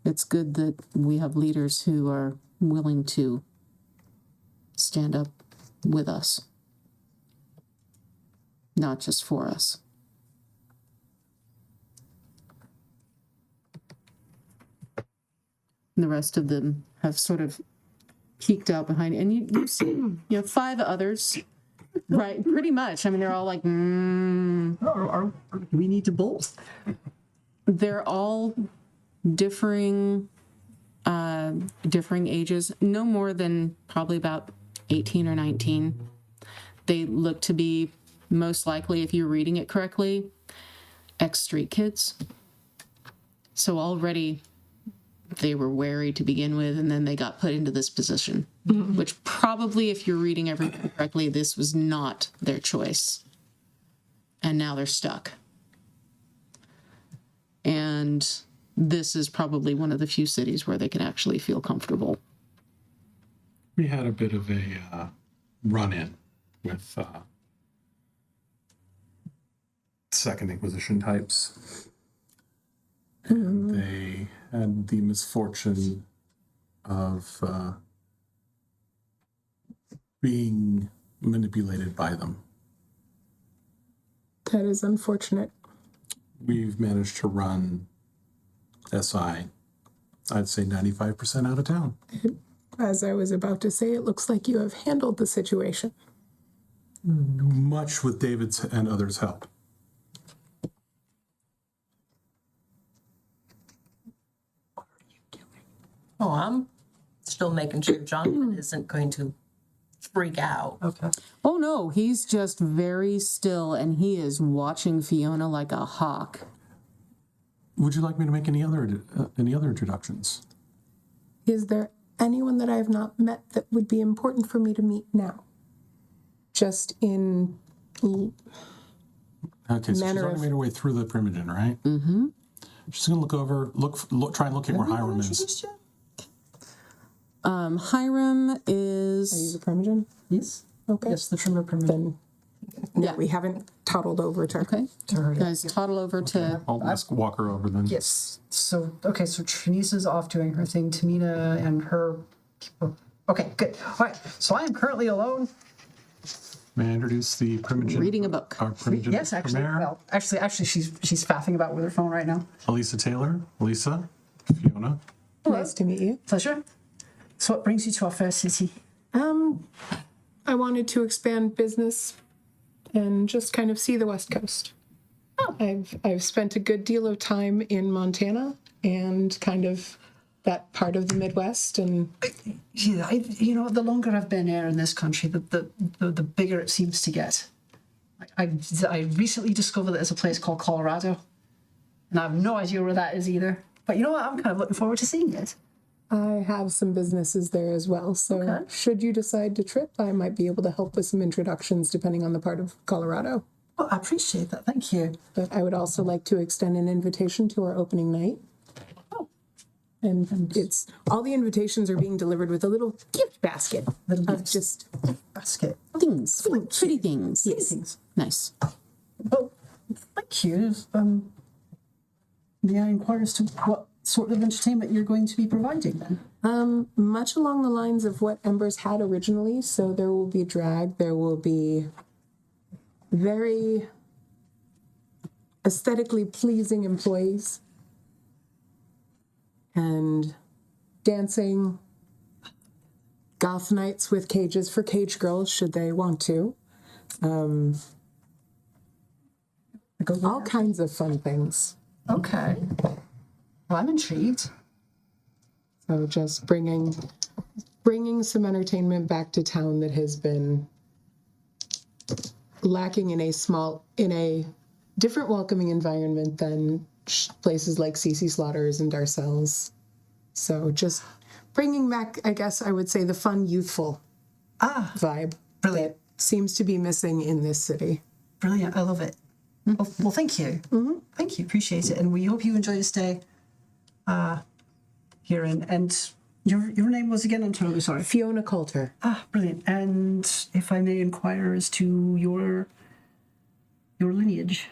It's good that we have leaders who are willing to stand up with us, not just for us. And the rest of them have sort of peeked out behind, and you see, you know, 5 others, right? Pretty much. I mean, they're all like, Do we need to bolt? They're all differing ages, no more than probably about 18 or 19. They look to be, most likely, if you're reading it correctly, ex-street kids. So already they were wary to begin with, and then they got put into this position, which probably, if you're reading everything correctly, this was not their choice. And now they're stuck. And this is probably one of the few cities where they can actually feel comfortable. We had a bit of a run-in with Second Inquisition types. And they had the misfortune of being manipulated by them. That is unfortunate. We've managed to run SI, I'd say 95% out of town. As I was about to say, it looks like you have handled the situation. much with David's and others' help. Oh, I'm still making sure Jonathan isn't going to freak out. Okay. Oh no, he's just very still and he is watching Fiona like a hawk. Would you like me to make any other introductions? Is there anyone that I have not met that would be important for me to meet now? Just in Okay, so she's Manner already of- made her way through the Primogen, right? Mm-hmm. She's gonna try and locate where Hiram is. Hiram Are you is... the Primogen? Yes. Okay. Yes, the trimmer permit. Then no, Yeah. we haven't toddled over to Okay, To her, you guys toddle over to... I'll ask walk her over then. Yes. So, okay, so Trinisa's off doing her thing. Tamina and her... Okay, good. All right, so I am currently alone. May I introduce the Primogen? Reading a book. Our Primogen Yes, actually. Premier, Well, actually, she's faffing about with her phone right now. Elisa Taylor, Lisa, Fiona. Nice to meet you. Pleasure. So what brings you to our first city? I wanted to expand business and just kind of see the West Coast. I've spent a good deal of time in Montana and kind of that part of the Midwest, and Yeah, the longer I've been here in this country, the bigger it seems to get. I recently discovered that there's a place called Colorado, and I have no idea where that is either. But you know what? I'm kind of looking forward to seeing it. I have some businesses there as well. So Okay. should you decide to trip, I might be able to help with some introductions depending on the part of Colorado. Oh, I appreciate that. Thank you. But I would also like to extend an invitation to our opening night. Oh. And it's all the invitations are being delivered with a little gift basket of just Basket. Things, pretty things. Things. Nice. Well, thank you. May I inquire as to what sort of entertainment you're going to be providing then? much along the lines of what Embers had originally. So there will be drag, there will be very aesthetically pleasing employees and dancing, goth nights with cages for cage girls should they want to. All kinds of fun things. Okay. Well, I'm intrigued. So just bringing some entertainment back to town that has been lacking in a different welcoming environment than places like CC Slaughters and Darcel's. So just bringing back, I guess I would say, the fun, youthful vibe Brilliant. that seems to be missing in this city. Brilliant. I love it. Well, thank you. Thank you. Appreciate it. And we hope you enjoy your stay here. And your name was again? I'm totally sorry. Fiona Coulter. Brilliant. And if I may inquire as to your lineage.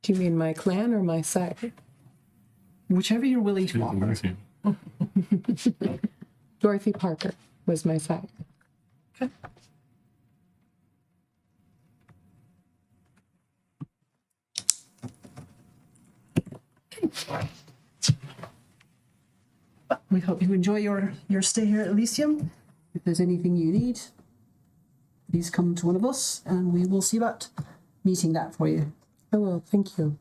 Do you mean my clan or my side? Whichever you're willing to offer. Dorothy Parker was my side. Okay. Well, we hope you enjoy your stay here at Elysium. If there's anything you need, please come to one of us and we will see about meeting that for you. I will, thank you.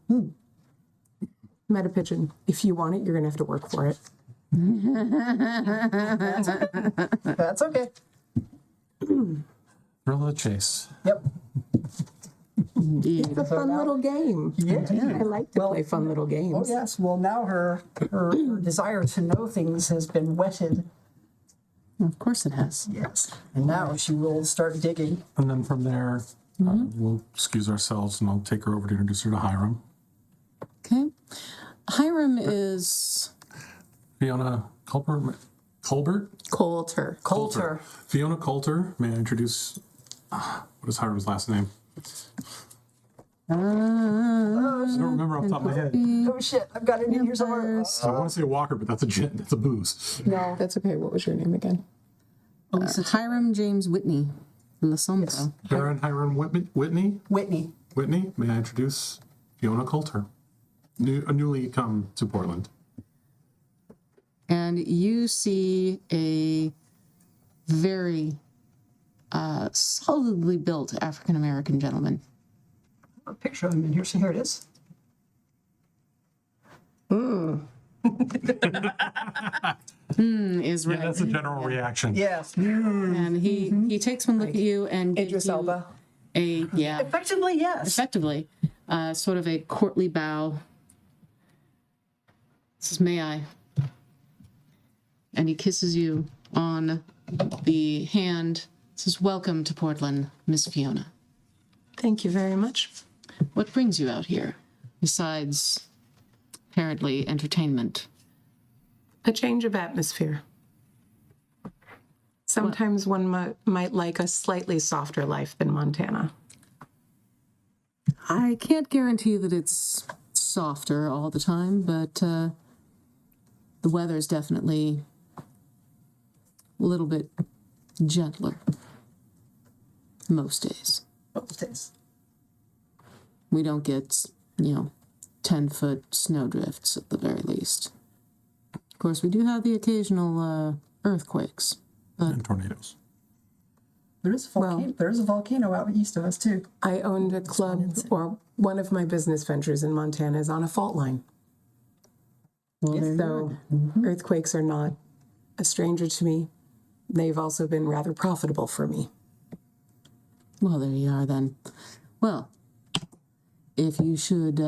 Meta Pigeon, if you want it, you're going to have to work for it. That's okay. Thrill of the chase. Yep. Indeed. It's a fun little game. Yeah. I like to play fun little games. Oh yes. Well, now her desire to know things has been whetted. Of course it has. Yes. And now she will start digging. And then from there, we'll excuse ourselves and I'll take her over to introduce her to Hiram. Okay. Hiram is... Fiona Colbert? Coulter. Coulter. Fiona Coulter. May I introduce, what is Hiram's last name? I don't remember off the top of my head. Oh shit! I've got it in here somewhere. I want to say Walker, but that's a gin. That's a booze. No. That's okay. What was your name again? Hiram James Whitney from the Sombra. Baron Hiram Whitney. Whitney. Whitney. May I introduce Fiona Coulter, newly come to Portland. and you see a very solidly built African American gentleman. A picture of him in here. So here it is. Is right. That's a general reaction. Yes. And he takes one look at you and gives Idris you Elba. Effectively, yes. effectively sort of a courtly bow. Says, "May I?" And he kisses you on the hand. Says, "Welcome to Portland, Miss Fiona. Thank you very much. What brings you out here, besides apparently entertainment?" A change of atmosphere. Sometimes one might like a slightly softer life than Montana. I can't guarantee that it's softer all the time, but the weather's definitely a little bit gentler most days. Both days. We don't get, 10-foot snowdrifts at the very least. Of course, we do have the occasional earthquakes. And tornadoes. There is a volcano out east of us too. I owned a club, or one of my business ventures in Montana is on a fault line. So earthquakes are not a stranger to me. They've also been rather profitable for me. Well, there you are then. Well, if you should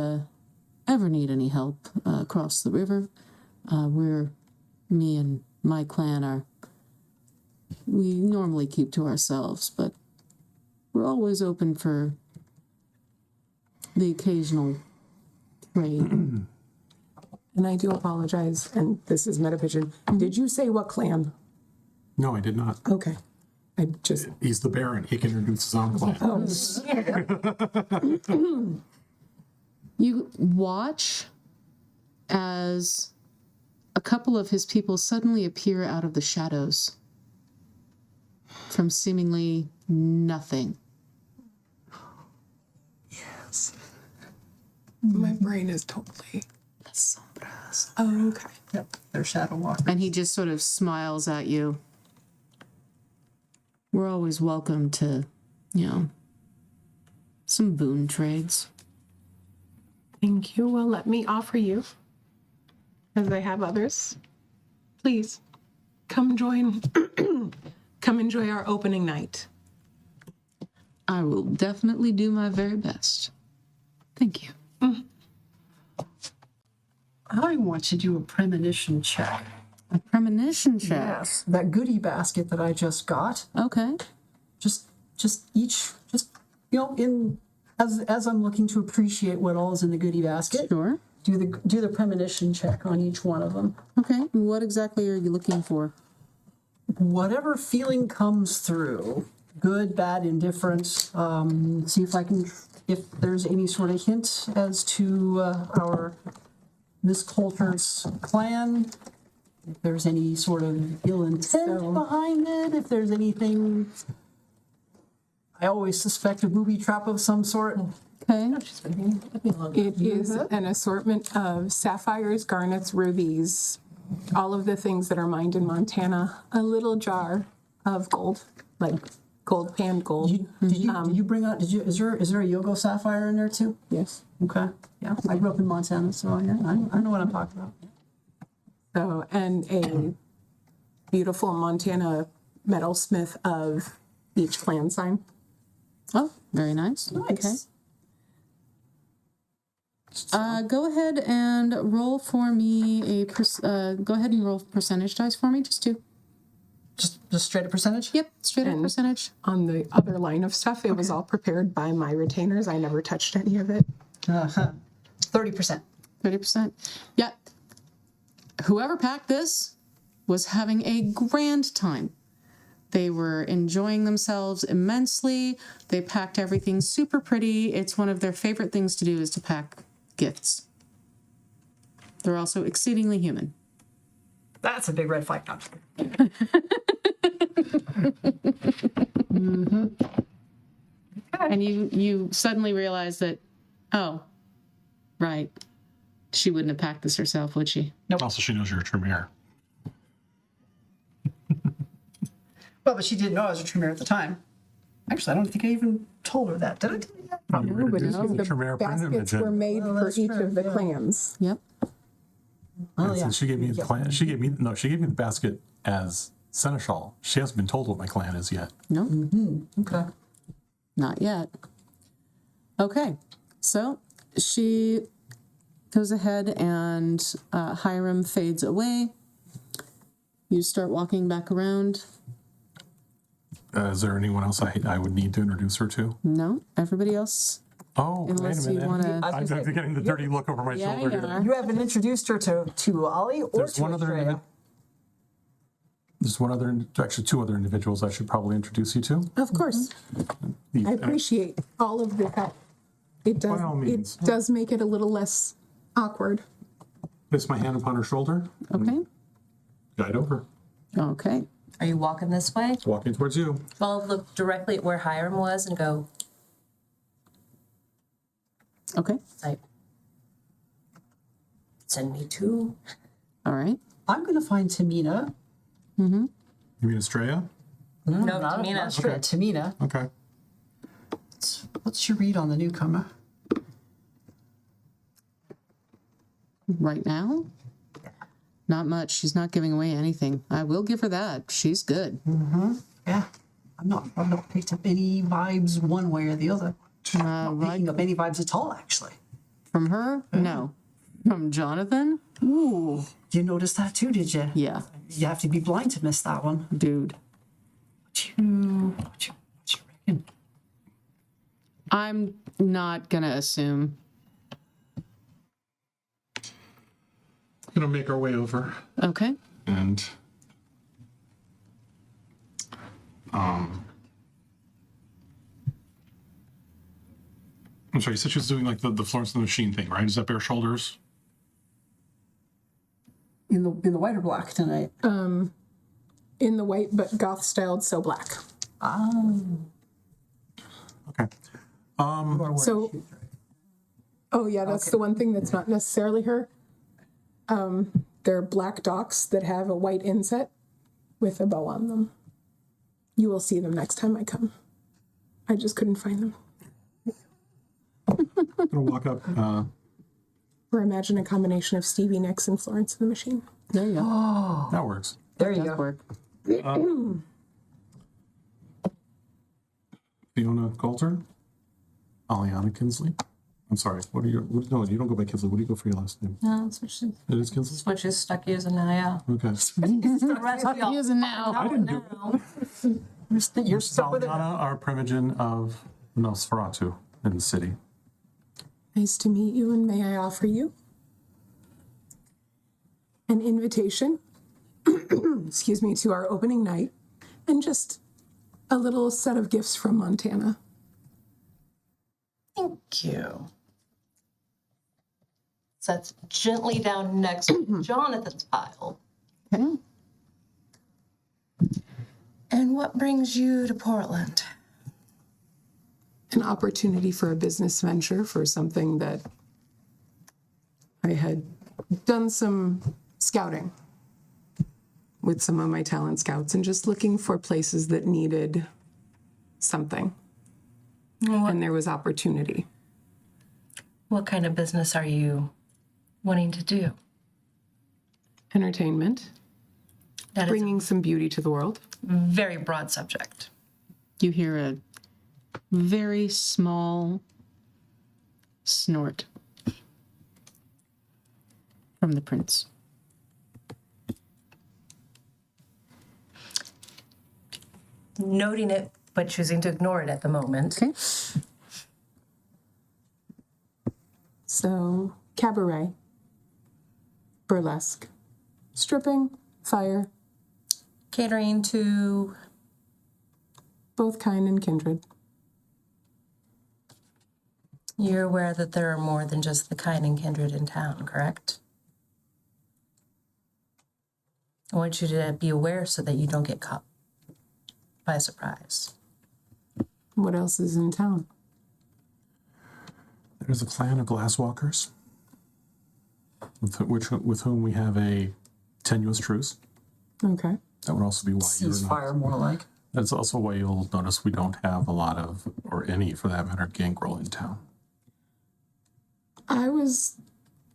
ever need any help across the river, me and my clan we normally keep to ourselves, but we're always open for the occasional trade. And I do apologize, and this is Meta Pigeon. Did you say what clan? No, I did not. Okay. I just, He's the Baron. He can introduce his own clan. You watch as a couple of his people suddenly appear out of the shadows from seemingly nothing. yes. My brain is totally. Oh, okay. Yep. They're shadow walkers. And he just sort of smiles at you. We're always welcome to, some boon trades. Thank you. Well, let me offer you, as I have others. Please, come join. Come enjoy our opening night. I will definitely do my very best. Thank you. I want to do a premonition check. A premonition check. Yes. That goodie basket that I just got. Okay. Just in as I'm looking to appreciate what all is in the goodie basket. Sure. Do the premonition check on each one of them. Okay. What exactly are you looking for? Whatever feeling comes through, good, bad, indifferent. See if there's any sort of hint as to our Miss Coulter's clan. If there's any sort of ill intent behind it. If there's anything, I always suspect a booby trap of some sort. Okay. It is an assortment of sapphires, garnets, rubies, all of the things that are mined in Montana. A little jar of gold, like gold panned gold. Did you bring out? Is there a Yogo sapphire in there too? Yes. Okay. Yeah, I grew up in Montana, so yeah, I know what I'm talking about. So, and a beautiful Montana metalsmith of each clan sign. Oh, very nice. Nice. Okay. Go ahead and roll for me go ahead and roll percentage dice for me, just two. Just straight up percentage? Yep, straight up And percentage. On the other line of stuff, it was all prepared by my retainers. I never touched any of it. 30%. 30%. Yeah. Whoever packed this was having a grand time. They were enjoying themselves immensely. They packed everything super pretty. It's one of their favorite things to do is to pack gifts. They're also exceedingly human. That's a big red flag. And you suddenly realize that, oh, right. She wouldn't have packed this herself, would she? Also, she knows you're a Tremere. Well, but she didn't know I was a Tremere at the time. Actually, I don't think I even told her that. Did I tell you that? Probably No, but introduced the the Tremere print baskets image. were made for that's each true, of the yeah. clans. Yep. Oh, And yeah. so she gave me the clan. She gave me the basket as Seneschal. She hasn't been told what my clan is yet. No, Okay. not yet. Okay, so she goes ahead and Hiram fades away. You start walking back around. Is there anyone else I would need to introduce her to? No, everybody else. Oh, wait a Unless you minute. wanna- I I'm was gonna say, getting the dirty look over my Yeah, shoulder you here. are. you haven't introduced her to Ollie or There's to one other. Estrella. There's one other, actually two other individuals I should probably introduce you to. Of course, I appreciate all of the help. It does. By all means. It does make it a little less awkward. Place my hand upon her shoulder, Okay. guide over, Okay. Are you walking this way? walking towards you. I'll look directly at where Hiram was and go, Okay. like, send me to. All right. I'm going to find Tamina. You mean Estrella? No, Not Tamina. Estrella, Tamina. Okay. What's your read on the newcomer? Right now? Not much. She's not giving away anything. I will give her that. She's good. Yeah. I've not picked up any vibes one way or the other. Not picking up any vibes at all, actually. From her? No. From Jonathan? Ooh. You noticed that too, did you? Yeah, You have to be blind to miss that one. dude. What you reckon? I'm not gonna assume. Gonna make our way over Okay. and I'm sorry, you said she was doing like the Florence and the Machine thing, right? Is that bare shoulders? In the white or black tonight? In the white, but goth styled, so black. Okay. So, oh yeah, that's the one thing that's not necessarily her. They're black docks that have a white inset with a bow on them. You will see them next time I come. I just couldn't find them. I'm gonna walk up. Or imagine a combination of Stevie Nicks and Florence and the Machine. There you go. That works. There you Does go. work. Fiona Coulter, Aliana Kinsley. I'm sorry. What are your? No, you don't go by Kinsley. What do you go for your last name? No, that's what she's, It is Kinsley. what she's stuck using now, yeah. Okay. The rest of y'all Using now. I didn't do it. You're stuck with it. Aliana, our primogen of Nosferatu in the city. Nice to meet you, and may I offer you an invitation, excuse me, to our opening night, and just a little set of gifts from Montana. Thank you. So that's gently down next to Jonathan's pile. Okay. And what brings you to Portland? An opportunity for a business venture, for something that I had done some scouting with some of my talent scouts and just looking for places that needed something. And there was opportunity. What kind of business are you wanting to do? Entertainment, That is bringing some beauty to the world. a very broad subject. You hear a very small snort from the prince. Noting it, but choosing to ignore it at the moment. Okay. So, cabaret, burlesque, stripping, fire, Catering to both kind and kindred. You're aware that there are more than just the kind and kindred in town, correct? I want you to be aware so that you don't get caught by surprise. What else is in town? There's a clan of glasswalkers with whom we have a tenuous truce. Okay. That would also be why you're not. Ceasefire, more like. That's also why you'll notice we don't have a lot of, or any for that matter, gangrel in town. I was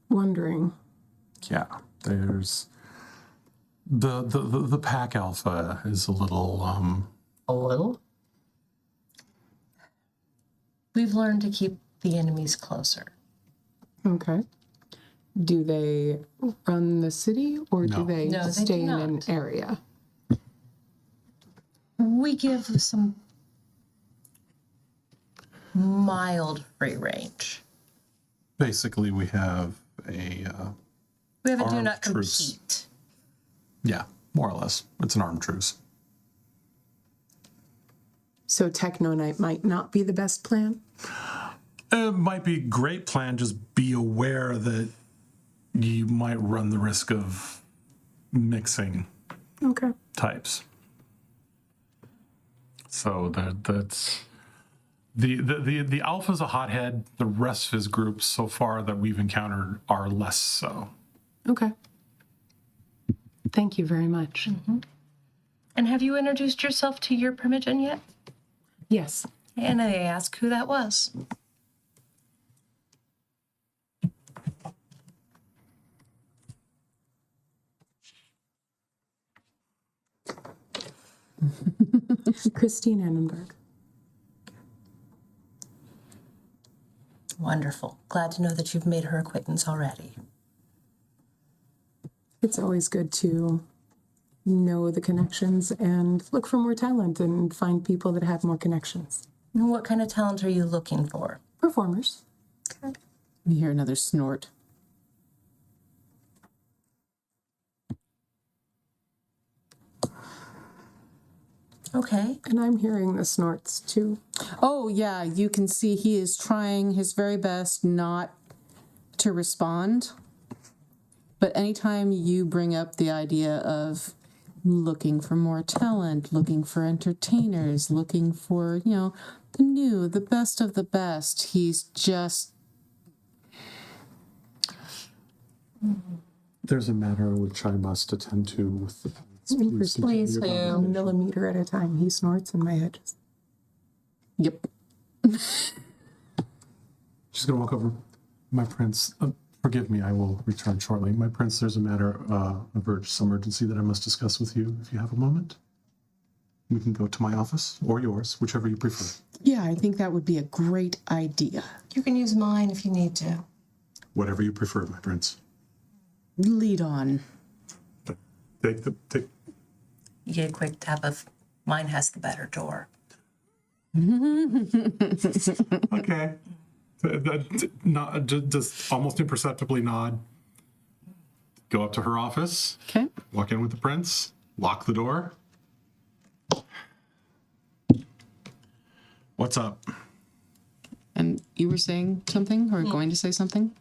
wondering. Yeah, there's the pack alpha is a little A little. We've learned to keep the enemies closer. Okay. Do they run the city or No. do they No, they stay do in an not. area? We give some mild free range. basically we have a We have a do Armed not truce. compete. yeah, more or less. It's an armed truce. So Techno Night might not be the best plan? It might be a great plan, just be aware that you might run the risk of mixing Okay. types. So that's the alpha's a hothead. The rest of his groups so far that we've encountered are less so. Okay. Thank you very much. And have you introduced yourself to your primogen yet? Yes. And I asked who that was. Christine Annenberg. Wonderful. Glad to know that you've made her acquaintance already. It's always good to know the connections and look for more talent and find people that have more connections. And what kind of talent are you looking for? Performers. You hear another snort. Okay. And I'm hearing the snorts too. Oh, yeah, you can see he is trying his very best not to respond. But anytime you bring up the idea of looking for more talent, looking for entertainers, looking for, the new, the best of the best, he's just... There's a matter which I must attend to with the Please A do. millimeter at a time. He snorts and my head just... Yep. She's gonna walk over. My prince, forgive me, I will return shortly. My prince, there's a matter of some urgency that I must discuss with you. If you have a moment, we can go to my office or yours, whichever you prefer. Yeah, I think that would be a great idea. You can use mine if you need to. Whatever you prefer, my prince. Lead on. Take. You get a quick tap of mine has the better door. Okay. Not just almost imperceptibly nod. Go up to her office. Okay. Walk in with the prince. Lock the door. What's up? And you were saying something or going to say something?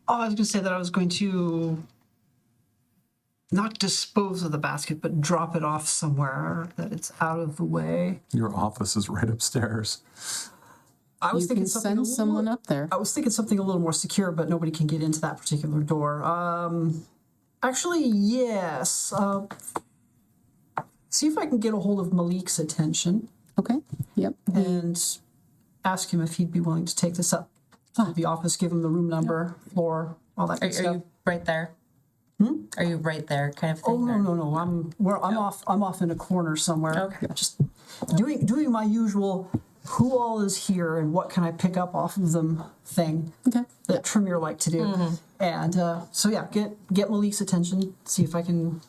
Oh, I was going to say that I was going to not dispose of the basket, but drop it off somewhere that it's out of the way. Your office is right upstairs. I was You thinking can something send a little- someone up there. I was thinking something a little more secure, but nobody can get into that particular door. Actually, yes. See if I can get a hold of Malik's attention Okay. Yep. and ask him if he'd be willing to take this up to the office, give him the room number, floor, all that Are good stuff. you right there? Are you right there, kind of Oh thing? no! I'm off in a corner somewhere. Okay. Just doing my usual. Who all is here and what can I pick up off of them thing Okay. that Tremere like to do. And so yeah, get Malik's attention. See if I can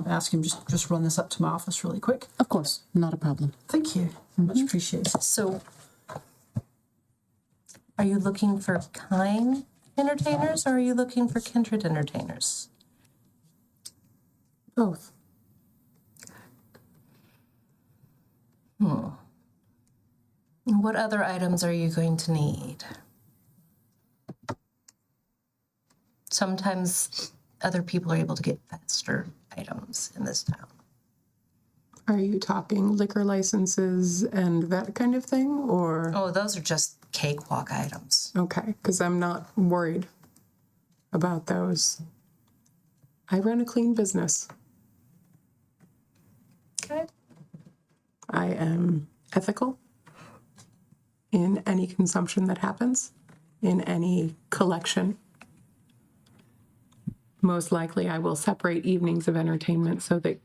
ask him just run this up to my office really quick. Of course. Not a problem. Thank you. Much appreciated. So, are you looking for kind entertainers or are you looking for kindred entertainers? Both. What other items are you going to need? Sometimes other people are able to get faster items in this town. Are you talking liquor licenses and that kind of thing, or? Oh, those are just cakewalk items. Okay, because I'm not worried about those. I run a clean business. Okay. I am ethical in any consumption that happens, in any collection. Most likely, I will separate evenings of entertainment so that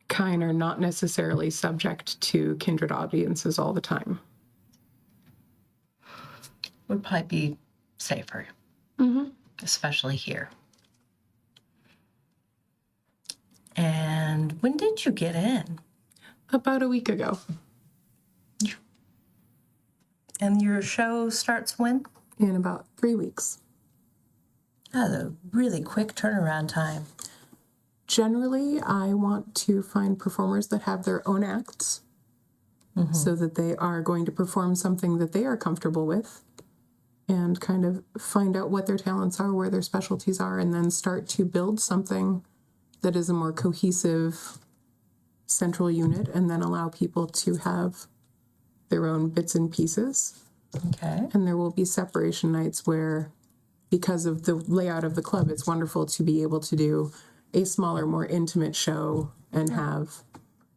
kind are not necessarily subject to kindred audiences all the time. Would probably be safer, especially here. And when did you get in? About a week ago, And your show starts when? in about 3 weeks. That's a really quick turnaround time. Generally, I want to find performers that have their own acts so that they are going to perform something that they are comfortable with and kind of find out what their talents are, where their specialties are, and then start to build something that is a more cohesive central unit, and then allow people to have their own bits and pieces. Okay. And there will be separation nights where, because of the layout of the club, it's wonderful to be able to do a smaller, more intimate show and have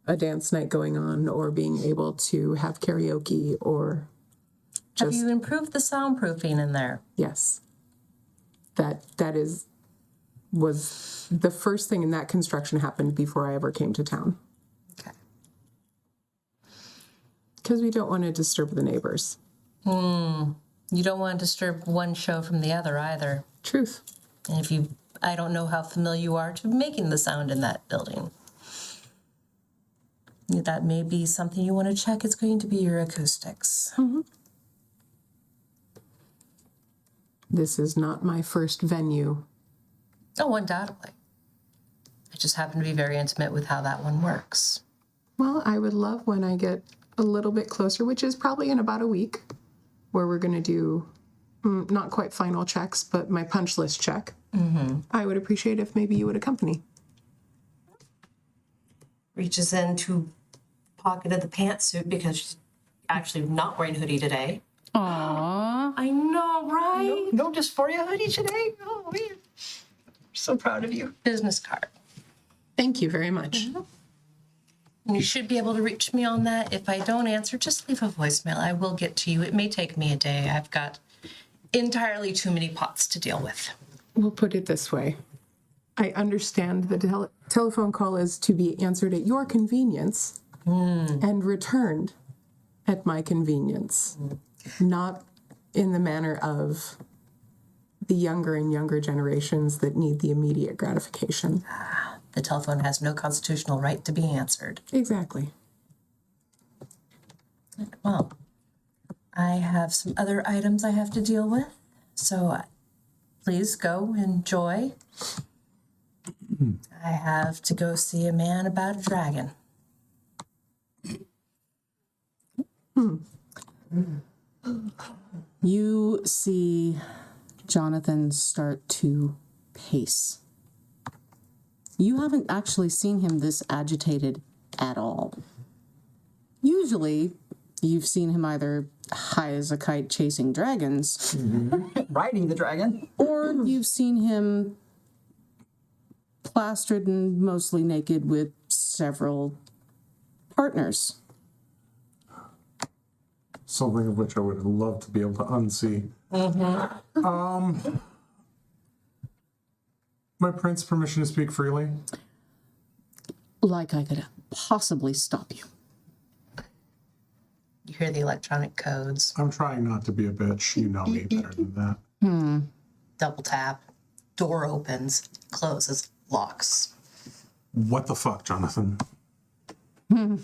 a dance night going on, or being able to have karaoke, or Have just, you improved the soundproofing in there? yes. Was the first thing in that construction happened before I ever came to town. Okay. Because we don't want to disturb the neighbors. You don't want to disturb one show from the other either. Truth. And if you, I don't know how familiar you are to making the sound in that building. That may be something you want to check. It's going to be your acoustics. This is not my first venue. Oh, undoubtedly. I just happen to be very intimate with how that one works. Well, I would love when I get a little bit closer, which is probably in about a week, where we're going to do not quite final checks, but my punch list check. I would appreciate if maybe you would accompany. Reaches into pocket of the pantsuit because she's actually not wearing a hoodie today. Aww. I know, right? No dysphoria hoodie today? Oh, man. So proud of you. Business card. Thank you very much. You should be able to reach me on that. If I don't answer, just leave a voicemail. I will get to you. It may take me a day. I've got entirely too many pots to deal with. We'll put it this way. I understand the telephone call is to be answered at your convenience and returned at my convenience, not in the manner of the younger and younger generations that need the immediate gratification. The telephone has no constitutional right to be answered. Exactly. Well, I have some other items I have to deal with, so please go enjoy. I have to go see a man about a dragon. You see Jonathan start to pace. You haven't actually seen him this agitated at all. Usually, you've seen him either high as a kite chasing dragons, Riding the dragon. or you've seen him plastered and mostly naked with several partners. Something of which I would love to be able to unsee. My prince, permission to speak freely? Like I could possibly stop you. You hear the electronic codes. I'm trying not to be a bitch. You know me better than that. Double tap. Door opens, closes, locks. What the fuck, Jonathan? Who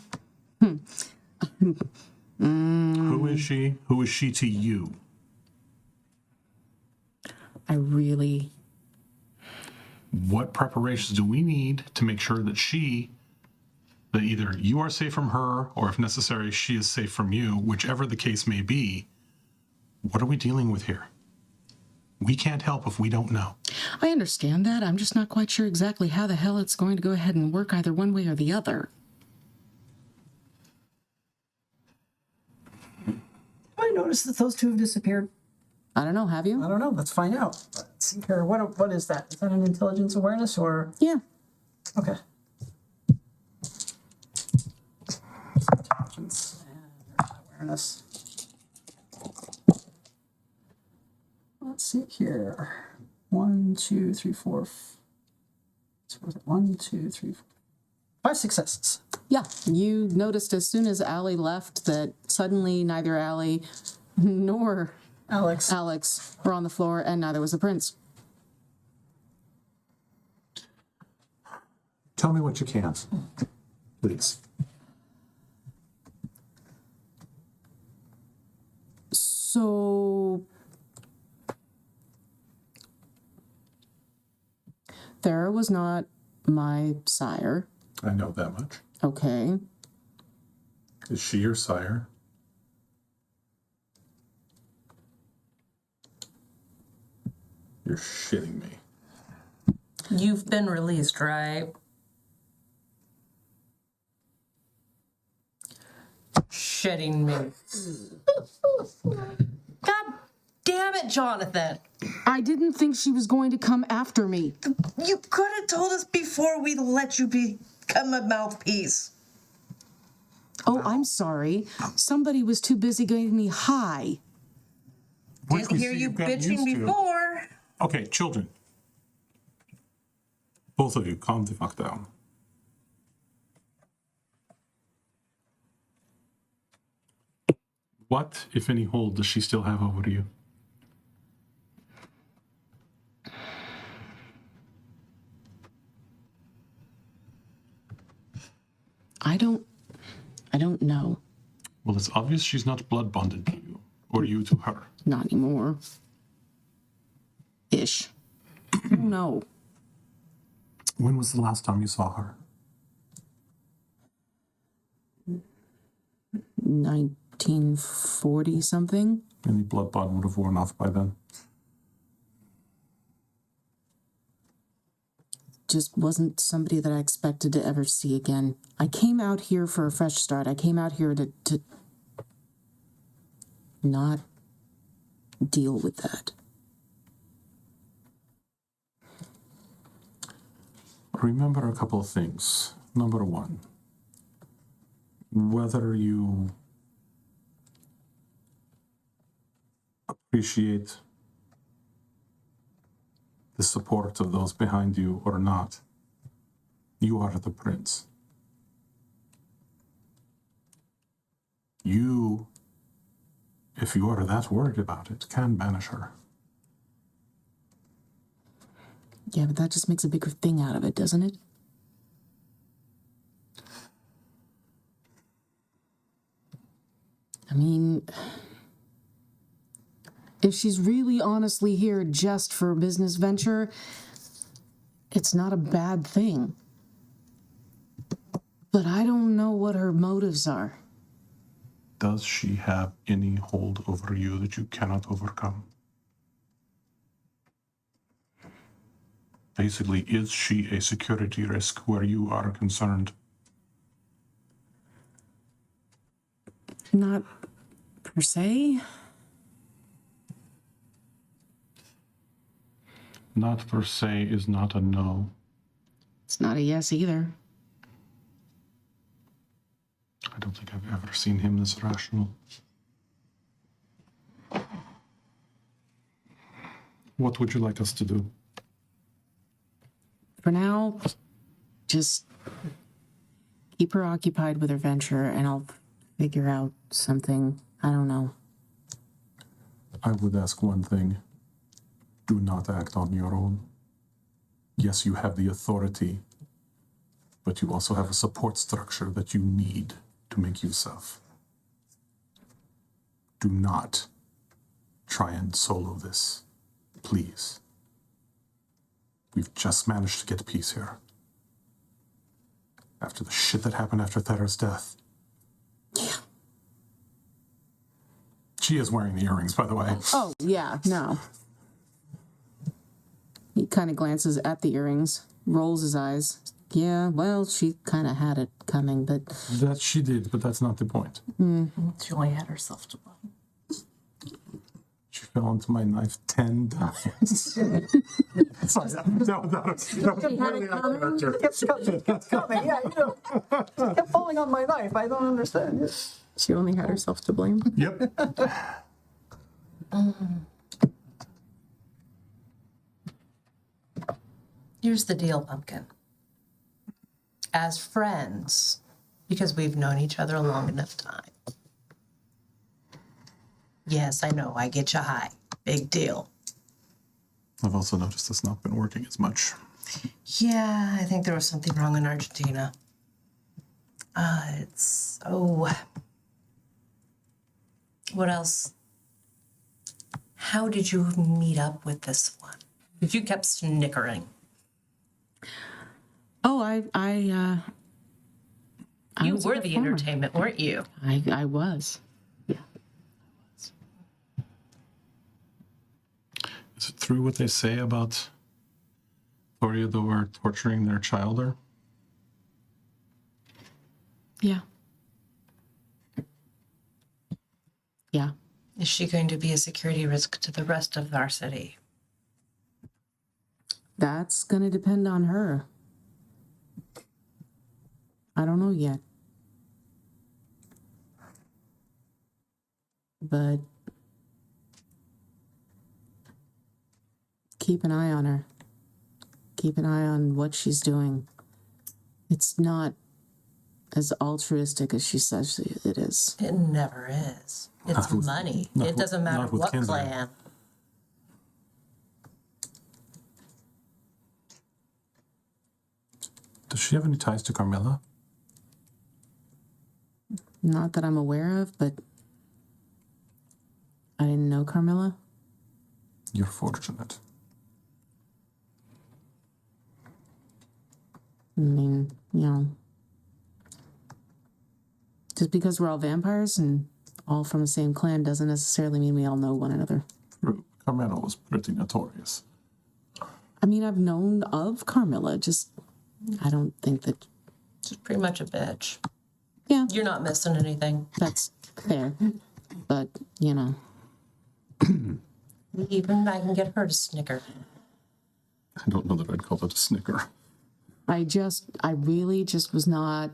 is she? Who is she to you? I really... What preparations do we need to make sure that that either you are safe from her, or if necessary, she is safe from you, whichever the case may be? What are we dealing with here? We can't help if we don't know. I understand that. I'm just not quite sure exactly how the hell it's going to go ahead and work either one way or the other. I noticed that those two have disappeared. I don't know, have you? I don't know. Let's find out. Let's see here. What is that? Is that an intelligence awareness or? Yeah. Okay. awareness. Let's see here. 1, 2, 3, 4. So was it 1, 2, 3, 4, 5 successes. Yeah, you noticed as soon as Allie left that suddenly neither Allie nor Alex. were on the floor, and neither was the prince. Tell me what you can, please. So Thera was not my sire. I know that much. Okay. Is she your sire? You're shitting me. You've been released, right? Shitting me. God damn it, Jonathan. I didn't think she was going to come after me. You could have told us before we let you become a mouthpiece. Oh, I'm sorry. Somebody was too busy giving me high. Which Didn't we hear see you you've gotten bitching used to. before. Okay, children. Both of you, calm the fuck down. What, if any, hold does she still have over you? I don't know. Well, it's obvious she's not blood bonded to you, or you to her. Not anymore. Ish. I don't know. When was the last time you saw her? 1940 something. Any blood bond would have worn off by then. Just wasn't somebody that I expected to ever see again. I came out here for a fresh start. I came out here to not deal with that. Remember a couple of things. Number one, whether you appreciate the support of those behind you or not, you are the prince. You, if you are that worried about it, can banish her. Yeah, but that just makes a bigger thing out of it, doesn't it? I mean, if she's really honestly here just for a business venture, it's not a bad thing. But I don't know what her motives are. Does she have any hold over you that you cannot overcome? Basically, is she a security risk where you are concerned? Not per se. Not per se is not a no. It's not a yes either. I don't think I've ever seen him this rational. What would you like us to do? For now, just keep her occupied with her venture and I'll figure out something. I don't know. I would ask one thing. Do not act on your own. Yes, you have the authority, but you also have a support structure that you need to make use of. Do not try and solo this, please. We've just managed to get peace here. After the shit that happened after Thera's death. Yeah. She is wearing the earrings, by the way. Oh, yeah, no. He kind of glances at the earrings, rolls his eyes. Yeah, well, she kind of had it coming, but... That she did, but that's not the point. She only had herself to blame. She fell onto my knife 10 times. Sorry, that was completely out of character. Kept coming. Yeah, you know. Kept falling on my knife. I don't understand. She only had herself to blame. Yep. Here's the deal, Pumpkin. As friends, because we've known each other a long enough time. Yes, I know, I get you high. Big deal. I've also noticed it's not been working as much. Yeah, I think there was something wrong in Argentina. What else? How did you meet up with this one? If you kept snickering. Oh, You was a were good the farmer. entertainment, weren't you? I was. Is it true what they say about Toreador torturing their childer? Yeah. Yeah. Is she going to be a security risk to the rest of our city? That's going to depend on her. I don't know yet. But keep an eye on her. Keep an eye on what she's doing. It's not as altruistic as she says it is. It never is. It's money. It doesn't matter not with what Kindred. clan. Does she have any ties to Carmilla? Not that I'm aware of, but I didn't know Carmilla. You're fortunate. I mean, just because we're all vampires and all from the same clan doesn't necessarily mean we all know one another. True. Carmilla was pretty notorious. I mean, I've known of Carmilla, just I don't think that. She's pretty much a bitch. Yeah, You're not missing anything. that's fair. But, Even I can get her to snicker. I don't know that I'd call it a snicker. I really just was not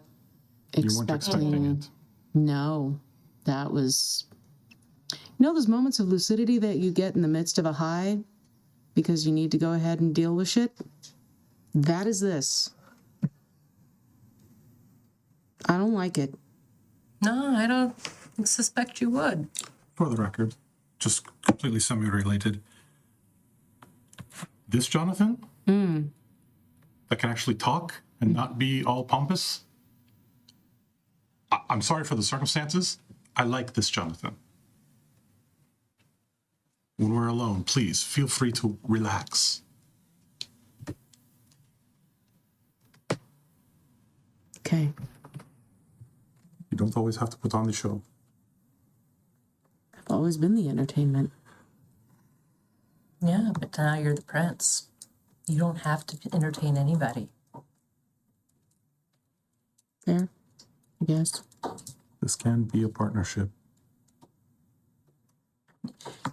You weren't expecting it. No, that was, those moments of lucidity that you get in the midst of a high because you need to go ahead and deal with shit? That is this. I don't like it. No, I don't suspect you would. For the record, just completely semi-related. This Jonathan? That can actually talk and not be all pompous? I'm sorry for the circumstances. I like this Jonathan. When we're alone, please feel free to relax. Okay. You don't always have to put on the show. I've always been the entertainment. Yeah, but now you're the prince. You don't have to entertain anybody. Fair, I guess. This can be a partnership.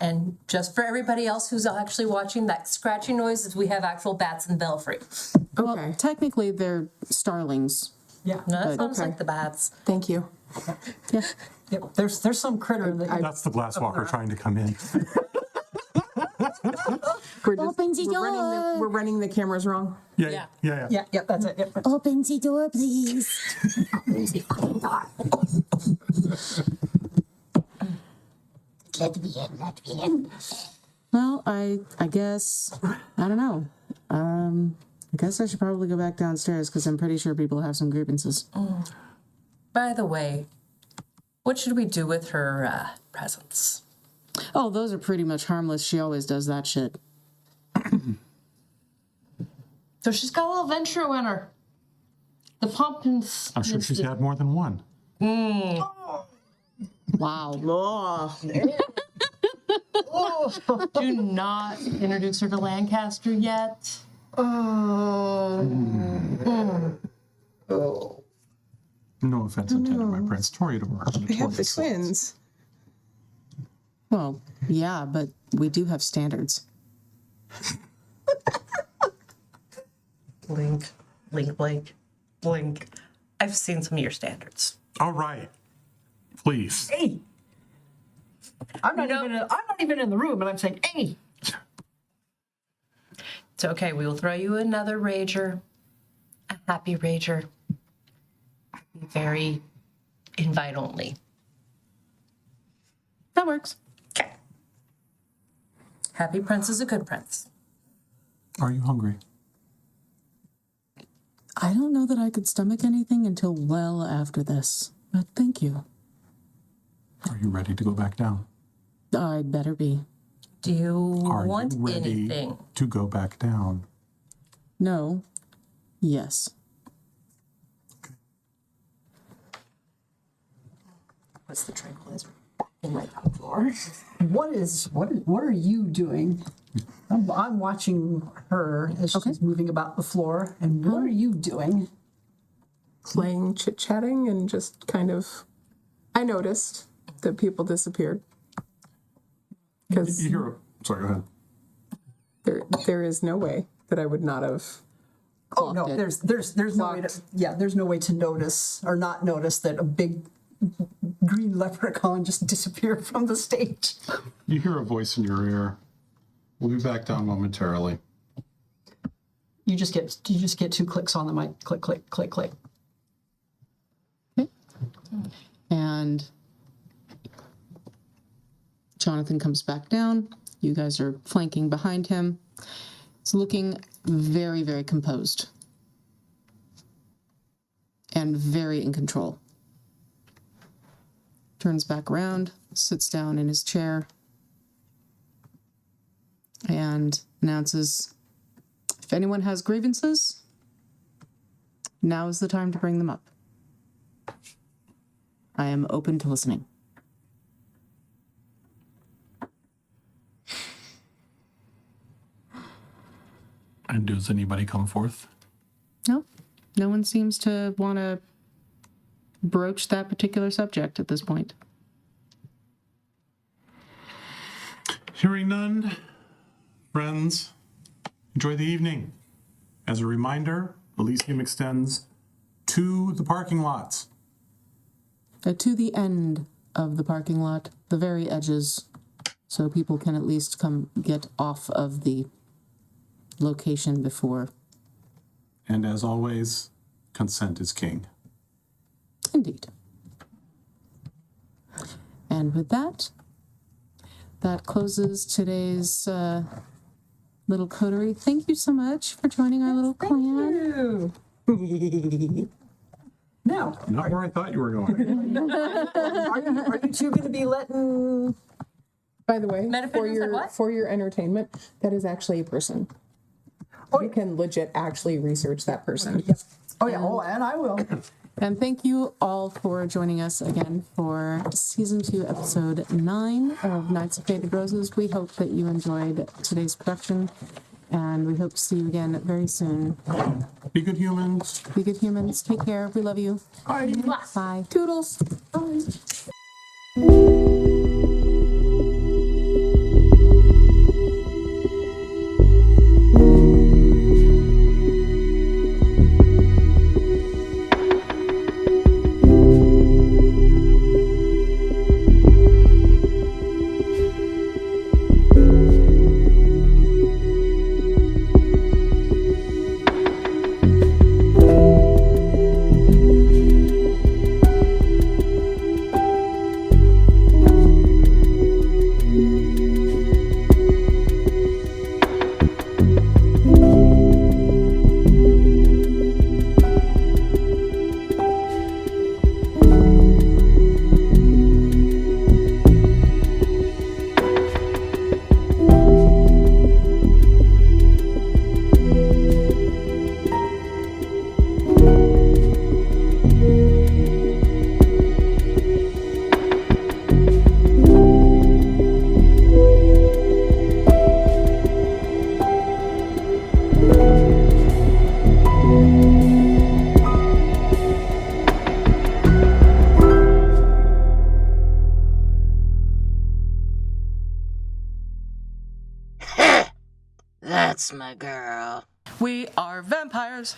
And just for everybody else who's actually watching, that scratching noise is we have actual bats in Belfry. Well, technically they're starlings. Yeah. No, that sounds Okay. like the bats. Thank you. Yeah. Yep. There's some critter in the. That's the glasswalker trying to come in. Open the door. We're running the cameras wrong. Yeah. Yeah, that's it. Yep. Open the door, please. Let me in. Well, I guess, I don't know. I guess I should probably go back downstairs because I'm pretty sure people have some grievances. By the way, what should we do with her presents? Oh, those are pretty much harmless. She always does that shit. So she's got a little venture in her. The pumpkins. I'm sure she's had more than one. Wow. Do not introduce her to Lancaster yet. No offense intended, my prince. Toreador. I have the twins. Well, yeah, but we do have standards. Blink, blink, blink, blink. I've seen some of your standards. All right. Please. Hey. I'm not even in the room, and I'm saying, hey. It's okay. We will throw you another rager, a happy rager. Very invite only. That works. Okay. Happy prince is a good prince. Are you hungry? I don't know that I could stomach anything until well after this, but thank you. Are you ready to go back down? I'd better be. Do you Are want you ready anything? to go back down? No. Yes. What's the tranquilizer? In my top floor. What are you doing? I'm watching her as she's moving about the floor, and what are you doing? Playing, chit-chatting, and just kind of... I noticed that people disappeared. Because You hear sorry, go ahead. there is no way that I would not have... Oh no, there's no way to, there's no way to notice or not notice that a big green leprechaun just disappeared from the stage. You hear a voice in your ear. We'll be back down momentarily. You just get 2 clicks on the mic. Click, click, click, click. And Jonathan comes back down. You guys are flanking behind him. He's looking very, very composed and very in control. Turns back around, sits down in his chair, and announces, if anyone has grievances, now is the time to bring them up. I am open to listening. And does anybody come forth? No, no one seems to want to broach that particular subject at this point. Hearing none, friends, enjoy the evening. As a reminder, Elysium extends to the parking lots. To the end of the parking lot, the very edges, so people can at least come get off of the location before. And as always, consent is king. Indeed. And with that, that closes today's little coterie. Thank you so much for joining our little clan. Now, Not where I thought you were going. are you two going to be letting? By the way, Metaphysics said what? for your entertainment, that is actually a person. You can legit actually research that person. Oh yeah. Oh, and I will. And thank you all for joining us again for Season 2, Episode 9 of Knights of Faded Roses. We hope that you enjoyed today's production, and we hope to see you again very soon. Be good humans. Be good humans. Take care. We love you. Bye. Bye. Toodles. Bye. That's my girl. We are vampires.